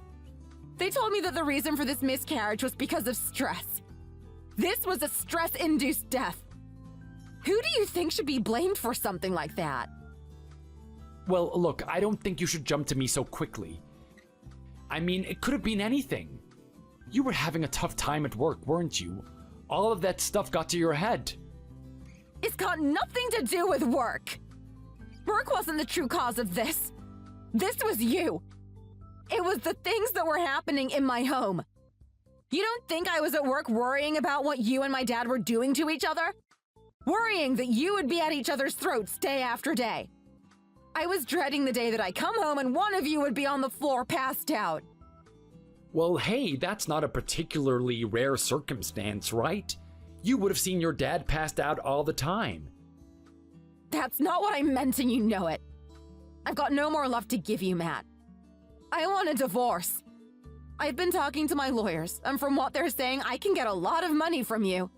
They told me that the reason for this miscarriage was because of stress. This was a stress-induced death. Who do you think should be blamed for something like that? Well, look, I don't think you should jump to me so quickly. I mean, it could have been anything. You were having a tough time at work, weren't you? All of that stuff got to your head. It's got nothing to do with work. Work wasn't the true cause of this. This was you. It was the things that were happening in my home. You don't think I was at work worrying about what you and my dad were doing to each other? Worrying that you would be at each other's throats day after day. I was dreading the day that I come home and one of you would be on the floor passed out. Well, hey, that's not a particularly rare circumstance, right? You would have seen your dad passed out all the time. That's not what I meant, and you know it. I've got no more love to give you, Matt. I want a divorce. I've been talking to my lawyers, and from what they're saying, I can get a lot of money from you.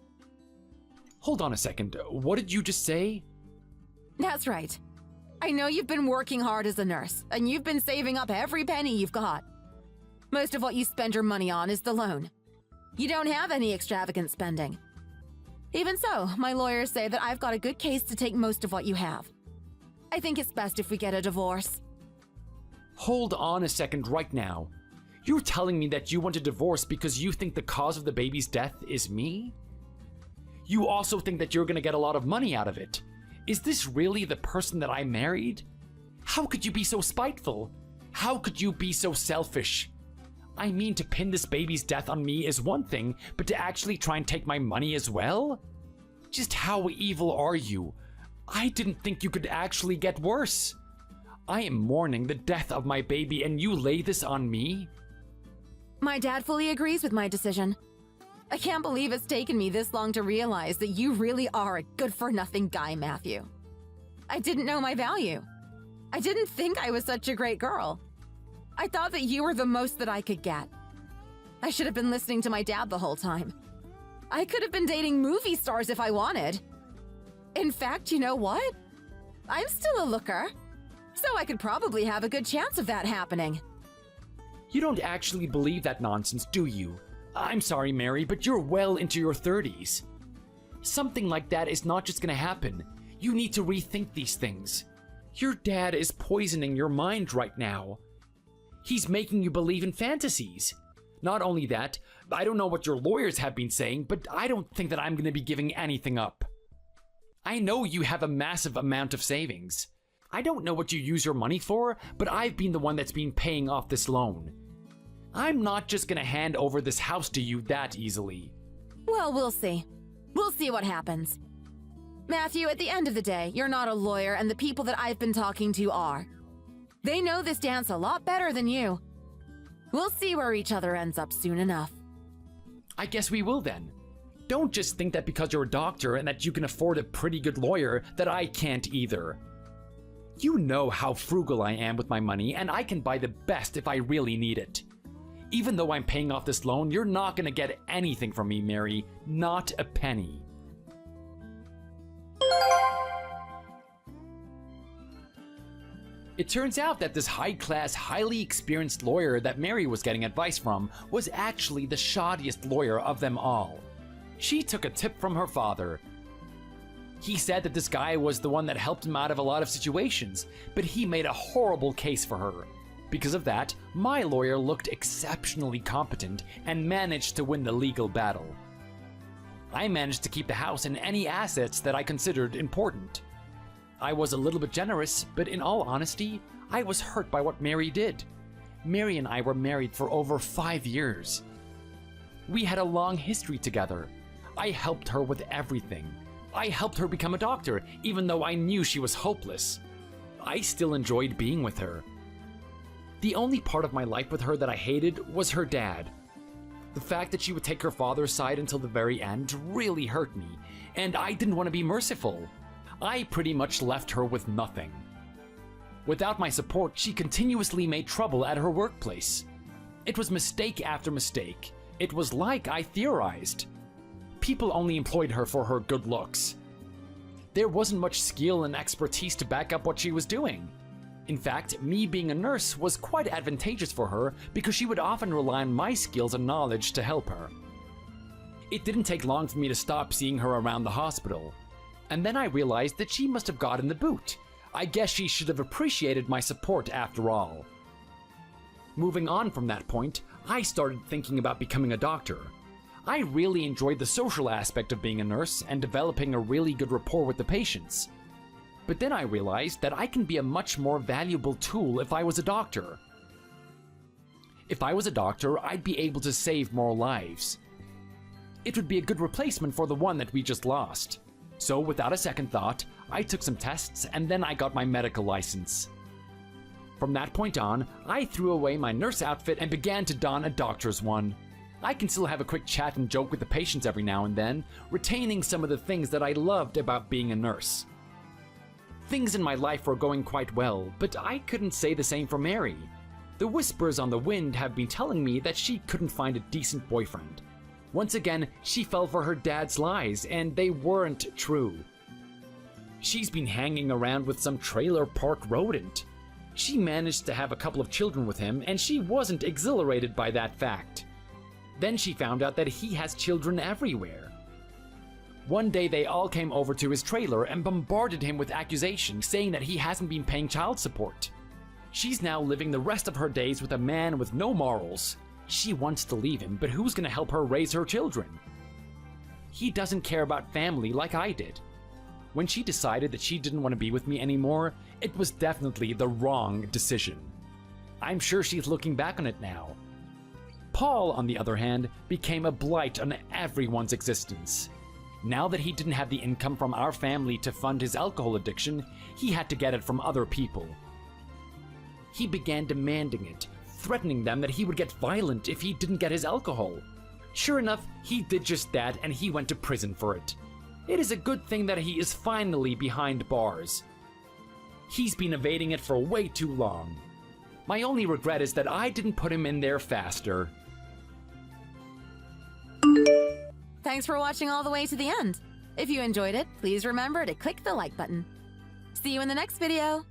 Hold on a second. What did you just say? That's right. I know you've been working hard as a nurse, and you've been saving up every penny you've got. Most of what you spend your money on is the loan. You don't have any extravagant spending. Even so, my lawyers say that I've got a good case to take most of what you have. I think it's best if we get a divorce. Hold on a second right now. You're telling me that you want a divorce because you think the cause of the baby's death is me? You also think that you're gonna get a lot of money out of it. Is this really the person that I married? How could you be so spiteful? How could you be so selfish? I mean, to pin this baby's death on me is one thing, but to actually try and take my money as well? Just how evil are you? I didn't think you could actually get worse. I am mourning the death of my baby and you lay this on me? My dad fully agrees with my decision. I can't believe it's taken me this long to realize that you really are a good-for-nothing guy, Matthew. I didn't know my value. I didn't think I was such a great girl. I thought that you were the most that I could get. I should have been listening to my dad the whole time. I could have been dating movie stars if I wanted. In fact, you know what? I'm still a looker, so I could probably have a good chance of that happening. You don't actually believe that nonsense, do you? I'm sorry, Mary, but you're well into your 30s. Something like that is not just gonna happen. You need to rethink these things. Your dad is poisoning your mind right now. He's making you believe in fantasies. Not only that, I don't know what your lawyers have been saying, but I don't think that I'm gonna be giving anything up. I know you have a massive amount of savings. I don't know what you use your money for, but I've been the one that's been paying off this loan. I'm not just gonna hand over this house to you that easily. Well, we'll see. We'll see what happens. Matthew, at the end of the day, you're not a lawyer, and the people that I've been talking to are. They know this dance a lot better than you. We'll see where each other ends up soon enough. I guess we will then. Don't just think that because you're a doctor and that you can afford a pretty good lawyer that I can't either. You know how frugal I am with my money, and I can buy the best if I really need it. Even though I'm paying off this loan, you're not gonna get anything from me, Mary. Not a penny. It turns out that this high-class, highly experienced lawyer that Mary was getting advice from was actually the shoddiest lawyer of them all. She took a tip from her father. He said that this guy was the one that helped him out of a lot of situations, but he made a horrible case for her. Because of that, my lawyer looked exceptionally competent and managed to win the legal battle. I managed to keep the house and any assets that I considered important. I was a little bit generous, but in all honesty, I was hurt by what Mary did. Mary and I were married for over 5 years. We had a long history together. I helped her with everything. I helped her become a doctor, even though I knew she was hopeless. I still enjoyed being with her. The only part of my life with her that I hated was her dad. The fact that she would take her father's side until the very end really hurt me, and I didn't want to be merciful. I pretty much left her with nothing. Without my support, she continuously made trouble at her workplace. It was mistake after mistake. It was like I theorized. People only employed her for her good looks. There wasn't much skill and expertise to back up what she was doing. In fact, me being a nurse was quite advantageous for her because she would often rely on my skills and knowledge to help her. It didn't take long for me to stop seeing her around the hospital. And then I realized that she must have gotten the boot. I guess she should have appreciated my support after all. Moving on from that point, I started thinking about becoming a doctor. I really enjoyed the social aspect of being a nurse and developing a really good rapport with the patients. But then I realized that I can be a much more valuable tool if I was a doctor. If I was a doctor, I'd be able to save more lives. It would be a good replacement for the one that we just lost. So without a second thought, I took some tests and then I got my medical license. From that point on, I threw away my nurse outfit and began to don a doctor's one. I can still have a quick chat and joke with the patients every now and then, retaining some of the things that I loved about being a nurse. Things in my life were going quite well, but I couldn't say the same for Mary. The whispers on the wind have been telling me that she couldn't find a decent boyfriend. Once again, she fell for her dad's lies, and they weren't true. She's been hanging around with some trailer park rodent. She managed to have a couple of children with him, and she wasn't exhilarated by that fact. Then she found out that he has children everywhere. One day they all came over to his trailer and bombarded him with accusations, saying that he hasn't been paying child support. She's now living the rest of her days with a man with no morals. She wants to leave him, but who's gonna help her raise her children? He doesn't care about family like I did. When she decided that she didn't want to be with me anymore, it was definitely the wrong decision. I'm sure she's looking back on it now. Paul, on the other hand, became a blight on everyone's existence. Now that he didn't have the income from our family to fund his alcohol addiction, he had to get it from other people. He began demanding it, threatening them that he would get violent if he didn't get his alcohol. Sure enough, he did just that, and he went to prison for it. It is a good thing that he is finally behind bars. He's been evading it for way too long. My only regret is that I didn't put him in there faster. Thanks for watching all the way to the end. If you enjoyed it, please remember to click the like button. See you in the next video.